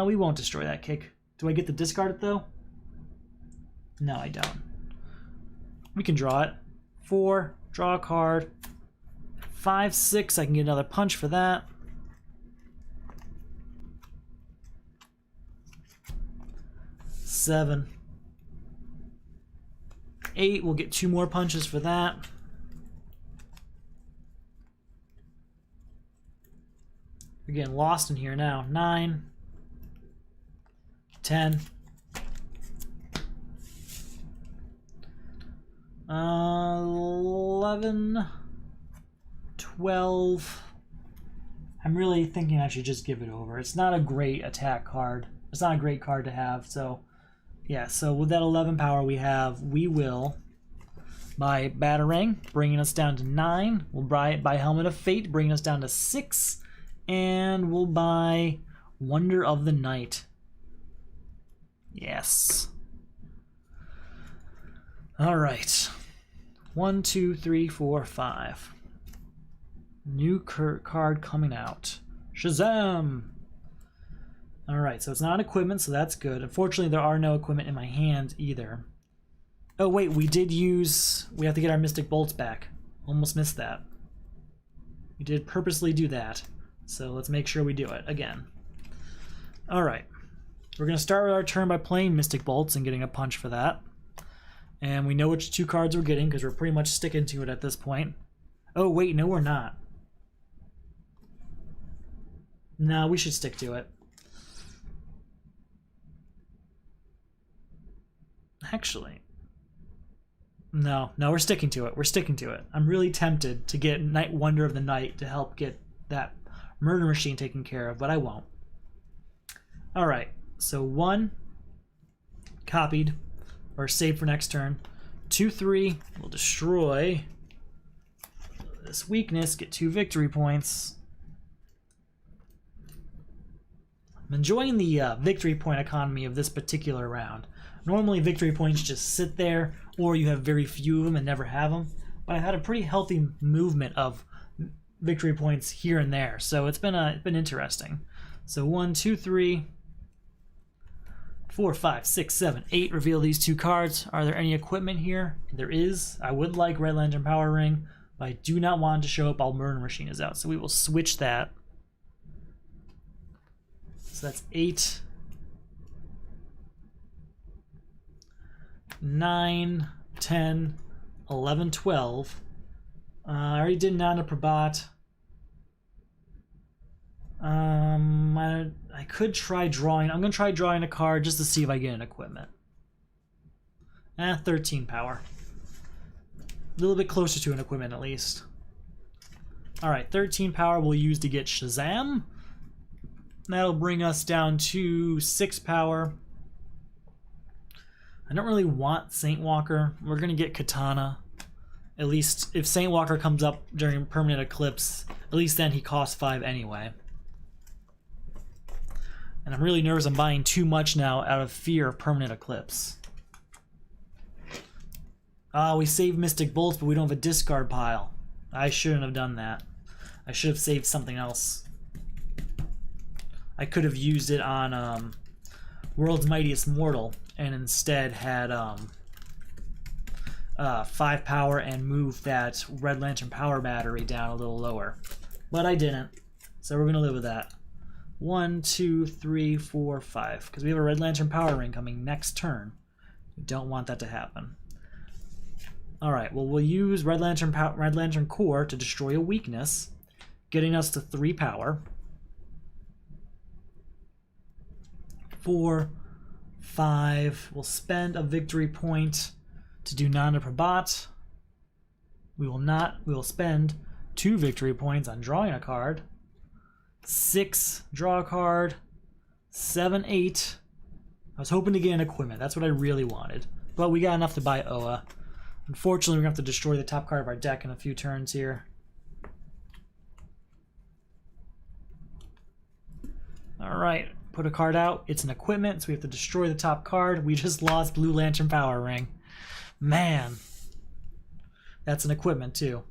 We won't destroy that kick. Do I get to discard it though? No, I don't. We can draw it. 4, draw a card. 5, 6, I can get another punch for that. 7, 8, we'll get 2 more punches for that. We're getting lost in here now. 9, 10, 11, 12. I'm really thinking I should just give it over. It's not a great attack card. It's not a great card to have, so yeah, so with that 11 power we have, we will buy Batarang, bringing us down to 9. We'll buy Helmet of Fate, bringing us down to 6. And we'll buy Wonder of the Night. Yes. Alright. 1, 2, 3, 4, 5. New card coming out. Shazam! Alright, so it's not equipment, so that's good. Unfortunately, there are no equipment in my hand either. Oh wait, we have to get our Mystic Bolts back. Almost missed that. We did purposely do that. So let's make sure we do it again. Alright. We're going to start with our turn by playing Mystic Bolts and getting a punch for that. And we know which 2 cards we're getting because we're pretty much sticking to it at this point. Oh wait, no we're not. No, we should stick to it. Actually. No, we're sticking to it. We're sticking to it. I'm really tempted to get Night Wonder of the Night to help get that murder machine taken care of, but I won't. Alright, so 1, copied, or saved for next turn. 2, 3, we'll destroy this weakness, get 2 victory points. I'm enjoying the victory point economy of this particular round. Normally victory points just sit there, or you have very few of them and never have them. But I've had a pretty healthy movement of victory points here and there, so it's been interesting. So 1, 2, 3, 4, 5, 6, 7, 8. Reveal these 2 cards. Are there any equipment here? There is. I would like Red Lantern Power Ring, but I do not want it to show up while Murder Machine is out, so we will switch that. So that's 8, 9, 10, 11, 12. I already did Nana Prabhat. I could try drawing. I'm going to try drawing a card just to see if I get an equipment. 13 power. A little bit closer to an equipment at least. Alright, 13 power we'll use to get Shazam. That'll bring us down to 6 power. I don't really want Saint Walker. We're going to get Katana. At least if Saint Walker comes up during Permanent Eclipse, at least then he costs 5 anyway. And I'm really nervous I'm buying too much now out of fear of Permanent Eclipse. We saved Mystic Bolts, but we don't have a discard pile. I shouldn't have done that. I should have saved something else. I could have used it on World's Mightiest Mortal and instead had 5 power and moved that Red Lantern Power Battery down a little lower. But I didn't, so we're going to live with that. 1, 2, 3, 4, 5. Because we have a Red Lantern Power Ring coming next turn. We don't want that to happen. Alright, well we'll use Red Lantern Core to destroy a weakness, getting us to 3 power. 4, 5. We'll spend a victory point to do Nana Prabhat. We will not. We will spend 2 victory points on drawing a card. 6, draw a card. 7, 8. I was hoping to get an equipment. That's what I really wanted. But we got enough to buy Oa. Unfortunately, we're going to have to destroy the top card of our deck in a few turns here. Alright, put a card out. It's an equipment, so we have to destroy the top card. We just lost Blue Lantern Power Ring. Man. That's an equipment, too.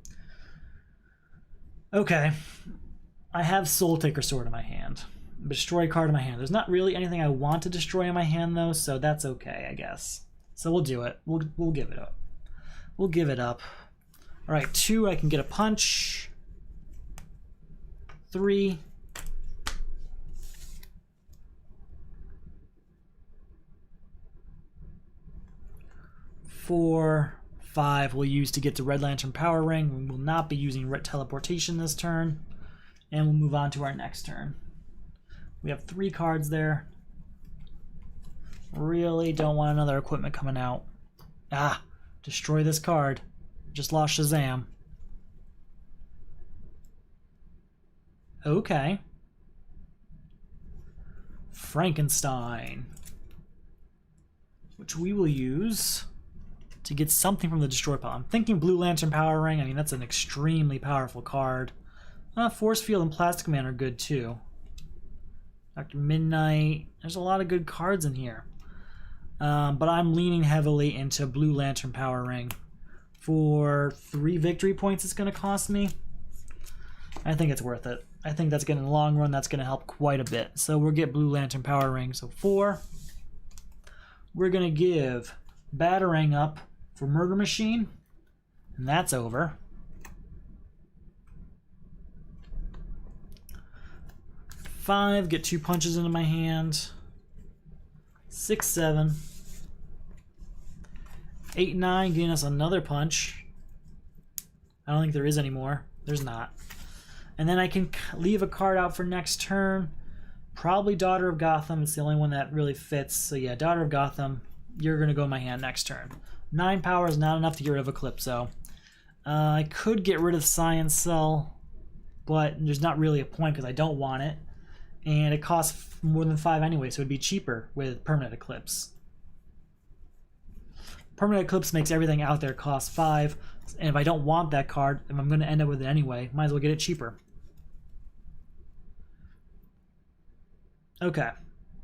Okay. I have Soul Taker Sword in my hand. Destroy a card in my hand. There's not really anything I want to destroy in my hand, though, so that's okay, I guess. So we'll do it. We'll give it up. We'll give it up. Alright, 2, I can get a punch. 3. 4, 5 we'll use to get to Red Lantern Power Ring. We will not be using teleportation this turn. And we'll move on to our next turn. We have 3 cards there. Really don't want another equipment coming out. Destroy this card. Just lost Shazam. Okay. Frankenstein. Which we will use to get something from the destroy pile. I'm thinking Blue Lantern Power Ring. I mean, that's an extremely powerful card. Force Field and Plastic Man are good too. Dr. Midnight. There's a lot of good cards in here. But I'm leaning heavily into Blue Lantern Power Ring. For 3 victory points it's going to cost me. I think it's worth it. I think that's going to, in the long run, that's going to help quite a bit. So we'll get Blue Lantern Power Ring. So 4. We're going to give Batarang up for Murder Machine. And that's over. 5, get 2 punches into my hand. 6, 7. 8, 9, getting us another punch. I don't think there is any more. There's not. And then I can leave a card out for next turn. Probably Daughter of Gotham. It's the only one that really fits. So yeah, Daughter of Gotham. You're going to go in my hand next turn. 9 power is not enough to get rid of Eclipso. I could get rid of Science Cell, but there's not really a point because I don't want it. And it costs more than 5 anyway, so it'd be cheaper with Permanent Eclipse. Permanent Eclipse makes everything out there cost 5, and if I don't want that card, if I'm going to end up with it anyway, might as well get it cheaper. Okay,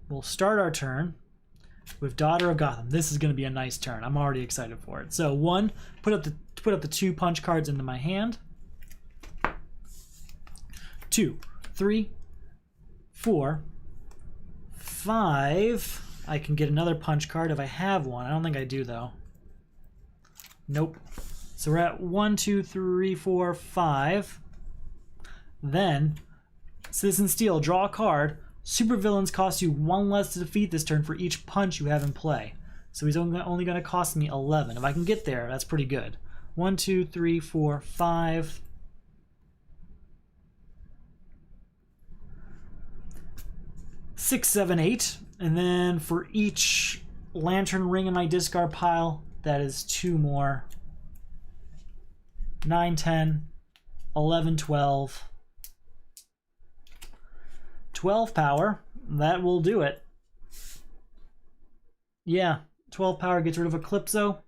we'll start our turn with Daughter of Gotham. This is going to be a nice turn. I'm already excited for it. So 1, put up the 2 punch cards into my hand. 2, 3, 4, 5. I can get another punch card if I have one. I don't think I do though. Nope. So we're at 1, 2, 3, 4, 5. Then Citizen Steel, draw a card. Supervillains cost you 1 less to defeat this turn for each punch you have in play. So he's only going to cost me 11. If I can get there, that's pretty good. 1, 2, 3, 4, 5. 6, 7, 8. And then for each Lantern Ring in my discard pile, that is 2 more. 9, 10, 11, 12. 12 power, that will do it. Yeah, 12 power gets rid of Eclipso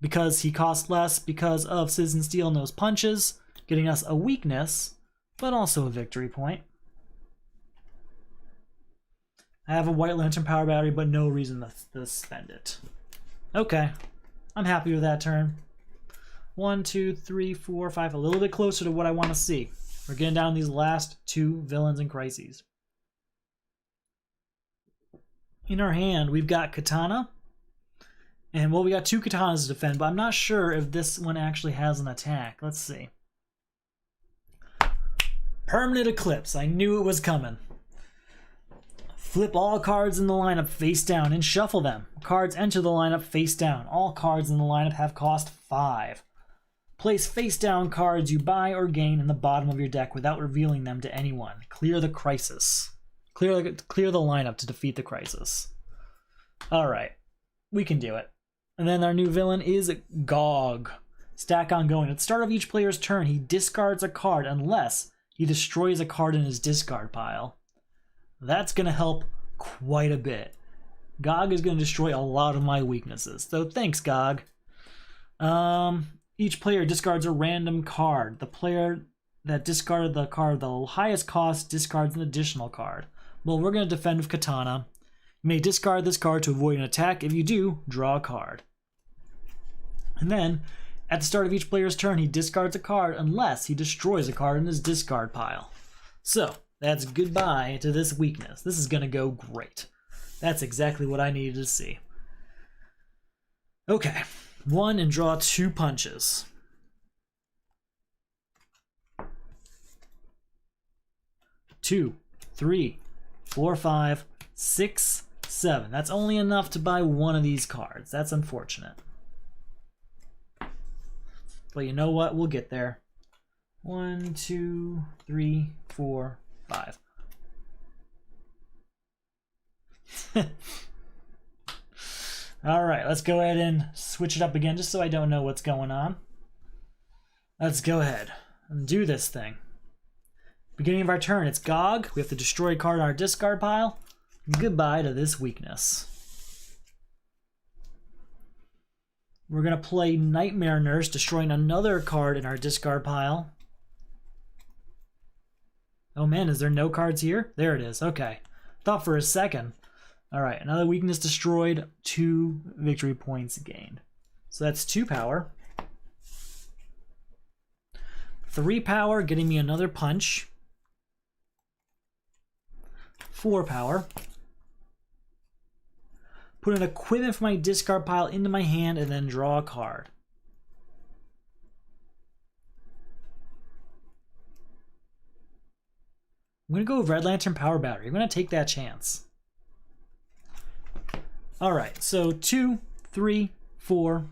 because he costs less because of Citizen Steel and those punches, getting us a weakness, but also a victory point. I have a White Lantern power battery, but no reason to spend it. Okay, I'm happy with that turn. 1, 2, 3, 4, 5, a little bit closer to what I want to see. We're getting down these last 2 villains and crises. In our hand, we've got Katana. And, well, we got 2 Katanas to defend, but I'm not sure if this one actually has an attack. Let's see. Permanent Eclipse. I knew it was coming. Flip all cards in the lineup face down and shuffle them. Cards enter the lineup face down. All cards in the lineup have cost 5. Place face-down cards you buy or gain in the bottom of your deck without revealing them to anyone. Clear the crisis. Clear the lineup to defeat the crisis. Alright, we can do it. And then our new villain is Gog. Stack ongoing. At the start of each player's turn, he discards a card unless he destroys a card in his discard pile. That's going to help quite a bit. Gog is going to destroy a lot of my weaknesses. So thanks, Gog. Each player discards a random card. The player that discarded the card the highest cost discards an additional card. Well, we're going to defend with Katana. You may discard this card to avoid an attack. If you do, draw a card. And then, at the start of each player's turn, he discards a card unless he destroys a card in his discard pile. So, that's goodbye to this weakness. This is going to go great. That's exactly what I needed to see. Okay. 1 and draw 2 punches. 2, 3, 4, 5, 6, 7. That's only enough to buy 1 of these cards. That's unfortunate. But you know what? We'll get there. 1, 2, 3, 4, 5. All right, let's go ahead and switch it up again just so I don't know what's going on. Let's go ahead and do this thing. Beginning of our turn, it's Gog. We have to destroy a card in our discard pile. Goodbye to this weakness. We're going to play Nightmare Nurse, destroying another card in our discard pile. Oh man, is there no cards here? There it is. Okay. Thought for a second. Alright, another weakness destroyed, 2 victory points gained. So that's 2 power. 3 power, getting me another punch. 4 power. Put an equipment from my discard pile into my hand and then draw a card. I'm going to go with Red Lantern Power Battery. I'm going to take that chance. Alright, so 2, 3, 4.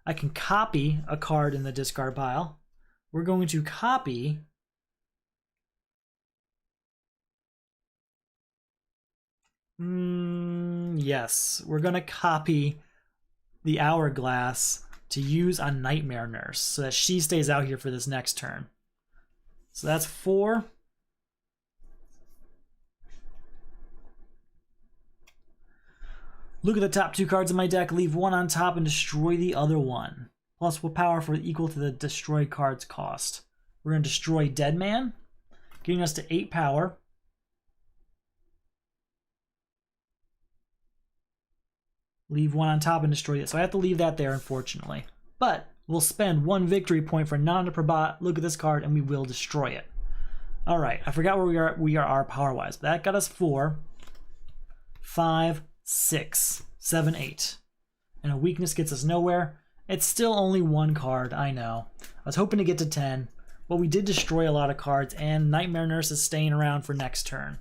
I can copy a card in the discard pile. We're going to copy yes, we're going to copy the Hourglass to use on Nightmare Nurse so that she stays out here for this next turn. So that's 4. Look at the top 2 cards in my deck, leave one on top and destroy the other one. Plus power for equal to the destroy card's cost. We're going to destroy Deadman, getting us to 8 power. Leave one on top and destroy it. So I have to leave that there, unfortunately. But we'll spend 1 victory point for non-Prabat. Look at this card, and we will destroy it. All right, I forgot where we are power-wise. But that got us 4, 5, 6, 7, 8. And a weakness gets us nowhere. It's still only 1 card, I know. I was hoping to get to 10, but we did destroy a lot of cards, and Nightmare Nurse is staying around for next turn.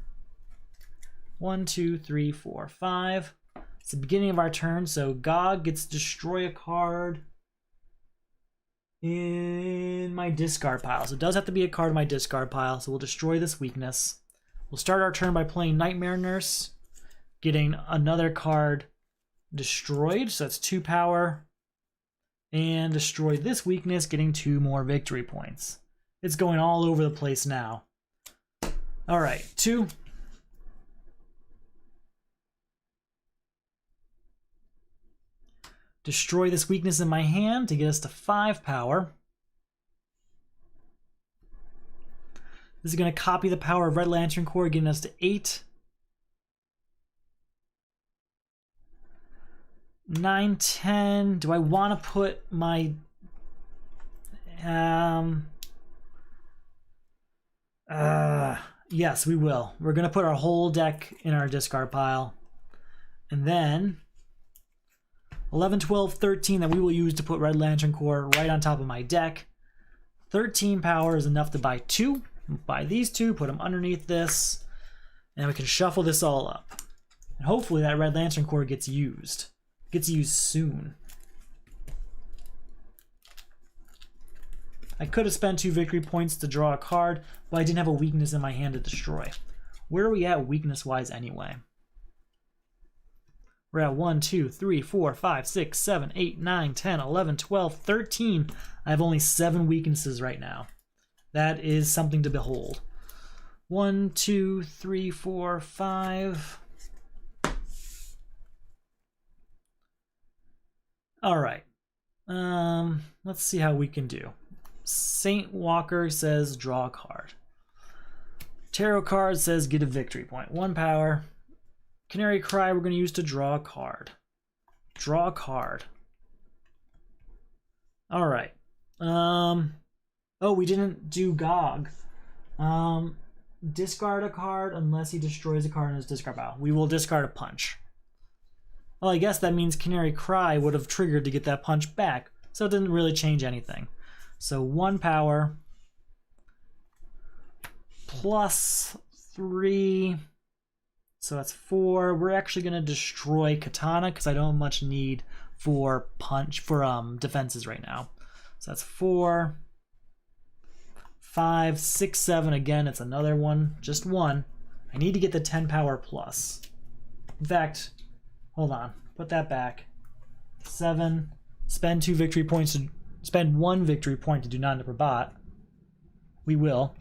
1, 2, 3, 4, 5. It's the beginning of our turn, so Gog gets to destroy a card in my discard pile. So it does have to be a card in my discard pile, so we'll destroy this weakness. We'll start our turn by playing Nightmare Nurse, getting another card destroyed, so that's 2 power, and destroy this weakness, getting 2 more victory points. It's going all over the place now. All right, 2. Destroy this weakness in my hand to get us to 5 power. This is going to copy the power of Red Lantern Corps, getting us to 8. 9, 10. Do I want to put my... yes, we will. We're going to put our whole deck in our discard pile. And then 11, 12, 13 that we will use to put Red Lantern Corps right on top of my deck. 13 power is enough to buy 2. Buy these 2, put them underneath this, and we can shuffle this all up. And hopefully that Red Lantern Corps gets used. Gets used soon. I could have spent 2 victory points to draw a card, but I didn't have a weakness in my hand to destroy. Where are we at weakness-wise anyway? We're at 1, 2, 3, 4, 5, 6, 7, 8, 9, 10, 11, 12, 13. I have only 7 weaknesses right now. That is something to behold. 1, 2, 3, 4, 5. All right. Let's see how we can do. Saint Walker says draw a card. Tarot card says get a victory point. 1 power. Canary Cry we're going to use to draw a card. Draw a card. All right. Oh, we didn't do Gog. Discard a card unless he destroys a card in his discard pile. We will discard a punch. Well, I guess that means Canary Cry would have triggered to get that punch back, so it didn't really change anything. So 1 power plus 3, so that's 4. We're actually going to destroy Katana because I don't have much need for defenses right now. So that's 4, 5, 6, 7. Again, it's another one, just 1. I need to get the 10 power plus. In fact, hold on, put that back. 7, spend 2 victory points to spend 1 victory point to do non-Prabat. We will.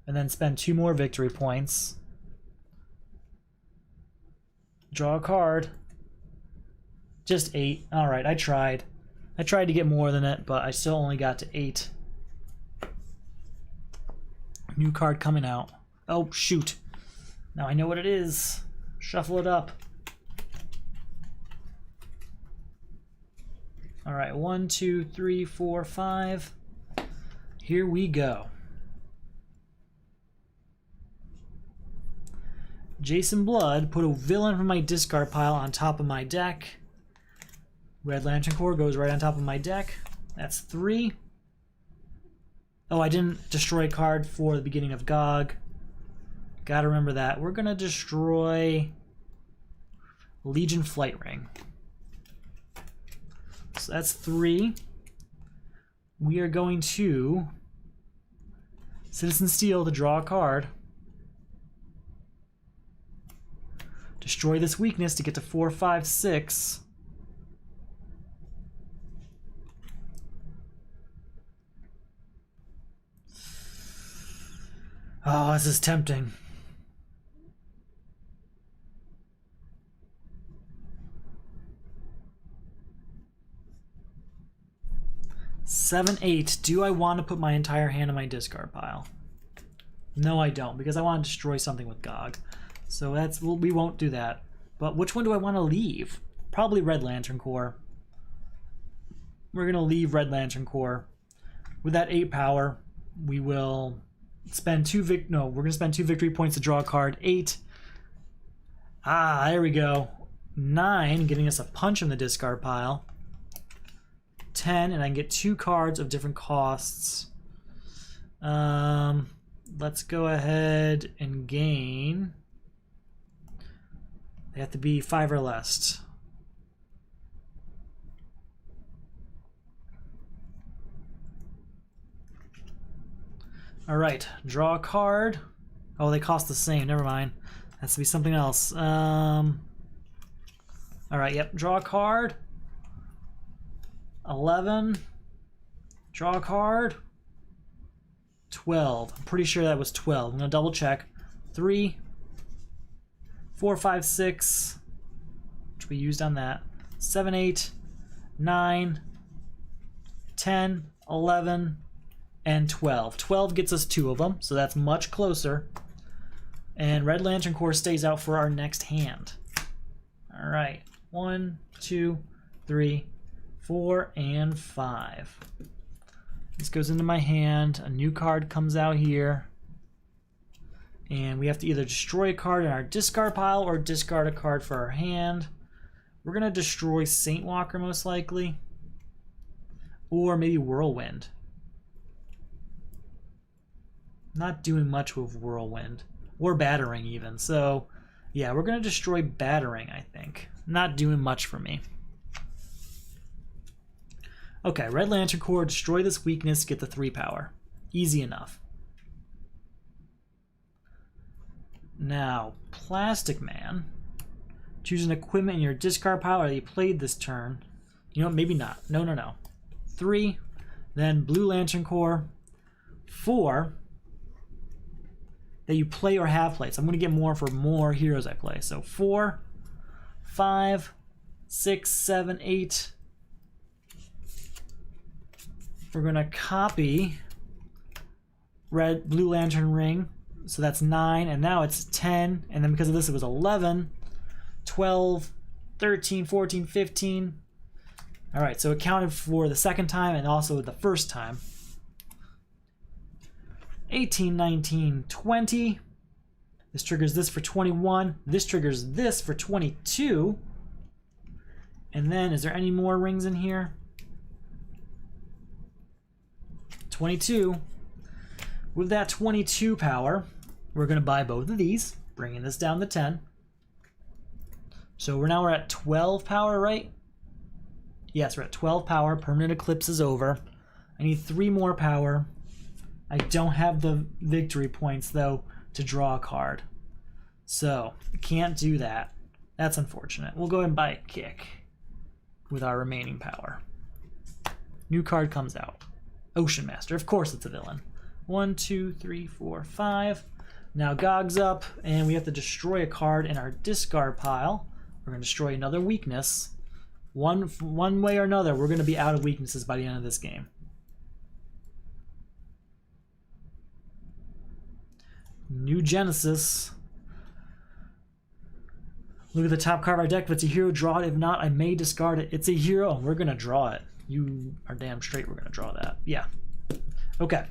And then spend 2 more victory points. Draw a card. Just 8. Alright, I tried. I tried to get more than it, but I still only got to 8. New card coming out. Oh, shoot. Now I know what it is. Shuffle it up. All right, 1, 2, 3, 4, 5. Here we go. Jason Blood, put a villain from my discard pile on top of my deck. Red Lantern Corps goes right on top of my deck. That's 3. Oh, I didn't destroy a card for the beginning of Gog. Gotta remember that. We're gonna destroy Legion Flight Ring. So that's 3. We are going to Citizen Steel to draw a card. Destroy this weakness to get to 4, 5, 6. Oh, this is tempting. Seven, 8. Do I want to put my entire hand in my discard pile? No, I don't, because I want to destroy something with Gog. So that's, well, we won't do that. But which one do I want to leave? Probably Red Lantern Core. We're going to leave Red Lantern Core. With that 8 power, we will spend we're going to spend 2 victory points to draw a card. 8. Ah, there we go. 9, getting us a punch in the discard pile. 10, and I can get 2 cards of different costs. Let's go ahead and gain. They have to be 5 or less. All right, draw a card. Oh, they cost the same. Never mind. Has to be something else. All right, yep. Draw a card. 11. Draw a card. 12. I'm pretty sure that was 12. I'm gonna double check. 3, 4, 5, 6, which we used on that. 7, 8, 9, 10, 11, and 12. 12 gets us 2 of them, so that's much closer. And Red Lantern Core stays out for our next hand. All right, 1, 2, 3, 4, and 5. This goes into my hand. A new card comes out here. And we have to either destroy a card in our discard pile or discard a card for our hand. We're going to destroy Saint Walker most likely. Or maybe Whirlwind. Not doing much with Whirlwind. Or Battering even. So, yeah, we're going to destroy Battering, I think. Not doing much for me. Okay, Red Lantern Core, destroy this weakness, get the 3 power. Easy enough. Now, Plastic Man. Choose an equipment in your discard pile that you played this turn. You know what, maybe not. No. 3. Then Blue Lantern Core. 4. That you play or have played. So I'm going to get more for more heroes I play. So 4, 5, 6, 7, 8. We're going to copy Blue Lantern Ring. So that's 9, and now it's 10. And then because of this, it was 11, 12, 13, 14, 15. All right, so it counted for the second time and also the first time. 18, 19, 20. This triggers this for 21. This triggers this for 22. And then, is there any more rings in here? 22. With that 22 power, we're going to buy both of these, bringing this down to 10. So we're at 12 power, right? Yes, we're at 12 power. Permanent Eclipse is over. I need 3 more power. I don't have the victory points, though, to draw a card. So, can't do that. That's unfortunate. We'll go ahead and buy a kick with our remaining power. New card comes out. Ocean Master. Of course it's a villain. 1, 2, 3, 4, 5. Now Gog's up, and we have to destroy a card in our discard pile. We're going to destroy another weakness. One way or another, we're going to be out of weaknesses by the end of this game. New Genesis. Look at the top card of our deck. If it's a hero, draw it. If not, I may discard it. It's a hero. We're going to draw it. You are damn straight we're going to draw that. Yeah. Okay.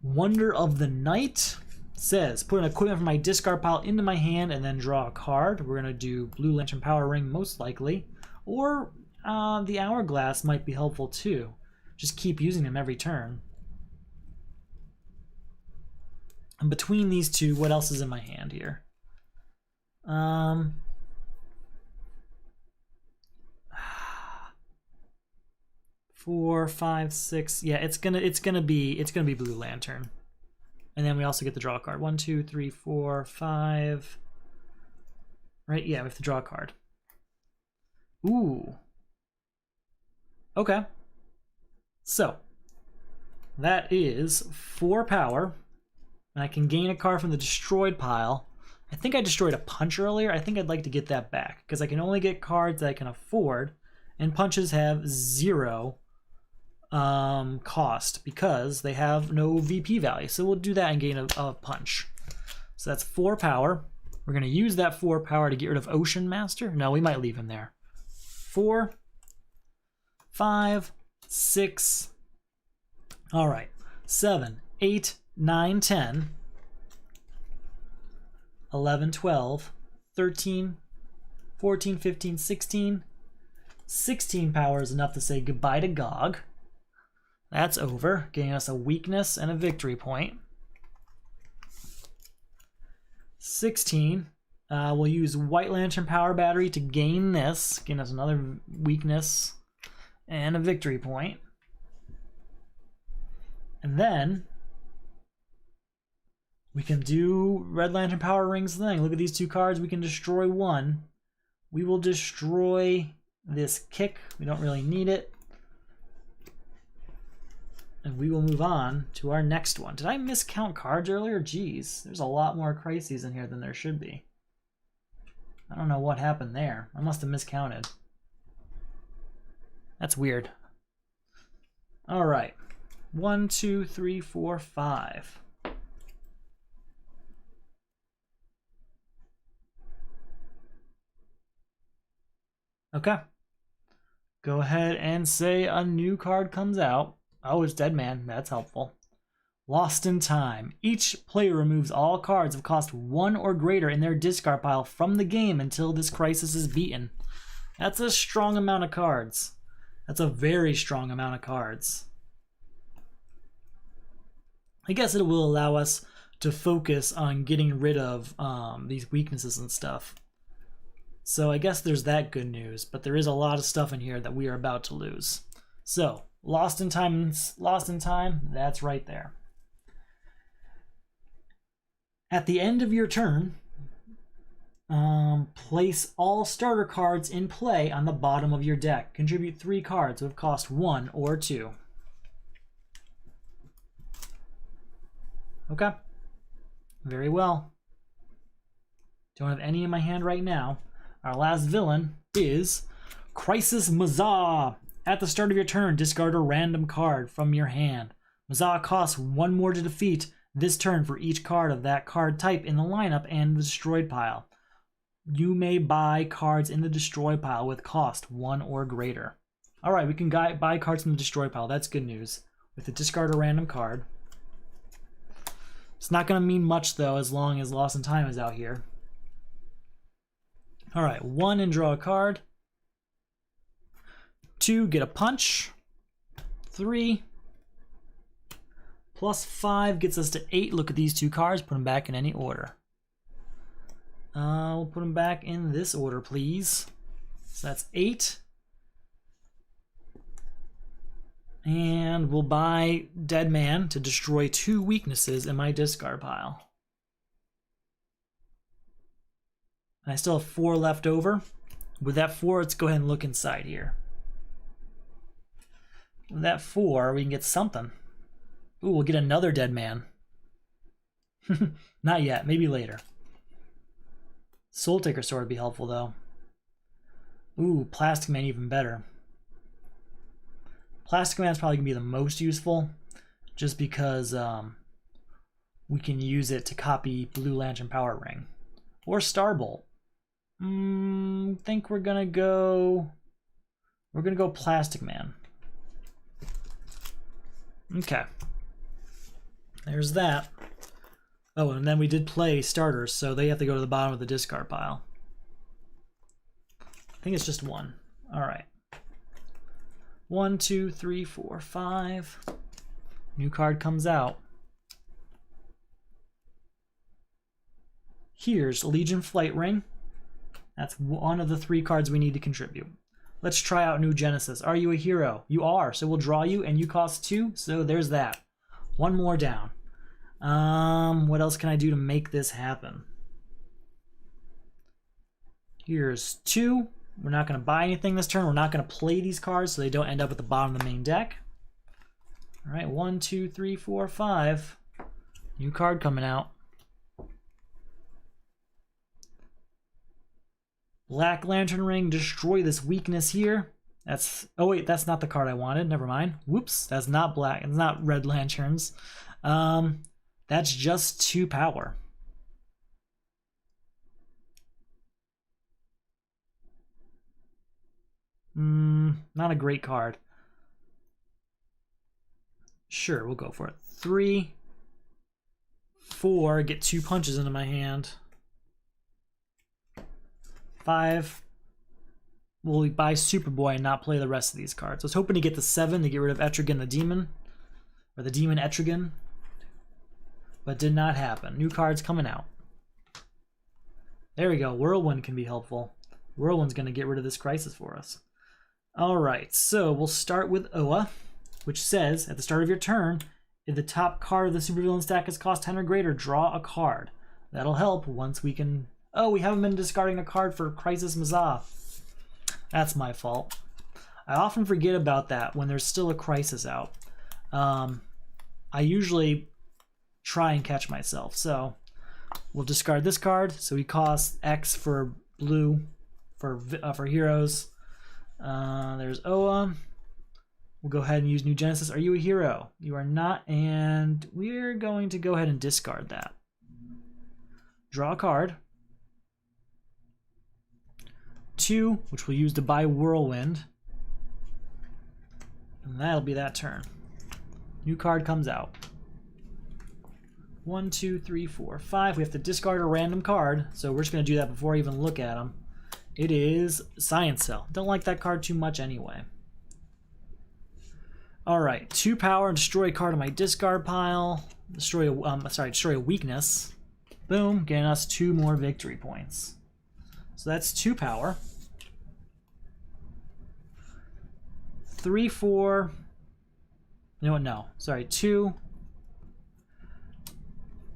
Wonder of the Night says, put an equipment from my discard pile into my hand and then draw a card. We're going to do Blue Lantern Power Ring most likely. Or the Hourglass might be helpful too. Just keep using them every turn. And between these two, what else is in my hand here? 4, 5, 6. Yeah, it's gonna be Blue Lantern, and then we also get to draw a card. 1, 2, 3, 4, 5. Right? Yeah, we have to draw a card. Ooh. Okay. So That is 4 power. And I can gain a card from the destroyed pile. I think I destroyed a punch earlier. I think I'd like to get that back because I can only get cards that I can afford, and punches have 0 cost because they have no VP value. So we'll do that and gain a punch. So that's 4 power. We're going to use that 4 power to get rid of Ocean Master. No, we might leave him there. 4, 5, 6. All right. 7, 8, 9, 10. 11, 12, 13, 14, 15, 16. 16 power is enough to say goodbye to Gog. That's over, getting us a weakness and a victory point. 16, we'll use White Lantern Power Battery to gain this, getting us another weakness and a victory point. And then we can do Red Lantern Power Rings thing. Look at these 2 cards. We can destroy one. We will destroy this kick. We don't really need it. And we will move on to our next one. Did I miscount cards earlier? Jeez, there's a lot more crises in here than there should be. I don't know what happened there. I must have miscounted. That's weird. All right. 1, 2, 3, 4, 5. Okay. Go ahead and say a new card comes out. Oh, it's Dead Man. That's helpful. Lost in Time. Each player removes all cards of cost 1 or greater in their discard pile from the game until this crisis is beaten. That's a strong amount of cards. That's a very strong amount of cards. I guess it will allow us to focus on getting rid of these weaknesses and stuff. So I guess there's that good news, but there is a lot of stuff in here that we are about to lose. So, Lost in Time, that's right there. At the end of your turn, place all starter cards in play on the bottom of your deck. Contribute 3 cards with cost 1 or 2. Okay. Very well. Don't have any in my hand right now. Our last villain is Crisis Mazah. At the start of your turn, discard a random card from your hand. Mazah costs 1 more to defeat this turn for each card of that card type in the lineup and the destroyed pile. You may buy cards in the destroyed pile with cost 1 or greater. Alright, we can buy cards from the destroyed pile. That's good news. With the discard a random card. It's not going to mean much, though, as long as Lost in Time is out here. Alright, 1 and draw a card. 2, get a punch. 3. Plus 5 gets us to 8. Look at these 2 cards. Put them back in any order. We'll put them back in this order, please. So that's 8. And we'll buy Dead Man to destroy 2 weaknesses in my discard pile. And I still have 4 left over. With that 4, let's go ahead and look inside here. With that 4, we can get something. Ooh, we'll get another Dead Man. Not yet, maybe later. Soul Taker Sword would be helpful, though. Ooh, Plastic Man even better. Plastic Man's probably going to be the most useful, just because we can use it to copy Blue Lantern Power Ring. Or Starbolt. Think we're gonna go Plastic Man. Okay. There's that. Oh, and then we did play starters, so they have to go to the bottom of the discard pile. I think it's just 1. Alright. 1, 2, 3, 4, 5. New card comes out. Here's Legion Flight Ring. That's one of the 3 cards we need to contribute. Let's try out New Genesis. Are you a hero? You are, so we'll draw you, and you cost 2, so there's that. 1 more down. What else can I do to make this happen? Here's 2. We're not going to buy anything this turn. We're not going to play these cards so they don't end up at the bottom of the main deck. All right, 1, 2, 3, 4, 5. New card coming out. Black Lantern Ring, destroy this weakness here. That's, oh wait, that's not the card I wanted. Never mind. Whoops, that's not black. It's not red lanterns. That's just 2 power. Not a great card. Sure, we'll go for it. 3, 4, get 2 punches into my hand. 5. We'll buy Superboy and not play the rest of these cards. I was hoping to get the 7 to get rid of Etrigan the Demon, or the Demon Etrigan, but did not happen. New cards coming out. There we go. Whirlwind can be helpful. Whirlwind's going to get rid of this crisis for us. Alright, so we'll start with Oa, which says, at the start of your turn, if the top card of the supervillain stack is cost 10 or greater, draw a card. That'll help once we can... Oh, we haven't been discarding a card for Crisis Mazah. That's my fault. I often forget about that when there's still a crisis out. I usually try and catch myself, so we'll discard this card. So he costs X for blue for heroes. There's Oa. We'll go ahead and use New Genesis. Are you a hero? You are not, and we're going to go ahead and discard that. Draw a card. 2, which we'll use to buy Whirlwind. And that'll be that turn. New card comes out. 1, 2, 3, 4, 5. We have to discard a random card, so we're just going to do that before I even look at them. It is Science Cell. Don't like that card too much anyway. Alright, 2 power and destroy a card on my discard pile. Destroy a weakness. Boom, getting us 2 more victory points. So that's 2 power. 3, 4. You know what? No. Sorry, 2.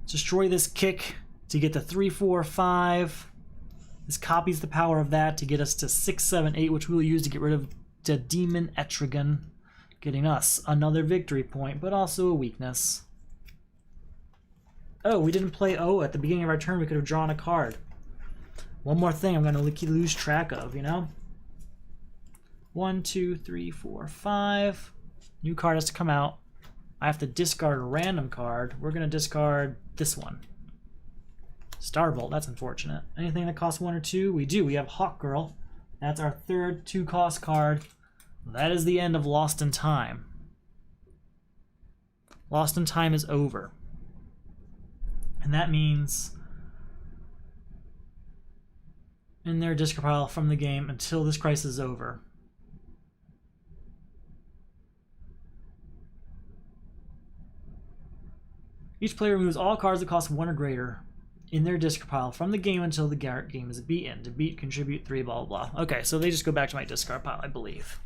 Destroy this kick to get to 3, 4, 5. This copies the power of that to get us to 6, 7, 8, which we will use to get rid of the Demon Etrigan, getting us another victory point, but also a weakness. Oh, we didn't play O at the beginning of our turn. We could have drawn a card. One more thing I'm going to lose track of, you know? 1, 2, 3, 4, 5. New card has to come out. I have to discard a random card. We're going to discard this one. Starbolt, that's unfortunate. Anything that costs 1 or 2? We do. We have Hawk Girl. That's our third 2-cost card. That is the end of Lost in Time. Lost in Time is over. And that means in their discard pile from the game until this crisis is over. Each player removes all cards that cost 1 or greater in their discard pile from the game until the game is beaten. To beat, contribute 3, blah, blah, blah. Okay, so they just go back to my discard pile, I believe.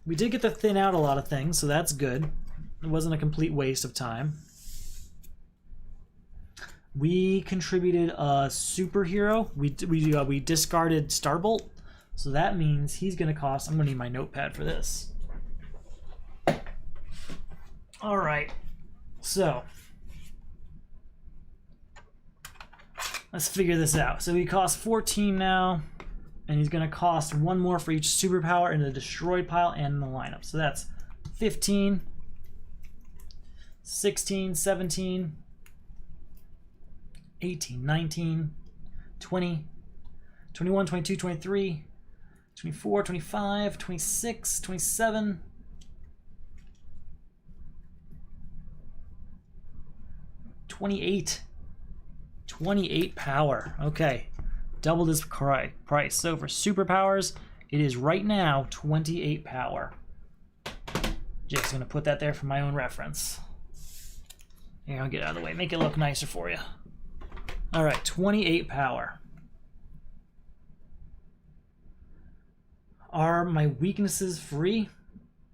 We did get to thin out a lot of things, so that's good. It wasn't a complete waste of time. We contributed a superhero. We discarded Starbolt, so that means he's going to cost... I'm going to need my notepad for this. All right, so let's figure this out. So he costs 14 now, and he's going to cost 1 more for each superpower in the destroyed pile and in the lineup. So that's 15, 16, 17, 18, 19, 20, 21, 22, 23, 24, 25, 26, 27, 28. 28 power. Okay. Doubled his price. So for superpowers, it is right now 28 power. Just going to put that there for my own reference. Here, I'll get out of the way. Make it look nicer for you. All right, 28 power. Are my weaknesses free?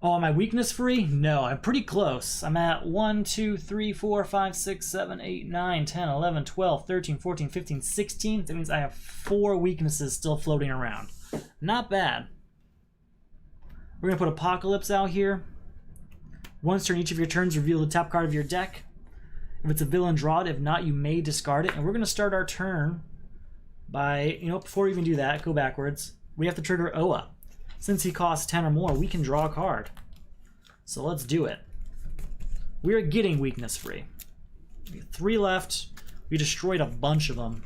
Oh, am I weakness free? No, I'm pretty close. I'm at 1, 2, 3, 4, 5, 6, 7, 8, 9, 10, 11, 12, 13, 14, 15, 16. That means I have 4 weaknesses still floating around. Not bad. We're going to put Apocalypse out here. Once during each of your turns, reveal the top card of your deck. If it's a villain, draw it. If not, you may discard it. And we're going to start our turn by, before we even do that, go backwards. We have to trigger Oa. Since he costs 10 or more, we can draw a card. So let's do it. We're getting weakness free. We have 3 left. We destroyed a bunch of them.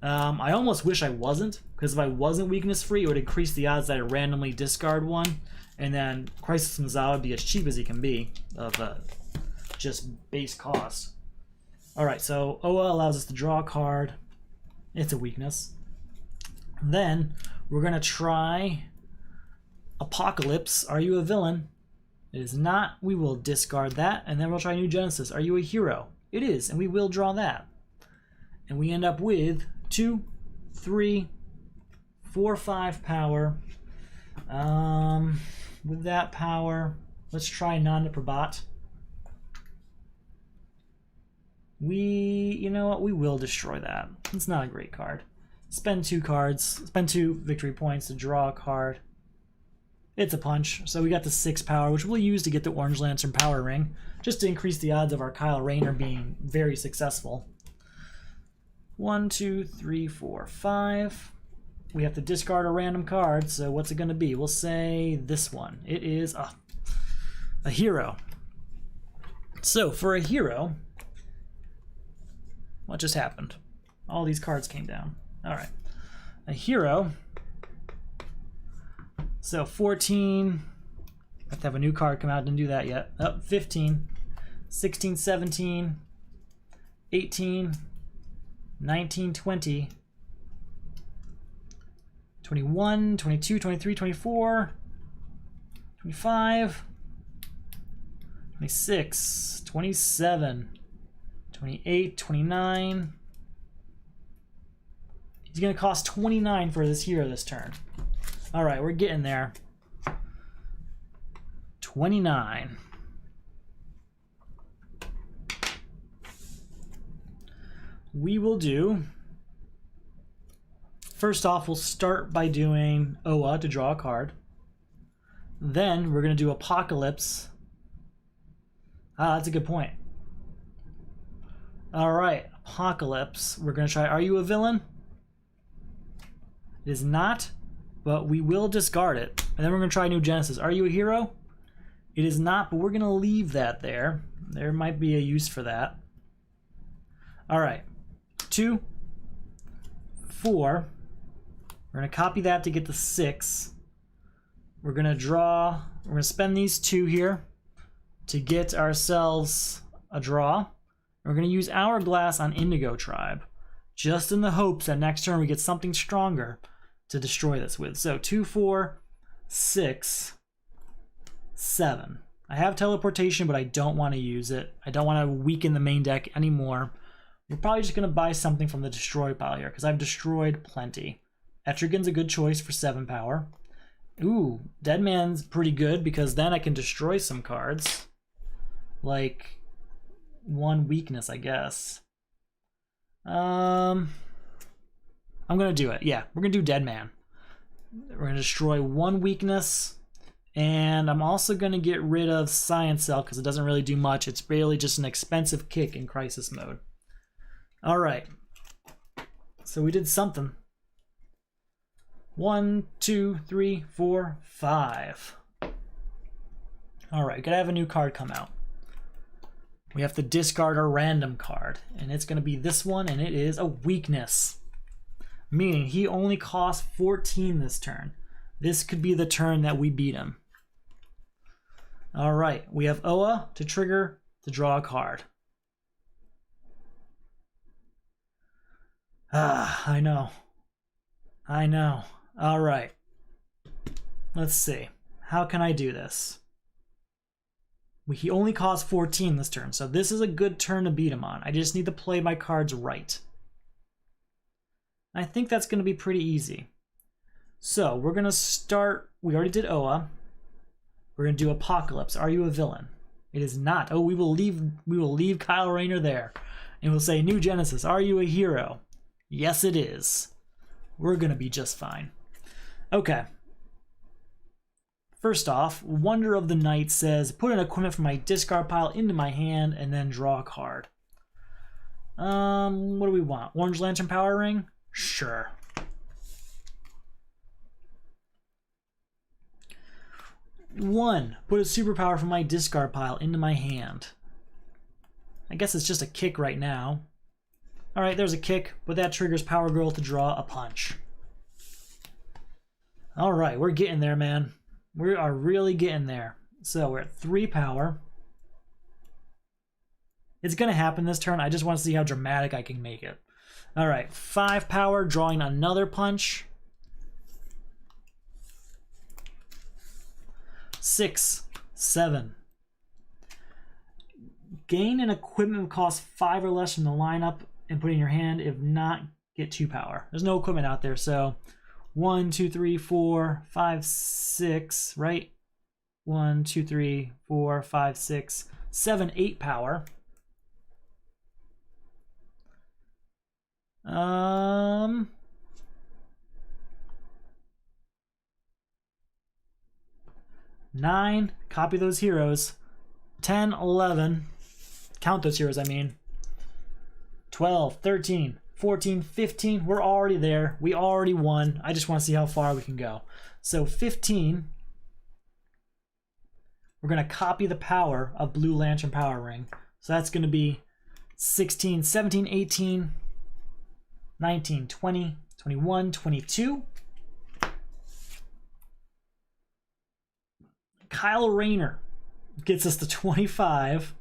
I almost wish I wasn't, because if I wasn't weakness free, it would increase the odds that I randomly discard one, and then Crisis Mazawa would be as cheap as he can be of just base cost. Alright, so Oa allows us to draw a card. It's a weakness. Then we're going to try Apocalypse. Are you a villain? It is not. We will discard that, and then we'll try New Genesis. Are you a hero? It is, and we will draw that. And we end up with 2, 3, 4, 5 power. With that power, let's try Nanda Prabhat. You know what? We will destroy that. It's not a great card. Spend 2 cards. Spend 2 victory points to draw a card. It's a punch. So we got the 6 power, which we'll use to get the Orange Lantern Power Ring, just to increase the odds of our Kyle Rayner being very successful. 1, 2, 3, 4, 5. We have to discard a random card, so what's it going to be? We'll say this one. It is a hero. So for a hero, what just happened? All these cards came down. All right. A hero. So 14. I have to have a new card come out. Didn't do that yet. 15, 16, 17, 18, 19, 20, 21, 22, 23, 24, 25, 26, 27, 28, 29. He's going to cost 29 for this hero this turn. All right, we're getting there. 29. We will do... First off, we'll start by doing Oa to draw a card. Then we're going to do Apocalypse. That's a good point. All right, Apocalypse. We're going to try Are You a Villain? It is not, but we will discard it. And then we're going to try New Genesis. Are You a Hero? It is not, but we're going to leave that there. There might be a use for that. All right, 2, 4. We're going to copy that to get the 6. We're going to draw, we're going to spend these 2 here to get ourselves a draw. We're going to use Hourglass on Indigo Tribe, just in the hopes that next turn we get something stronger to destroy this with. So 2, 4, 6, 7. I have teleportation, but I don't want to use it. I don't want to weaken the main deck anymore. We're probably just going to buy something from the destroy pile here, because I've destroyed plenty. Etrigan's a good choice for 7 power. Ooh, Deadman's pretty good, because then I can destroy some cards. Like 1 weakness, I guess. I'm going to do it. Yeah, we're going to do Deadman. We're going to destroy 1 weakness. And I'm also going to get rid of Science Cell, because it doesn't really do much. It's barely just an expensive kick in Crisis mode. Alright. So we did something. 1, 2, 3, 4, 5. Alright, gotta have a new card come out. We have to discard our random card, and it's gonna be this one, and it is a weakness. Meaning he only costs 14 this turn. This could be the turn that we beat him. Alright, we have Oa to trigger to draw a card. I know. I know. All right. Let's see. How can I do this? He only costs 14 this turn, so this is a good turn to beat him on. I just need to play my cards right. I think that's going to be pretty easy. So we're going to start. We already did Oa. We're going to do Apocalypse. Are you a villain? It is not. Oh, we will leave Kyle Rayner there. And we'll say New Genesis. Are you a hero? Yes, it is. We're going to be just fine. Okay. First off, Wonder of the Night says, put an equipment from my discard pile into my hand and then draw a card. What do we want? Orange Lantern Power Ring? Sure. One, put a superpower from my discard pile into my hand. I guess it's just a kick right now. Alright, there's a kick, but that triggers Power Girl to draw a punch. Alright, we're getting there, man. We are really getting there. So we're at 3 power. It's going to happen this turn. I just want to see how dramatic I can make it. Alright, 5 power, drawing another punch. 6, 7. Gain an equipment cost 5 or less from the lineup and put it in your hand. If not, get 2 power. There's no equipment out there, so 1, 2, 3, 4, 5, 6, right? 1, 2, 3, 4, 5, 6, 7, 8 power. 9, copy those heroes. 10, 11, count those heroes, I mean. 12, 13, 14, 15, we're already there. We already won. I just want to see how far we can go. So 15, we're going to copy the power of Blue Lantern Power Ring. So that's going to be 16, 17, 18, 19, 20, 21, 22. Kyle Rayner gets us to 25.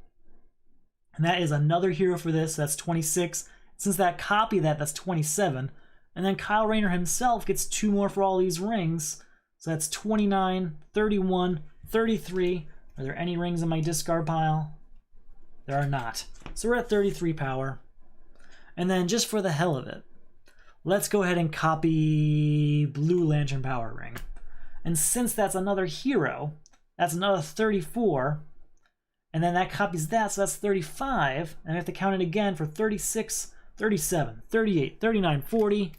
And that is another hero for this. That's 26. Since that copy that's 27. And then Kyle Rayner himself gets 2 more for all these rings. So that's 29, 31, 33. Are there any rings in my discard pile? There are not. So we're at 33 power. And then just for the hell of it, let's go ahead and copy Blue Lantern Power Ring. And since that's another hero, that's another 34. And then that copies that, so that's 35. And I have to count it again for 36, 37, 38, 39, 40,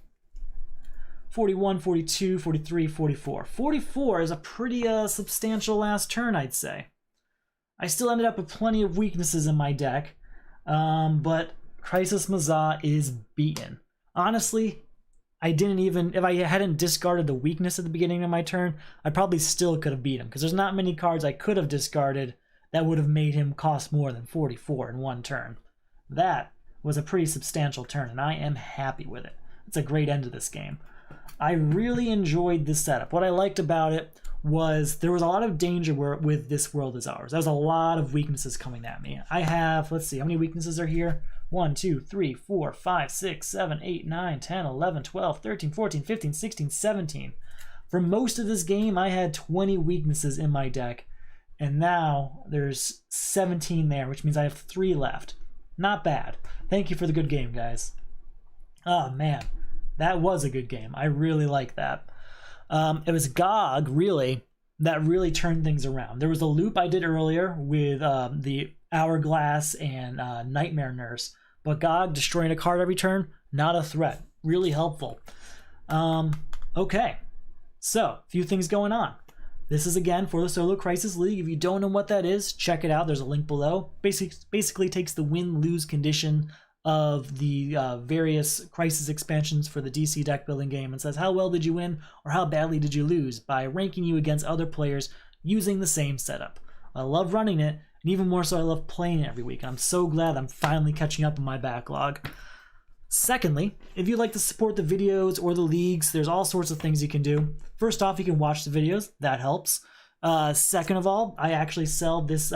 41, 42, 43, 44. 44 is a pretty substantial last turn, I'd say. I still ended up with plenty of weaknesses in my deck, but Crisis Mazah is beaten. Honestly, I didn't even, if I hadn't discarded the weakness at the beginning of my turn, I probably still could have beat him, because there's not many cards I could have discarded that would have made him cost more than 44 in one turn. That was a pretty substantial turn, and I am happy with it. It's a great end to this game. I really enjoyed this setup. What I liked about it was there was a lot of danger with This World Is Ours. There was a lot of weaknesses coming at me. I have, let's see, how many weaknesses are here? 1, 2, 3, 4, 5, 6, 7, 8, 9, 10, 11, 12, 13, 14, 15, 16, 17. For most of this game, I had 20 weaknesses in my deck, and now there's 17 there, which means I have 3 left. Not bad. Thank you for the good game, guys. Oh, man. That was a good game. I really like that. It was GOG, really, that really turned things around. There was a loop I did earlier with the Hourglass and Nightmare Nurse, but GOG destroying a card every turn, not a threat. Really helpful. Okay, so a few things going on. This is again for the Solo Crisis League. If you don't know what that is, check it out. There's a link below. Basically takes the win-lose condition of the various Crisis expansions for the DC deck building game and says how well did you win or how badly did you lose by ranking you against other players using the same setup. I love running it, and even more so I love playing it every week. I'm so glad I'm finally catching up on my backlog. Secondly, if you'd like to support the videos or the leagues, there's all sorts of things you can do. First off, you can watch the videos. That helps. Second of all, I actually sell this.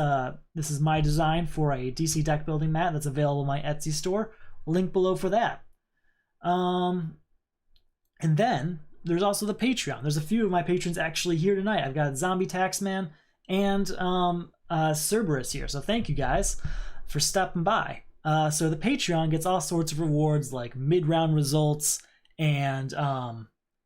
This is my design for a DC deck building mat that's available in my Etsy store. Link below for that. And then there's also the Patreon. There's a few of my patrons actually here tonight. I've got Zombie Taxman and Cerberus here. So thank you guys for stopping by. So the Patreon gets all sorts of rewards like mid-round results and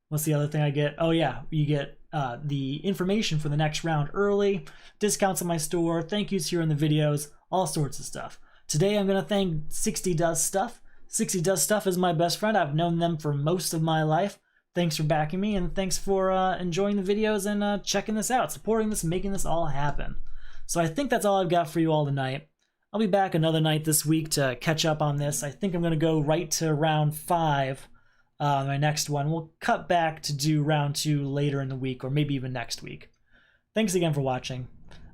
what's the other thing I get? Oh yeah, you get the information for the next round early, discounts in my store, thank yous here in the videos, all sorts of stuff. Today I'm going to thank 60 Does Stuff. 60 Does Stuff is my best friend. I've known them for most of my life. thanks for backing me, and thanks for enjoying the videos and checking this out, supporting this, making this all happen. So I think that's all I've got for you all tonight. I'll be back another night this week to catch up on this. I think I'm going to go right to round 5, my next one. We'll cut back to do round 2 later in the week, or maybe even next week. Thanks again for watching.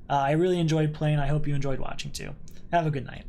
I really enjoyed playing. I hope you enjoyed watching too. Have a good night.